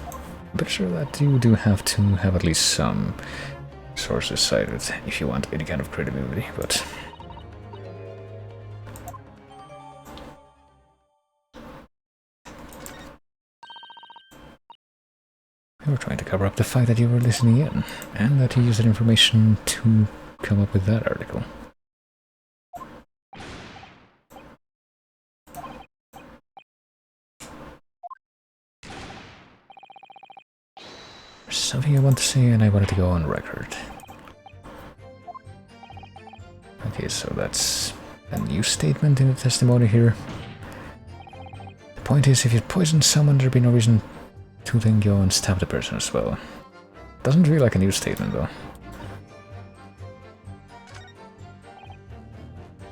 I'm pretty sure that you do have to have at least some sources cited if you want any kind of credibility, but... You were trying to cover up the fact that you were listening in, and that you used that information to come up with that article. There's something I want to say, and I wanted to go on record. Okay, so that's a new statement in the testimony here. The point is, if you poisoned someone, there'd be no reason to then go and stab the person as well. Doesn't read like a new statement, though.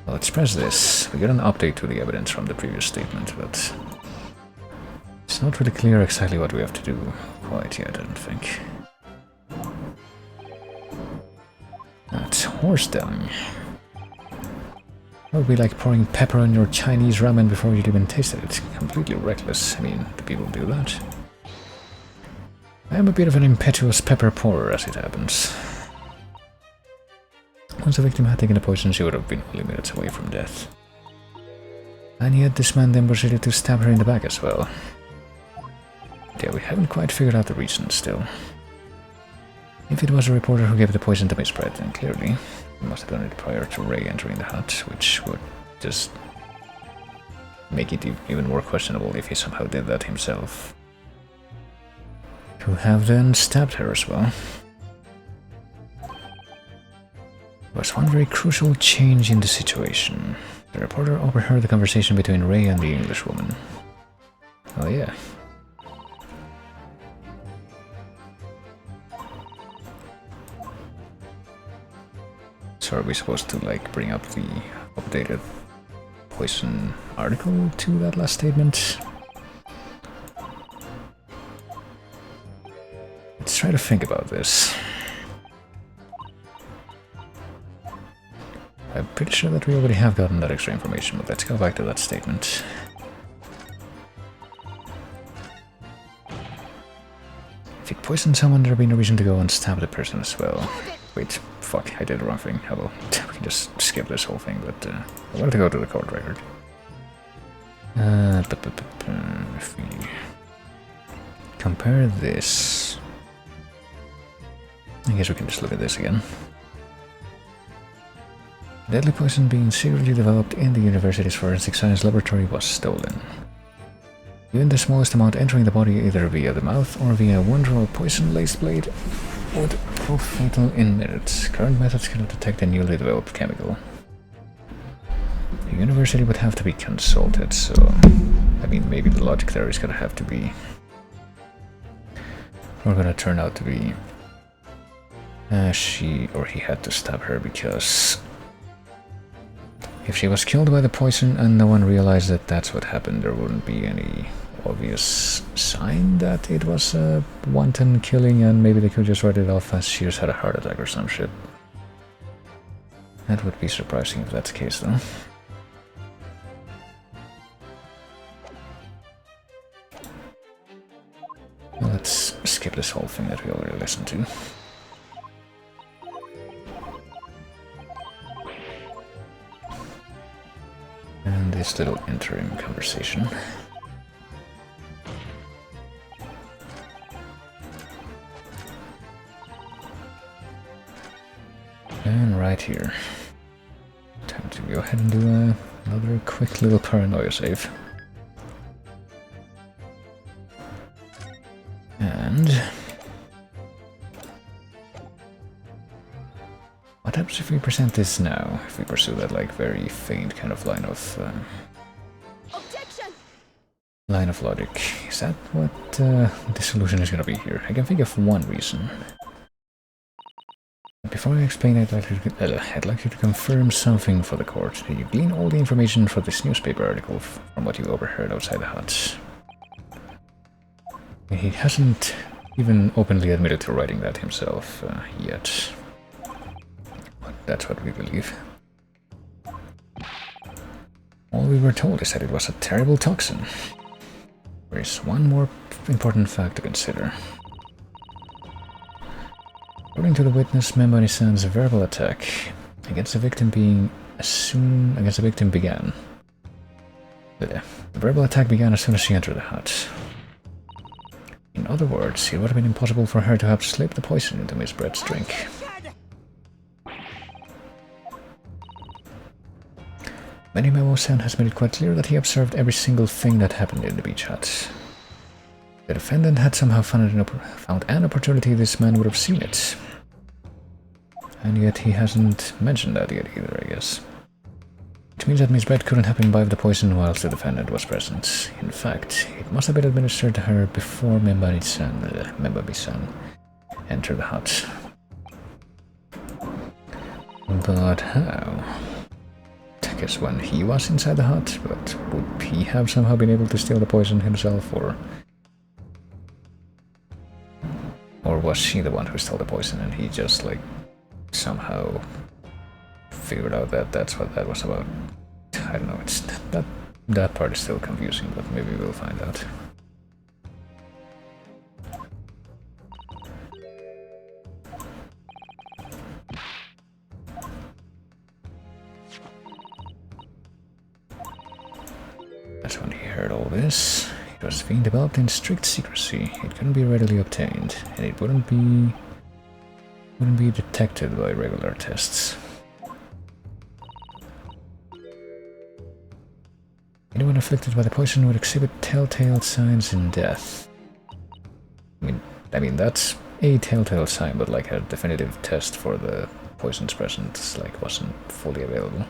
Well, let's press this. We got an update to the evidence from the previous statement, but it's not really clear exactly what we have to do quite yet, I don't think. That's horse dung. That would be like pouring pepper on your Chinese ramen before you'd even tasted it. Completely reckless. I mean, do people do that? I am a bit of an impetuous pepper pourer, as it happens. Once the victim had taken the poison, she would have been only minutes away from death. And yet this man then proceeded to stab her in the back as well. Yeah, we haven't quite figured out the reason still. If it was a reporter who gave the poison to Miss Brett, then clearly he must have done it prior to Ray entering the hut, which would just make it even more questionable if he somehow did that himself. To have then stabbed her as well. There was one very crucial change in the situation. The reporter overheard the conversation between Ray and the Englishwoman. Oh yeah. So are we supposed to like bring up the updated poison article to that last statement? Let's try to think about this. I'm pretty sure that we already have gotten that extra information, but let's go back to that statement. If it poisoned someone, there'd be no reason to go and stab the person as well. Wait, fuck, I did the wrong thing. Hello. We can just skip this whole thing, but I wanted to go to the court record. If we compare this... I guess we can just look at this again. Deadly poison being secretly developed in the university's forensic science laboratory was stolen. Even the smallest amount entering the body either via the mouth or via a wound or poison-laced blade would prove fatal in minutes. Current methods cannot detect a newly developed chemical. The university would have to be consulted, so... I mean, maybe the logic there is gonna have to be... or gonna turn out to be... she or he had to stab her because... if she was killed by the poison and no one realized that that's what happened, there wouldn't be any obvious sign that it was a wanton killing, and maybe they could just write it off as she just had a heart attack or some shit. That would be surprising if that's the case, though. Well, let's skip this whole thing that we already listened to. And this little interim conversation. And right here. Time to go ahead and do another quick little paranoia save. And... what happens if we present this now? If we pursue that, like, very faint kind of line of... line of logic. Is that what the solution is gonna be here? I can think of one reason. Before I explain it, I'd like you to confirm something for the court. Did you glean all the information for this newspaper article from what you overheard outside the hut? He hasn't even openly admitted to writing that himself yet. But that's what we believe. All we were told is that it was a terrible toxin. There is one more important fact to consider. According to the witness, Membani-san's verbal attack against the victim began. The verbal attack began as soon as she entered the hut. In other words, it would have been impossible for her to have slipped the poison into Miss Brett's drink. Membani-san has made it quite clear that he observed every single thing that happened in the beach hut. The defendant had somehow found an opportunity this man would have seen it. And yet he hasn't mentioned that yet either, I guess. Which means that Miss Brett couldn't have imbibed the poison whilst the defendant was present. In fact, it must have been administered to her before Membani-san entered the hut. But how? I guess when he was inside the hut, but would he have somehow been able to steal the poison himself, or was she the one who stole the poison and he just, like, somehow figured out that that's what that was about? I don't know, it's that part is still confusing, but maybe we'll find out. That's when he heard all this. It was being developed in strict secrecy. It couldn't be readily obtained, and it wouldn't be detected by regular tests. Anyone afflicted by the poison would exhibit telltale signs in death. I mean that's a telltale sign, but like a definitive test for the poison's presence like wasn't fully available.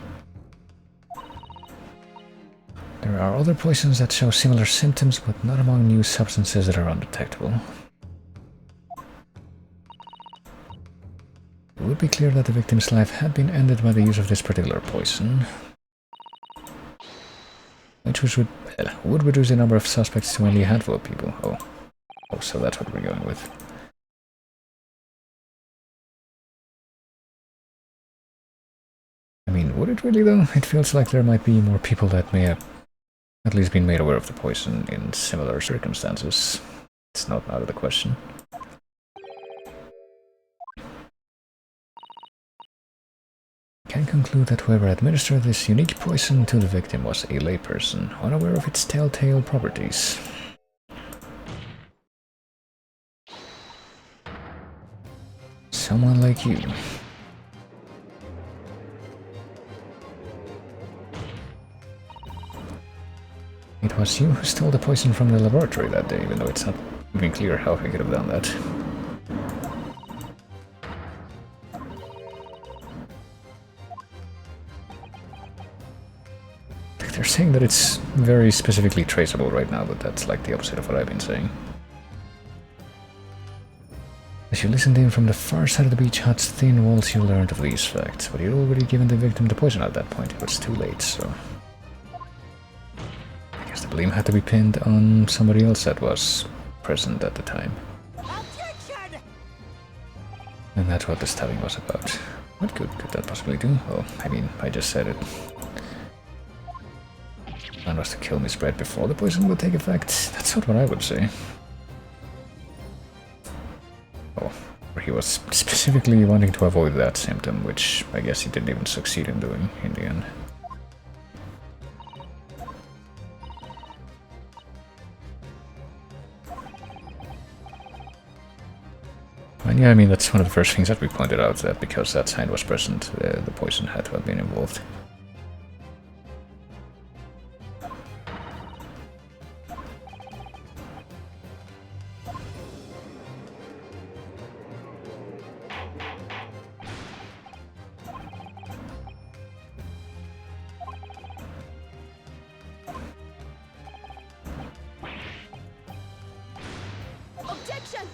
There are other poisons that show similar symptoms, but not among new substances that are undetectable. It would be clear that the victim's life had been ended by the use of this particular poison, which would reduce the number of suspects to only a handful of people. Oh, so that's what we're going with. I mean, would it really though? It feels like there might be more people that may have at least been made aware of the poison in similar circumstances. It's not out of the question. Can conclude that whoever administered this unique poison to the victim was a layperson, unaware of its telltale properties. Someone like you. It was you who stole the poison from the laboratory that day, even though it's not even clear how I could have done that. They're saying that it's very specifically traceable right now, but that's like the opposite of what I've been saying. As you listened in from the far side of the beach hut's thin walls, you learned of these facts, but you'd already given the victim the poison at that point. It was too late, so... I guess the blame had to be pinned on somebody else that was present at the time. And that's what the stabbing was about. What good could that possibly do? Well, I mean, I just said it. The plan was to kill Miss Brett before the poison would take effect. That's not what I would say. Oh, or he was specifically wanting to avoid that symptom, which I guess he didn't even succeed in doing in the end. And yeah, I mean, that's one of the first things that we pointed out, that because that sign was present, the poison had to have been involved. Objection!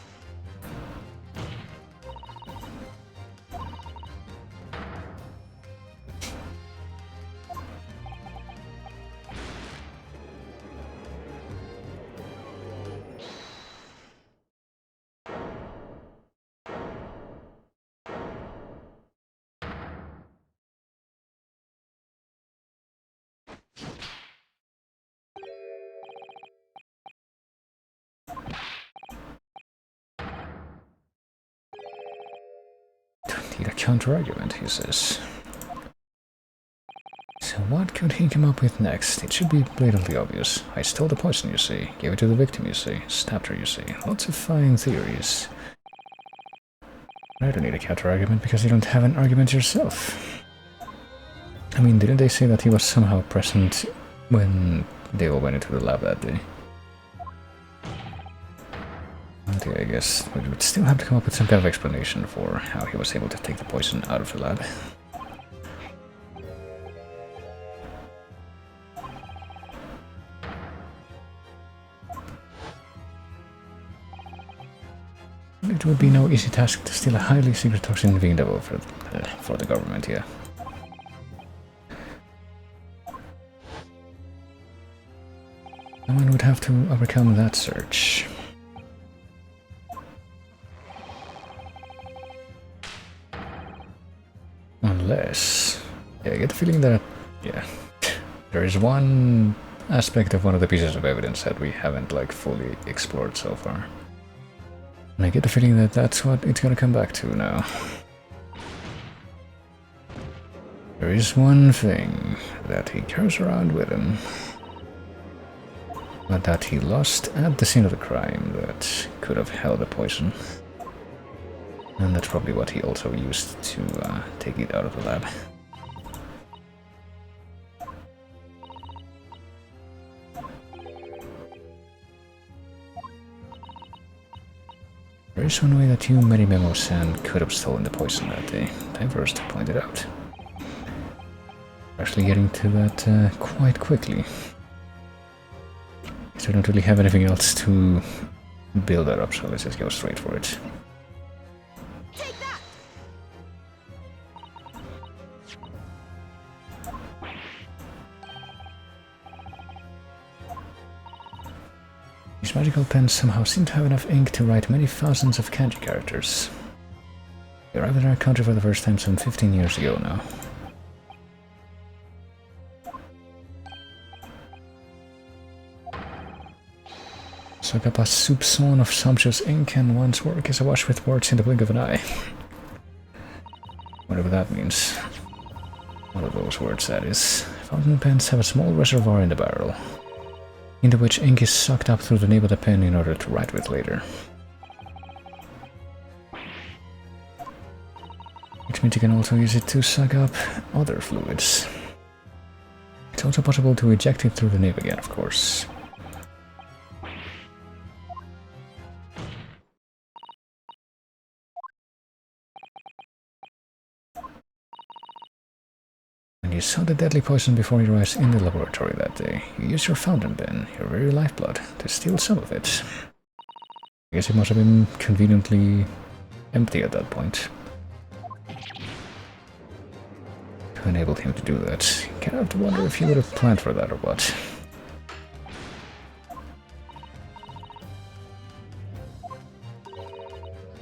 Don't need a counter-argument, he says. So what could he come up with next? It should be blatantly obvious. I stole the poison, you see. Gave it to the victim, you see. Stabbed her, you see. Lots of fine theories. I don't need a counter-argument because you don't have an argument yourself. I mean, didn't they say that he was somehow present when they all went into the lab that day? But yeah, I guess we would still have to come up with some kind of explanation for how he was able to take the poison out of the lab. It would be no easy task to steal a highly secret toxin being devil for the government, yeah. Someone would have to overcome that search. Unless... yeah, I get the feeling that... yeah. There is one aspect of one of the pieces of evidence that we haven't, like, fully explored so far. And I get the feeling that that's what it's gonna come back to now. There is one thing that he carries around with him, but that he lost at the scene of the crime that could have held the poison. And that's probably what he also used to take it out of the lab. There is one way that you, Merimemo-san, could have stolen the poison that day. Time for us to point it out. We're actually getting to that quite quickly. So I don't really have anything else to build that up, so let's just go straight for it. Take that! These magical pens somehow seem to have enough ink to write many thousands of kanji characters. They arrived in our country for the first time some 15 years ago now. Soak up a soupçon of sumptuous ink and one's work is awash with words in the blink of an eye. Whatever that means. One of those words, that is. Fountain pens have a small reservoir in the barrel, into which ink is sucked up through the nib of the pen in order to write with later. Which means you can also use it to suck up other fluids. It's also possible to eject it through the nib again, of course. When you saw the deadly poison before your eyes in the laboratory that day, you used your fountain pen, your very lifeblood, to steal some of it. I guess it must have been conveniently empty at that point. To enable him to do that, you kind of have to wonder if he would have planned for that or what.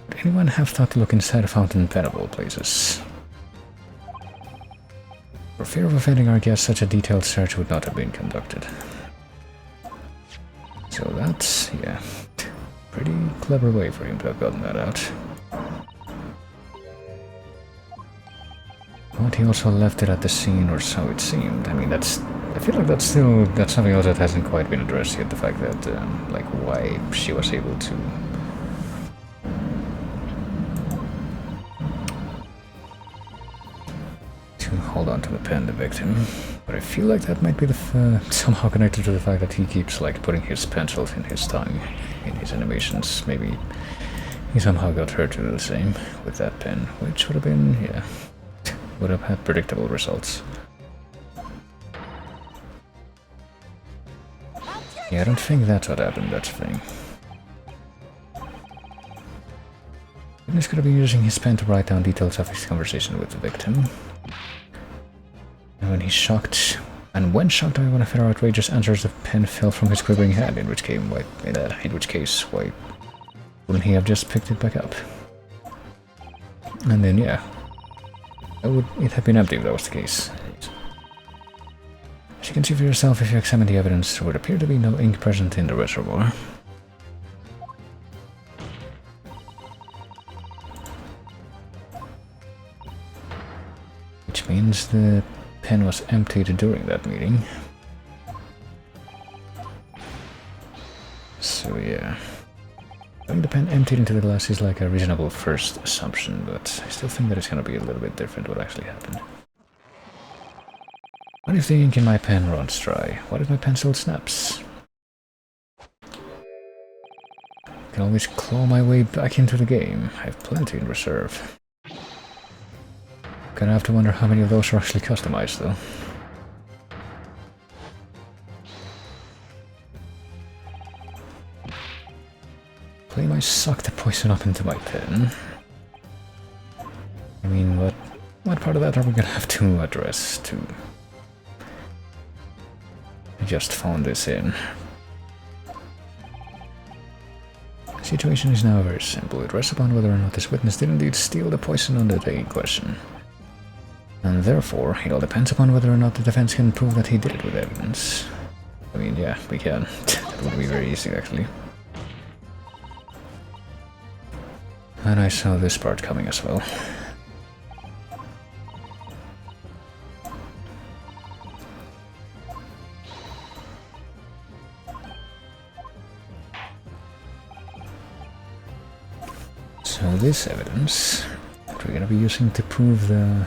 Would anyone have thought to look inside a fountain pen of all places? For fear of offending our guests, such a detailed search would not have been conducted. So that's, yeah, pretty clever way for him to have gotten that out. But he also left it at the scene, or so it seemed. I mean, I feel like that's something else that hasn't quite been addressed yet. The fact that, like, why she was able to hold on to the pen, the victim. But I feel like that might be somehow connected to the fact that he keeps, like, putting his pencils in his tongue in his animations. Maybe he somehow got her to do the same with that pen, which would have been, yeah, would have had predictable results. Yeah, I don't think that's what happened, that's the thing. Witness could have been using his pen to write down details of his conversation with the victim. And when shocked by one of her outrageous answers, the pen fell from his quivering hand, in which case, why wouldn't he have just picked it back up? And then, yeah, it had been empty if that was the case. As you can see for yourself, if you examine the evidence, there would appear to be no ink present in the reservoir. Which means the pen was emptied during that meeting. So yeah. Having the pen emptied into the glass is like a reasonable first assumption, but I still think that it's gonna be a little bit different what actually happened. What if the ink in my pen runs dry? What if my pencil snaps? I can always claw my way back into the game. I have plenty in reserve. Gonna have to wonder how many of those are actually customized, though. Claim I suck the poison up into my pen. I mean, what part of that are we gonna have to address to just phone this in? The situation is now very simple. It rests upon whether or not this witness did indeed steal the poison on the day in question. And therefore, it all depends upon whether or not the defense can prove that he did it with evidence. I mean, yeah, we can. That would be very easy, actually. And I saw this part coming as well. So this evidence that we're going to be using to prove the...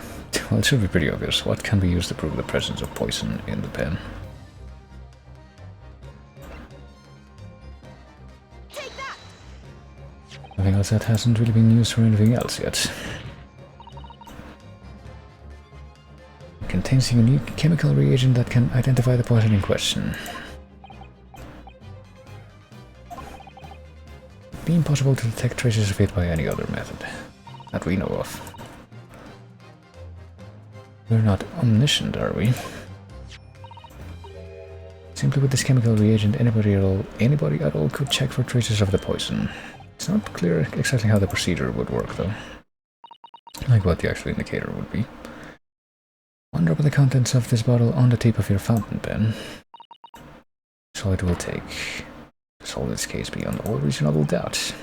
Well, it should be pretty obvious. What can be used to prove the presence of poison in the pen? Take that! Nothing else that hasn't really been used for anything else yet. It contains a unique chemical reagent that can identify the poison in question. It'd be impossible to detect traces of it by any other method that we know of. We're not omniscient, are we? Simply with this chemical reagent, anybody at all could check for traces of the poison. It's not clear exactly how the procedure would work, though. Like what the actual indicator would be. One drop of the contents of this bottle on the tip of your fountain pen. So it will take to solve this case beyond all reasonable doubt.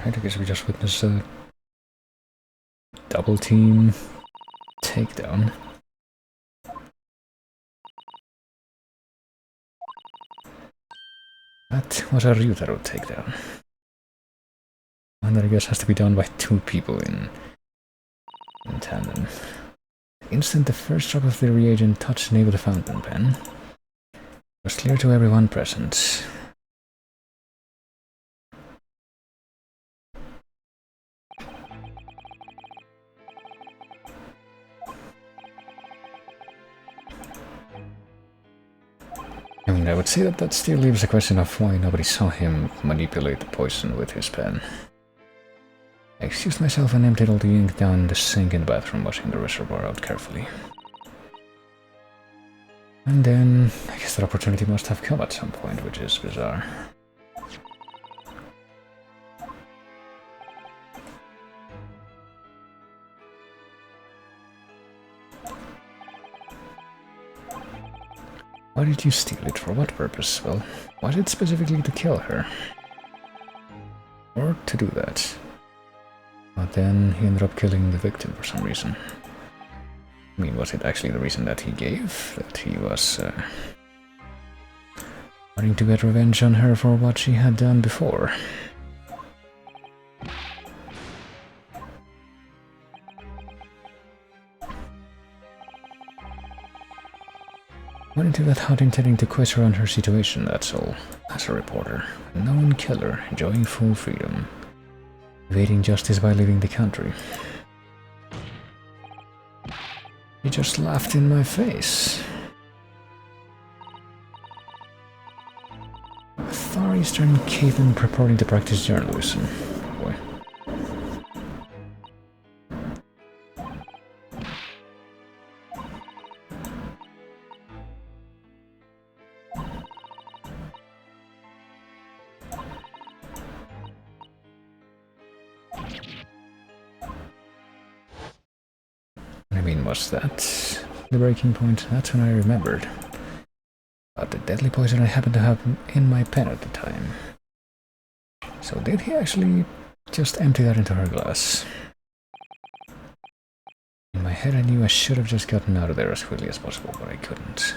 Right, I guess we just witnessed a double team takedown. That was a Ryutaro takedown. One that I guess has to be done by two people in tandem. The instant the first drop of the reagent touched the nape of the fountain pen, it was clear to everyone present. I mean, I would say that still leaves the question of why nobody saw him manipulate the poison with his pen. I excused myself and emptied all the ink down the sink in the bathroom, washing the reservoir out carefully. And then, I guess that opportunity must have come at some point, which is bizarre. Why did you steal it? For what purpose? Well, was it specifically to kill her? Or to do that? But then he ended up killing the victim for some reason. I mean, was it actually the reason that he gave? That he was wanting to get revenge on her for what she had done before? Went into that hut intending to quiz her on her situation, that's all. As a reporter, a known killer, enjoying full freedom, evading justice by leaving the country. He just laughed in my face. A Far Eastern caveman purporting to practice journalism. Boy. I mean, was that the breaking point? That's when I remembered. But the deadly poison I happened to have in my pen at the time. So did he actually just empty that into her glass? In my head I knew I should have just gotten out of there as quickly as possible, but I couldn't.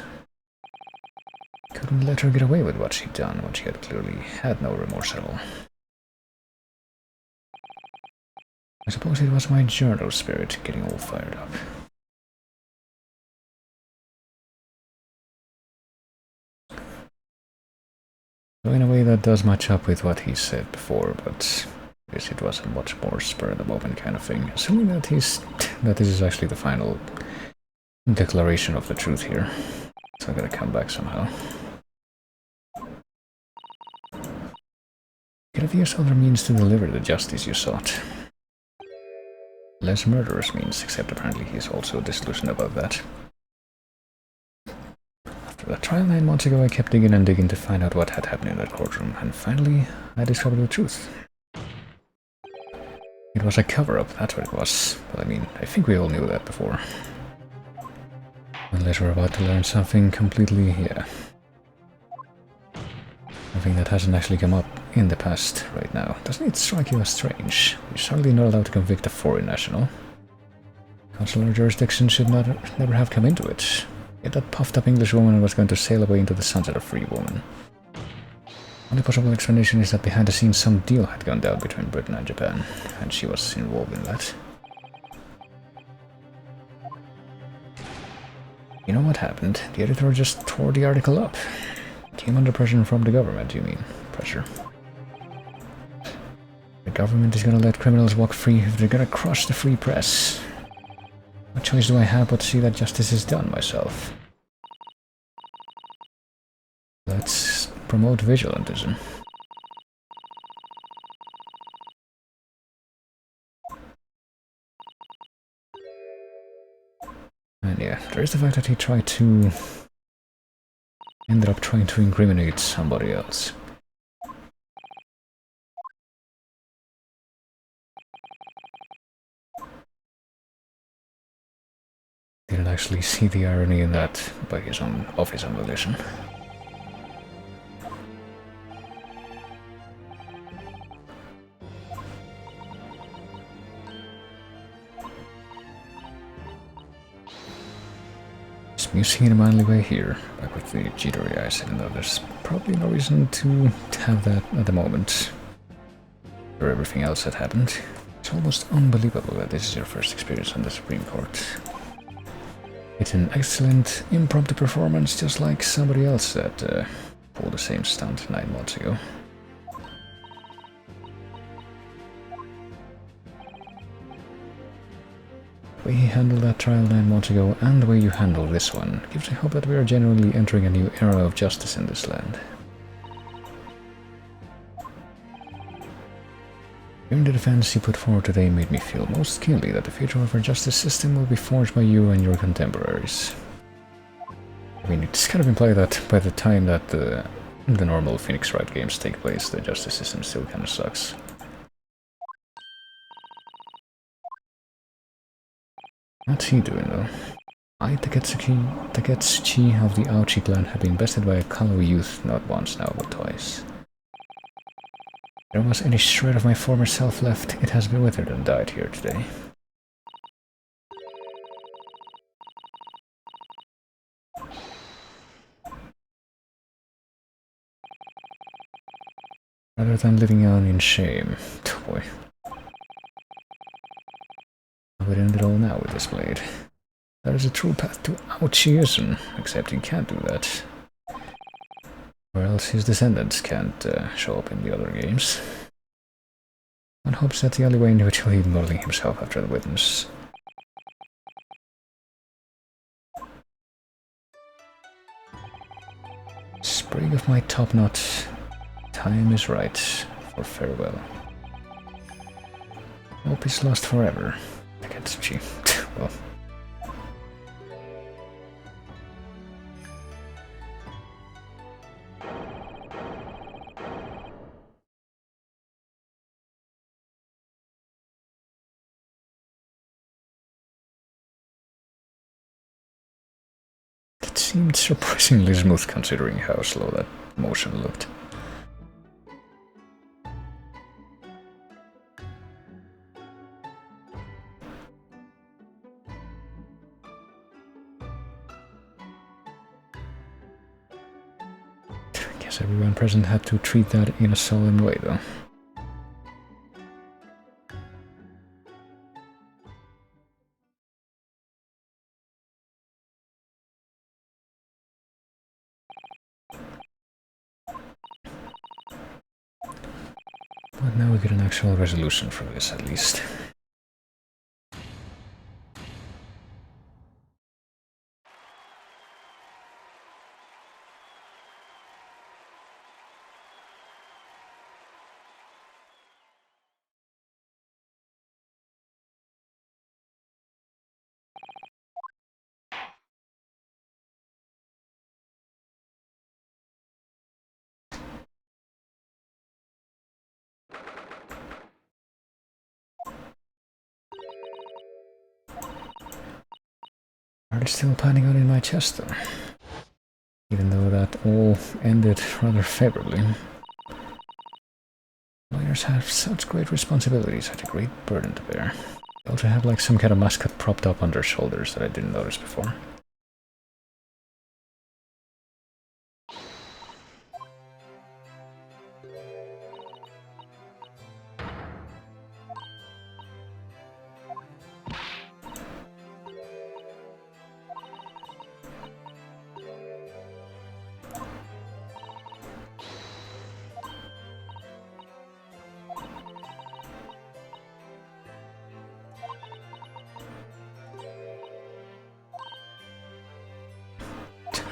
Couldn't let her get away with what she'd done when she had clearly had no remorse at all. I suppose it was my journal spirit getting all fired up. So in a way that does match up with what he said before, but I guess it was a much more spur-of-the-moment kind of thing. Assuming that this is actually the final declaration of the truth here. So I'm gonna come back somehow. Get a few other means to deliver the justice you sought. Less murderous means, except apparently he's also disillusioned about that. After that trial 9 months ago, I kept digging and digging to find out what had happened in that courtroom, and finally, I discovered the truth. It was a cover-up, that's what it was. But I mean, I think we all knew that before. Unless we're about to learn something completely, something that hasn't actually come up in the past right now. Doesn't it strike you as strange? You're certainly not allowed to convict a foreign national. Consular jurisdiction should never have come into it. Yet that puffed-up English woman was going to sail away into the sunset a free woman. Only possible explanation is that behind the scenes some deal had gone down between Britain and Japan, and she was involved in that. You know what happened? The editor just tore the article up. Came under pressure from the government, you mean? Pressure. The government is gonna let criminals walk free if they're gonna crush the free press. What choice do I have but to see that justice is done myself? Let's promote vigilantism. And yeah, there is the fact that he ended up trying to incriminate somebody else. Didn't actually see the irony in that of his own volition. using in a manly way here, like with the jittery eyes, even though there's probably no reason to have that at the moment. For everything else that happened. It's almost unbelievable that this is your first experience on the Supreme Court. It's an excellent impromptu performance, just like somebody else that pulled the same stunt 9 months ago. The way he handled that trial 9 months ago, and the way you handle this one, gives me hope that we are genuinely entering a new era of justice in this land. During the defense you put forward today made me feel most keenly that the future of our justice system will be forged by you and your contemporaries. I mean, it's kind of implied that by the time that the normal Phoenix Wright games take place, the justice system still kind of sucks. What's he doing though? I, Taketsuchi of the Aochi clan, have been bested by a Kalo youth not once now but twice. If there was any shred of my former self left, it has been withered and died here today. Rather than living on in shame, boy. I would end it all now with this blade. That is a true path to Aochiism, except he can't do that. Or else his descendants can't show up in the other games. One hopes that the only way in which he'll be modeling himself after the witness. Sprig of my top knot. Time is right for farewell. Hope is lost forever. Taketsuchi. Well. It seemed surprisingly smooth considering how slow that motion looked. Guess everyone present had to treat that in a solemn way though. But now we get an actual resolution for this, at least. Are they still planning on in my chest though? Even though that all ended rather favorably. Lawyers have such great responsibilities, such a great burden to bear. They also have like some kind of mascot propped up on their shoulders that I didn't notice before.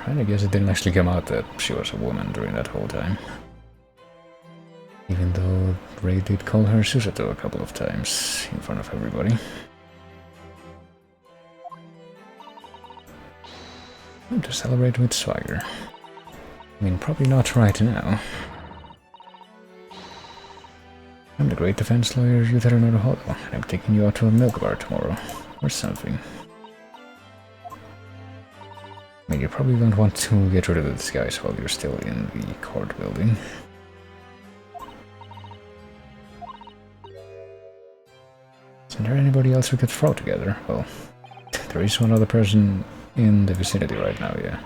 I guess it didn't actually come out that she was a woman during that whole time. Even though Ray did call her Susato a couple of times in front of everybody. Time to celebrate with swagger. I mean, probably not right now. I'm the great defense lawyer Yutaro Noruhodo, and I'm taking you out to a milk bar tomorrow, or something. I mean, you probably don't want to get rid of the disguise while you're still in the court building. Isn't there anybody else we could throw together? Well, there is one other person in the vicinity right now, yeah.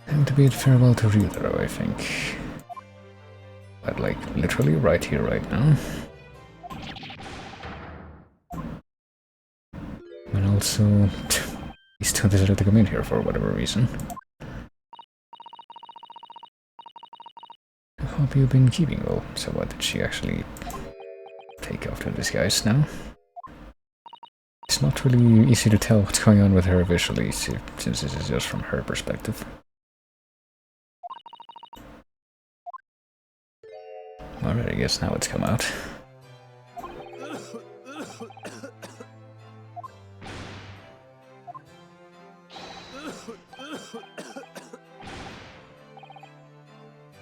Time to bid farewell to Ryutaro, I think. But like, literally right here, right now. And also, he still decided to come in here for whatever reason. I hope you've been keeping well. So what, did she actually take off to disguise now? It's not really easy to tell what's going on with her visually, since this is just from her perspective. Alright, I guess now it's come out.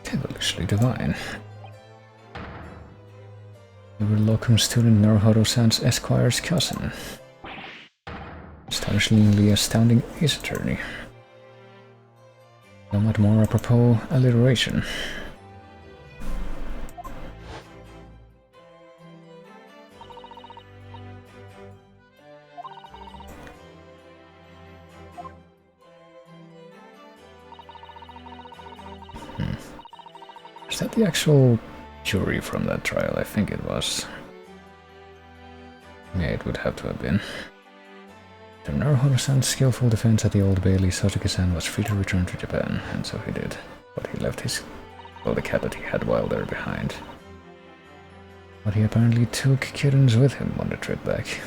Devilishly divine. You were locum student Naruhodo-san's Esquire's cousin. Astonishingly astounding ace attorney. Somewhat more apropos alliteration. Is that the actual jury from that trial? I think it was. Yeah, it would have to have been. After Naruhodo-san's skillful defense at the Old Bailey, Sasuke-san was free to return to Japan, and so he did. But he left the cat that he had while there behind. But he apparently took kittens with him on the trip back.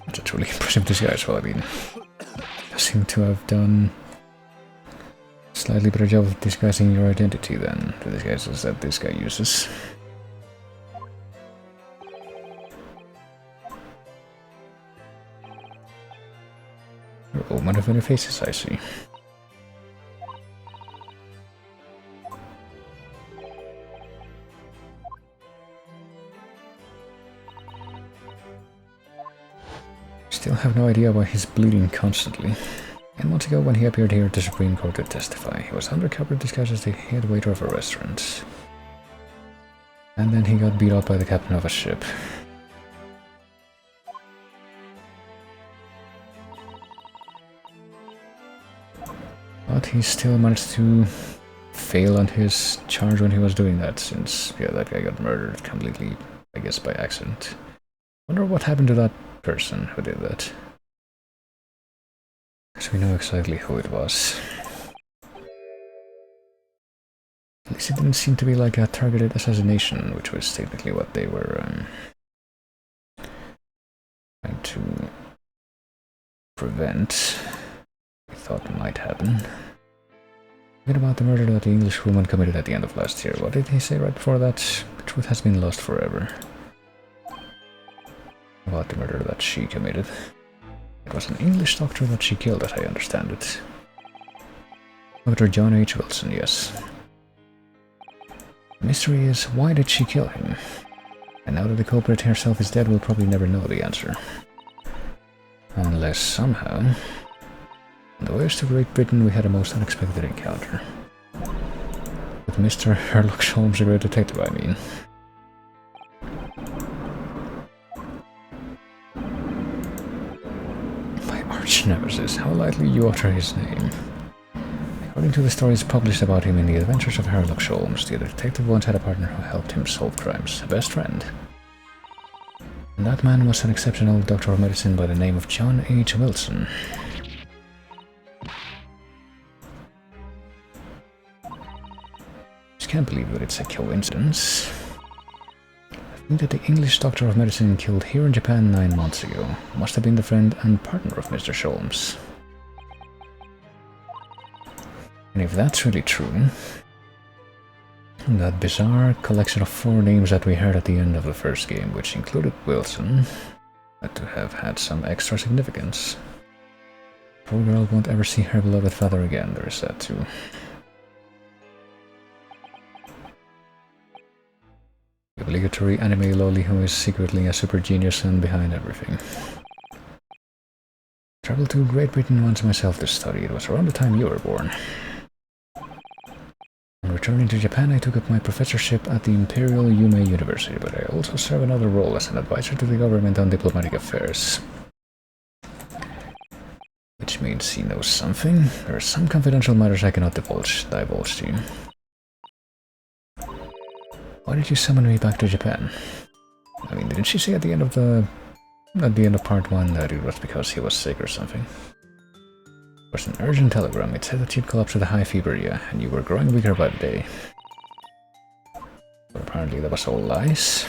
That's a truly impressive disguise. Well, I mean, you seem to have done a slightly better job of disguising your identity than the disguises that this guy uses. Oh, one of many faces I see. Still have no idea why he's bleeding constantly. And months ago, when he appeared here at the Supreme Court to testify, he was undercover disguised as the head waiter of a restaurant. And then he got beat up by the captain of a ship. But he still managed to fail on his charge when he was doing that, since, yeah, that guy got murdered completely, I guess, by accident. Wonder what happened to that person who did that. So we know exactly who it was. At least it didn't seem to be like a targeted assassination, which was technically what they were trying to prevent. We thought might happen. What about the murder that the English woman committed at the end of last year? What did he say right before that? The truth has been lost forever. About the murder that she committed. It was an English doctor that she killed, as I understand it. Dr. John H. Wilson, yes. The mystery is, why did she kill him? And now that the culprit herself is dead, we'll probably never know the answer. Unless somehow, on the voyage to Great Britain, we had a most unexpected encounter. With Mr. Sherlock Holmes, a great detective, I mean. My arch nemesis, how lightly you utter his name. According to the stories published about him in the Adventures of Sherlock Holmes, the detective once had a partner who helped him solve crimes, a best friend. And that man was an exceptional doctor of medicine by the name of John H. Wilson. Just can't believe that it's a coincidence. I think that the English doctor of medicine killed here in Japan 9 months ago must have been the friend and partner of Mr. Sholmes. And if that's really true, that bizarre collection of 4 names that we heard at the end of the first game, which included Wilson, had to have had some extra significance. Poor girl won't ever see her beloved father again, there is that too. The obligatory anime loli who is secretly a super genius and behind everything. Traveled to Great Britain once myself to study. It was around the time you were born. On returning to Japan, I took up my professorship at the Imperial Yume University, but I also serve another role as an advisor to the government on diplomatic affairs. Which means he knows something. There are some confidential matters I cannot divulge to you. Why did you summon me back to Japan? I mean, didn't she say at the end of part 1 that it was because he was sick or something? It was an urgent telegram. It said that you'd collapsed with a high fever, yeah, and you were growing weaker by the day. But apparently that was all lies.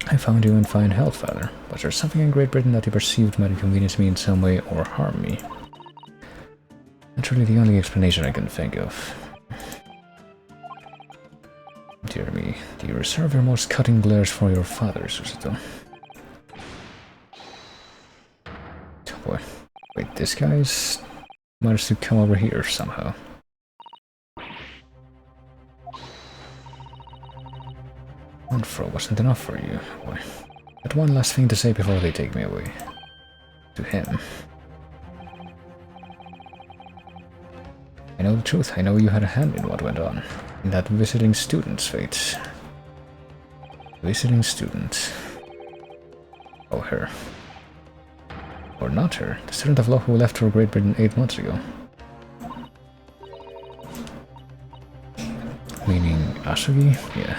I found you in fine health, father. Was there something in Great Britain that you perceived might inconvenience me in some way or harm me? That's really the only explanation I can think of. Dear me, do you reserve your most cutting glares for your father, Susato? Oh boy. Wait, this guy's managed to come over here somehow. One throw wasn't enough for you, boy. But one last thing to say before they take me away. To him. I know the truth. I know you had a hand in what went on. In that visiting student's fate. Visiting student. Oh, her. Or not her. The student of law who left for Great Britain 8 months ago. Meaning Asugi? Yeah.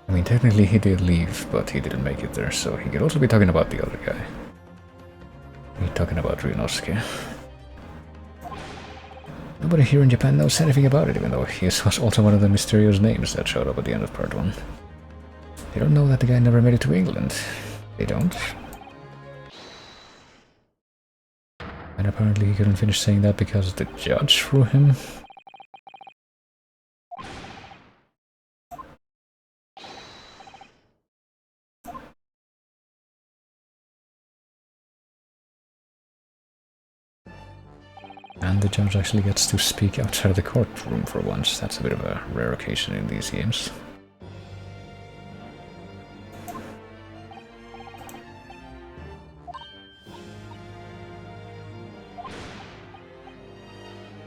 I mean, technically he did leave, but he didn't make it there, so he could also be talking about the other guy. He's talking about Ryunosuke. Nobody here in Japan knows anything about it, even though he was also one of the mysterious names that showed up at the end of part 1. They don't know that the guy never made it to England. They don't. And apparently he couldn't finish saying that because the judge threw him. And the judge actually gets to speak outside of the courtroom for once. That's a bit of a rare occasion in these games.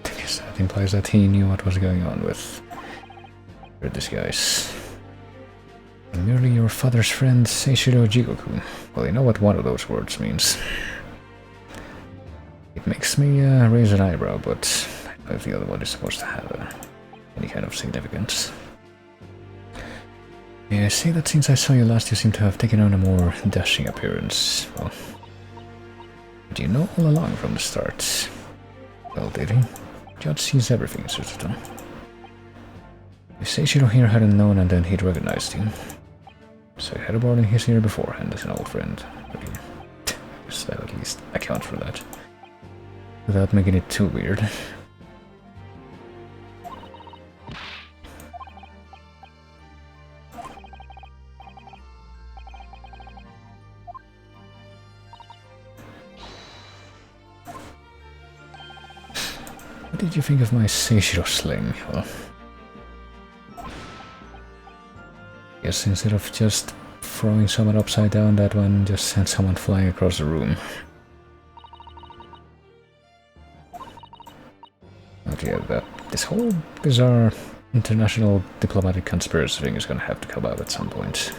I guess that implies that he knew what was going on with this guy's. I'm merely your father's friend, Seishiro Jigoku. Well, you know what one of those words means. It makes me raise an eyebrow, but I don't know if the other one is supposed to have any kind of significance. Yeah, I see that since I saw you last, you seem to have taken on a more dashing appearance. Well, did you know all along from the start? Well, did he? Judge sees everything, Susato. If Seishiro here hadn't known and then he'd recognized you. So he had a board in his ear beforehand as an old friend. I guess that at least accounts for that. Without making it too weird. What did you think of my Seishiro sling? Well, yes, instead of just throwing someone upside down, that one just sent someone flying across the room. Yeah, this whole bizarre international diplomatic conspiracy thing is gonna have to come out at some point.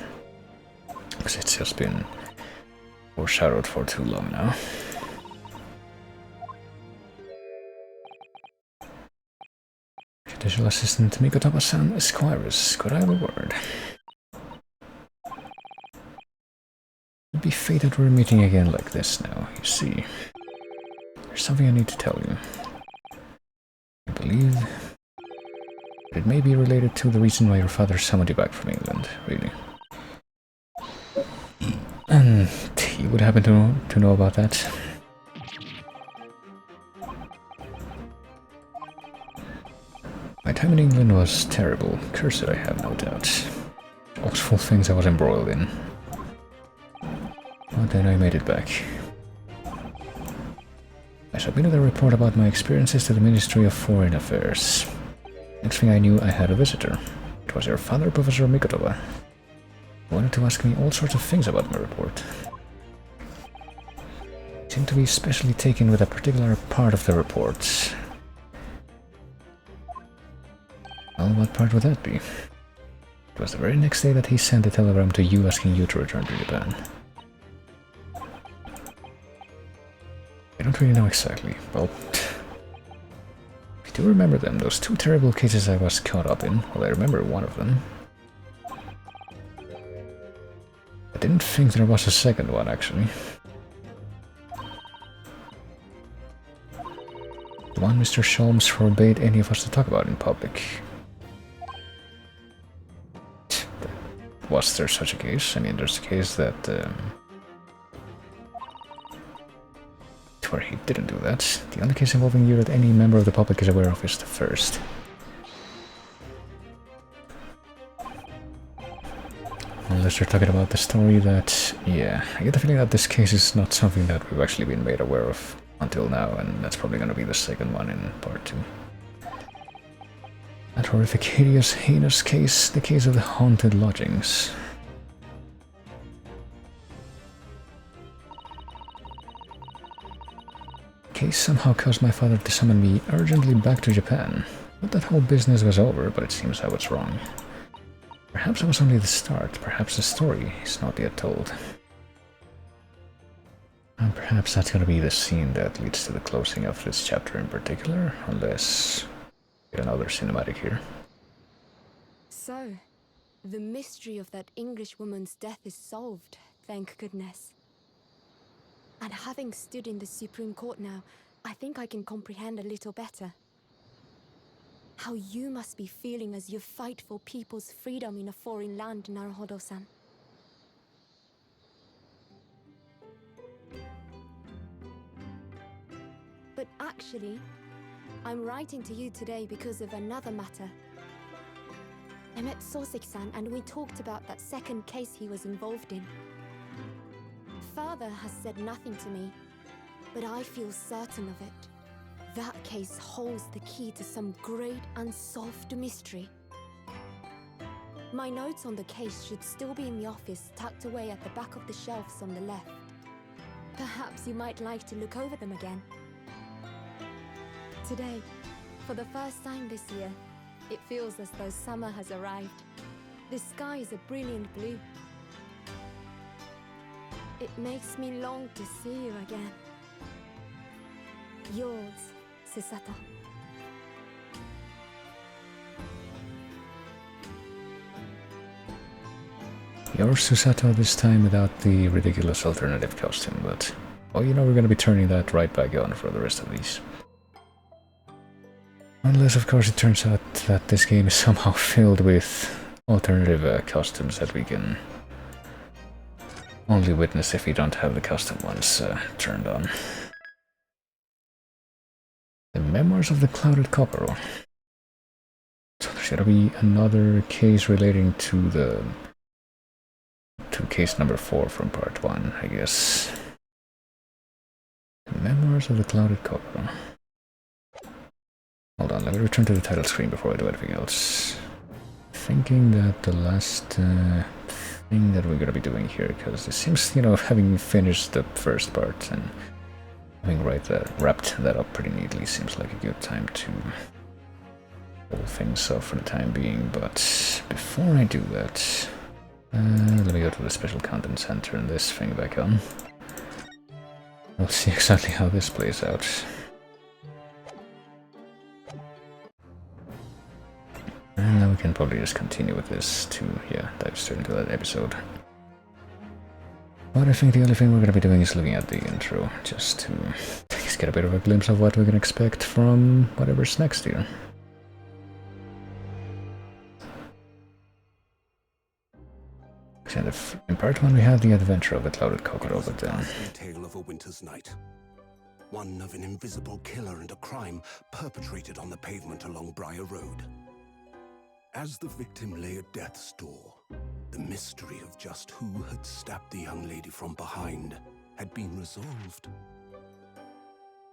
Because it's just been foreshadowed for too long now. Judicial Assistant Mikotaba-san Esquires, could I have a word? It'd be fate that we're meeting again like this now, you see. There's something I need to tell you. I believe it may be related to the reason why your father summoned you back from England, really. And he would happen to know about that. My time in England was terrible. Cursed, I have no doubt. Awful things I was embroiled in. But then I made it back. I submitted a report about my experiences to the Ministry of Foreign Affairs. Next thing I knew, I had a visitor. It was your father, Professor Mikotova. He wanted to ask me all sorts of things about my report. He seemed to be especially taken with a particular part of the report. Well, what part would that be? It was the very next day that he sent a telegram to you asking you to return to Japan. I don't really know exactly. Well, I do remember them, those two terrible cases I was caught up in. Well, I remember one of them. I didn't think there was a second one, actually. The one Mr. Sholmes forbade any of us to talk about in public. Was there such a case? I mean, there's a case that where he didn't do that. The only case involving you that any member of the public is aware of is the first. Unless you're talking about the story that... yeah, I get the feeling that this case is not something that we've actually been made aware of until now, and that's probably going to be the second one in part 2. That horrific, hideous, heinous case, the case of the haunted lodgings. The case somehow caused my father to summon me urgently back to Japan. Not that whole business was over, but it seems I was wrong. Perhaps it was only the start, perhaps the story is not yet told. And perhaps that's gonna be the scene that leads to the closing of this chapter in particular, unless we get another cinematic here. So, the mystery of that English woman's death is solved, thank goodness. And having stood in the Supreme Court now, I think I can comprehend a little better. How you must be feeling as you fight for people's freedom in a foreign land, Naruhodo-san. But actually, I'm writing to you today because of another matter. I met Soseki-san and we talked about that second case he was involved in. Father has said nothing to me, but I feel certain of it. That case holds the key to some great unsolved mystery. My notes on the case should still be in the office, tucked away at the back of the shelves on the left. Perhaps you might like to look over them again. Today, for the first time this year, it feels as though summer has arrived. The sky is a brilliant blue. It makes me long to see you again. Yours, Susato. Yours, Susato, this time without the ridiculous alternative costume, but... well, you know we're gonna be turning that right back on for the rest of these. Unless, of course, it turns out that this game is somehow filled with alternative costumes that we can only witness if we don't have the custom ones turned on. The Memoirs of the Clouded Cockerel. So there's gotta be another case relating to case number 4 from part 1, I guess. The Memoirs of the Clouded Cockerel. Hold on, let me return to the title screen before I do anything else. Thinking that the last thing that we're gonna be doing here, because it seems, you know, having finished the first part and having wrapped that up pretty neatly seems like a good time to hold things off for the time being, but before I do that, let me go to the special contents and turn this thing back on. We'll see exactly how this plays out. And then we can probably just continue with this to, yeah, dive straight into that episode. But I think the only thing we're going to be doing is looking at the intro, just to get a bit of a glimpse of what we can expect from whatever's next here. In part 1 we have the adventure of the Clouded Cockerel, but then... tale of a winter's night. One of an invisible killer and a crime perpetrated on the pavement along Briar Road. As the victim lay at death's door, the mystery of just who had stabbed the young lady from behind had been resolved.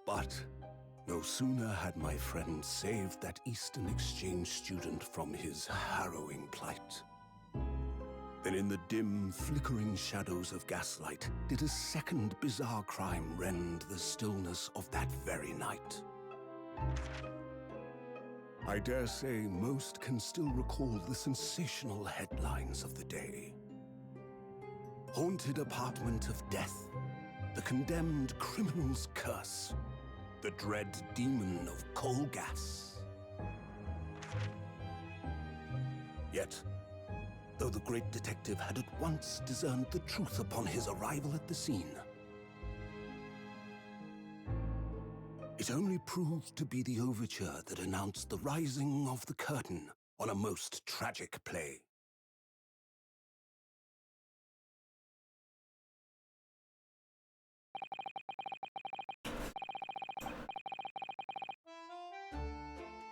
But No sooner had my friend saved that Eastern exchange student from his harrowing plight than in the dim, flickering shadows of gaslight did a second bizarre crime rend the stillness of that very night. I dare say most can still recall the sensational headlines of the day. Haunted apartment of death, the condemned criminal's curse, the dread demon of coal gas. Yet, though the great detective had at once discerned the truth upon his arrival at the scene, it only proved to be the overture that announced the rising of the curtain on a most tragic play.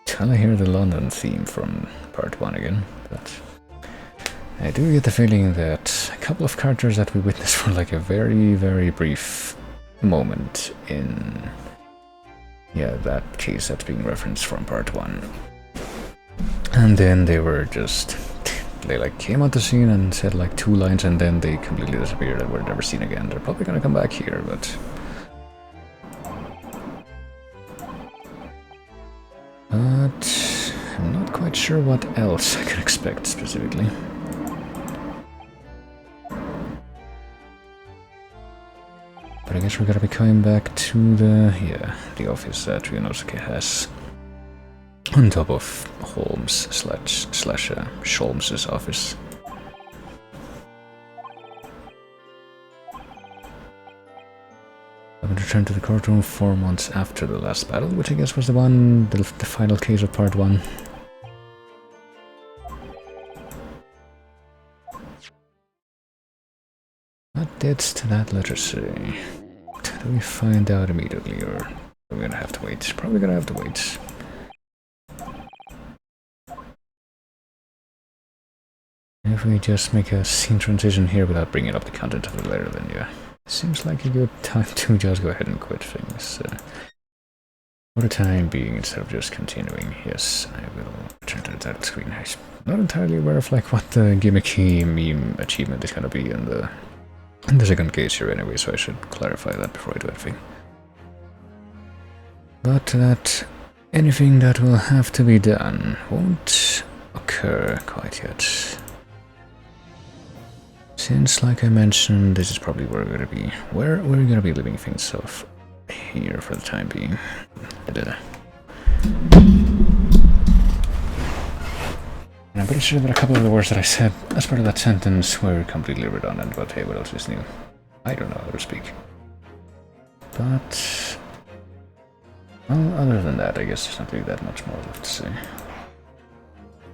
Till I hear the London theme from part 1 again, but I do get the feeling that a couple of characters that we witnessed for like a very, very brief moment in, yeah, that case that's being referenced from part 1. And then they were just, they like came on the scene and said like 2 lines and then they completely disappeared and were never seen again. They're probably gonna come back here, but I'm not quite sure what else I can expect specifically. But I guess we're gonna be coming back to the office that Ryunosuke has on top of Holmes slash Sholmes's office. I would return to the courtroom 4 months after the last battle, which I guess was the final case of part 1. What did that letter say? Do we find out immediately, or are we gonna have to wait? Probably gonna have to wait. If we just make a scene transition here without bringing up the content of the letter, then yeah. Seems like a good time to just go ahead and quit things. For the time being, instead of just continuing, yes, I will return to the title screen. I'm not entirely aware of like what the gimmicky meme achievement is gonna be in the second case here anyway, so I should clarify that before I do anything. But that anything that will have to be done won't occur quite yet. Since, like I mentioned, this is probably where we're gonna be leaving things off here for the time being. And I'm pretty sure that a couple of the words that I said as part of that sentence were completely redundant, but hey, what else is new? I don't know how to speak. But, well, other than that, I guess there's not really that much more left to say.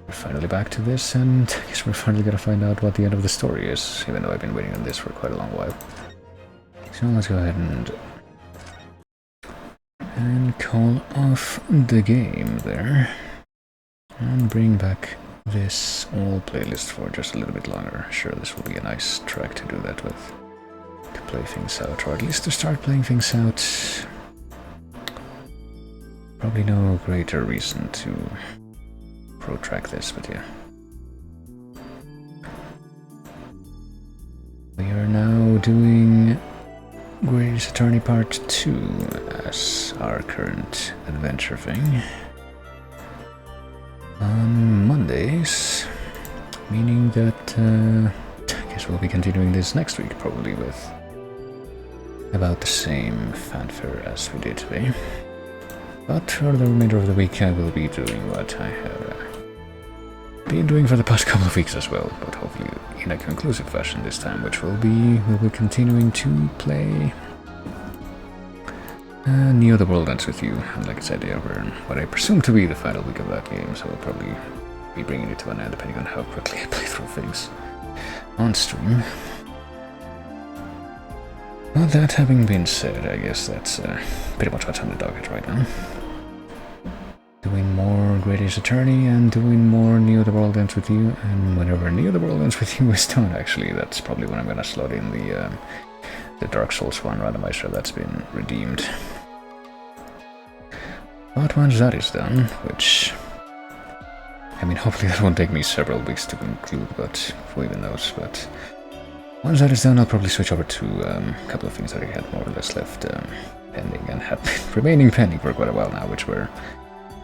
We're finally back to this, and I guess we're finally gonna find out what the end of the story is, even though I've been waiting on this for quite a long while. So let's go ahead and call off the game there, and bring back this old playlist for just a little bit longer. Sure, this will be a nice track to do that with, to play things out, or at least to start playing things out. Probably no greater reason to protract this, but yeah. We are now doing Grace Attorney Part 2 as our current adventure thing. On Mondays, meaning that I guess we'll be continuing this next week, probably with about the same fanfare as we did today. But for the remainder of the week I will be doing what I have been doing for the past couple of weeks as well, but hopefully in a conclusive fashion this time, which will be we'll be continuing to play Neo the World Ends With You, and like I said, yeah, we're in what I presume to be the final week of that game, so we'll probably be bringing it to an end depending on how quickly I play through things on stream. Well, that having been said, I guess that's pretty much what's on the docket right now. Doing more Great Ace Attorney and doing more Neo the World Ends With You, and whenever Neo the World Ends With You is done, actually, that's probably when I'm gonna slot in the Dark Souls 1 randomizer that's been redeemed. But once that is done, which... I mean, hopefully that won't take me several weeks to conclude, but who even knows, but... Once that is done, I'll probably switch over to a couple of things that I had more or less left pending and have been remaining pending for quite a while now, which were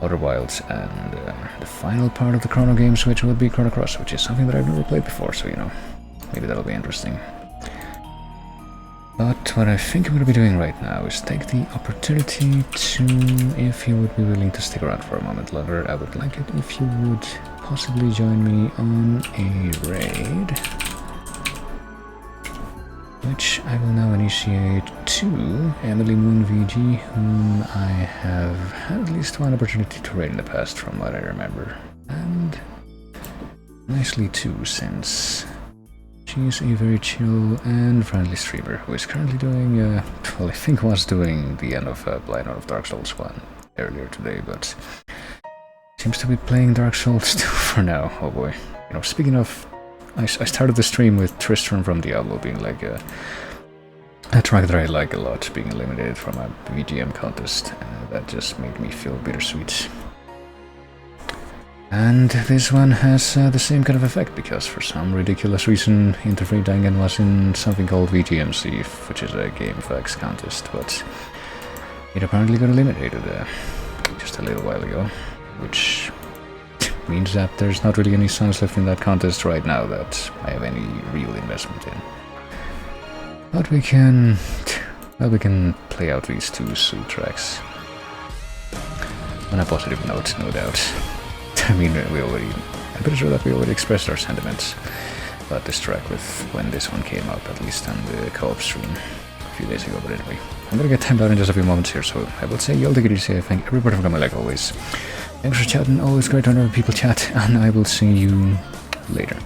Outer Wilds and the final part of the Chrono games, which would be Chrono Cross, which is something that I've never played before, so, you know, maybe that'll be interesting. But what I think I'm going to be doing right now is take the opportunity to, if you would be willing to stick around for a moment longer, I would like it if you would possibly join me on a raid, which I will now initiate to Emily Moon VG, whom I have had at least one opportunity to raid in the past from what I remember. And nicely too, since she's a very chill and friendly streamer who is currently doing, well, I think was doing the end of Blind Out of Dark Souls 1 earlier today, but seems to be playing Dark Souls 2 for now. Oh boy. You know, speaking of, I started the stream with Tristan from Diablo being like a track that I like a lot, being eliminated from a VGM contest. That just made me feel bittersweet. And this one has the same kind of effect, because for some ridiculous reason Interfree Dangan was in something called VGMC, which is a game facts contest, but it apparently got eliminated just a little while ago, which means that there's not really any songs left in that contest right now that I have any real investment in. But we can play out these two Sue tracks on a positive note, no doubt. I mean, I'm pretty sure that we already expressed our sentiments about this track with when this one came up, at least on the co-op stream a few days ago, but anyway. I'm gonna get timed out in just a few moments here, so I will say y'all take it easy. I thank everybody for coming like always. Thanks for chatting, always great to know people chat, and I will see you later.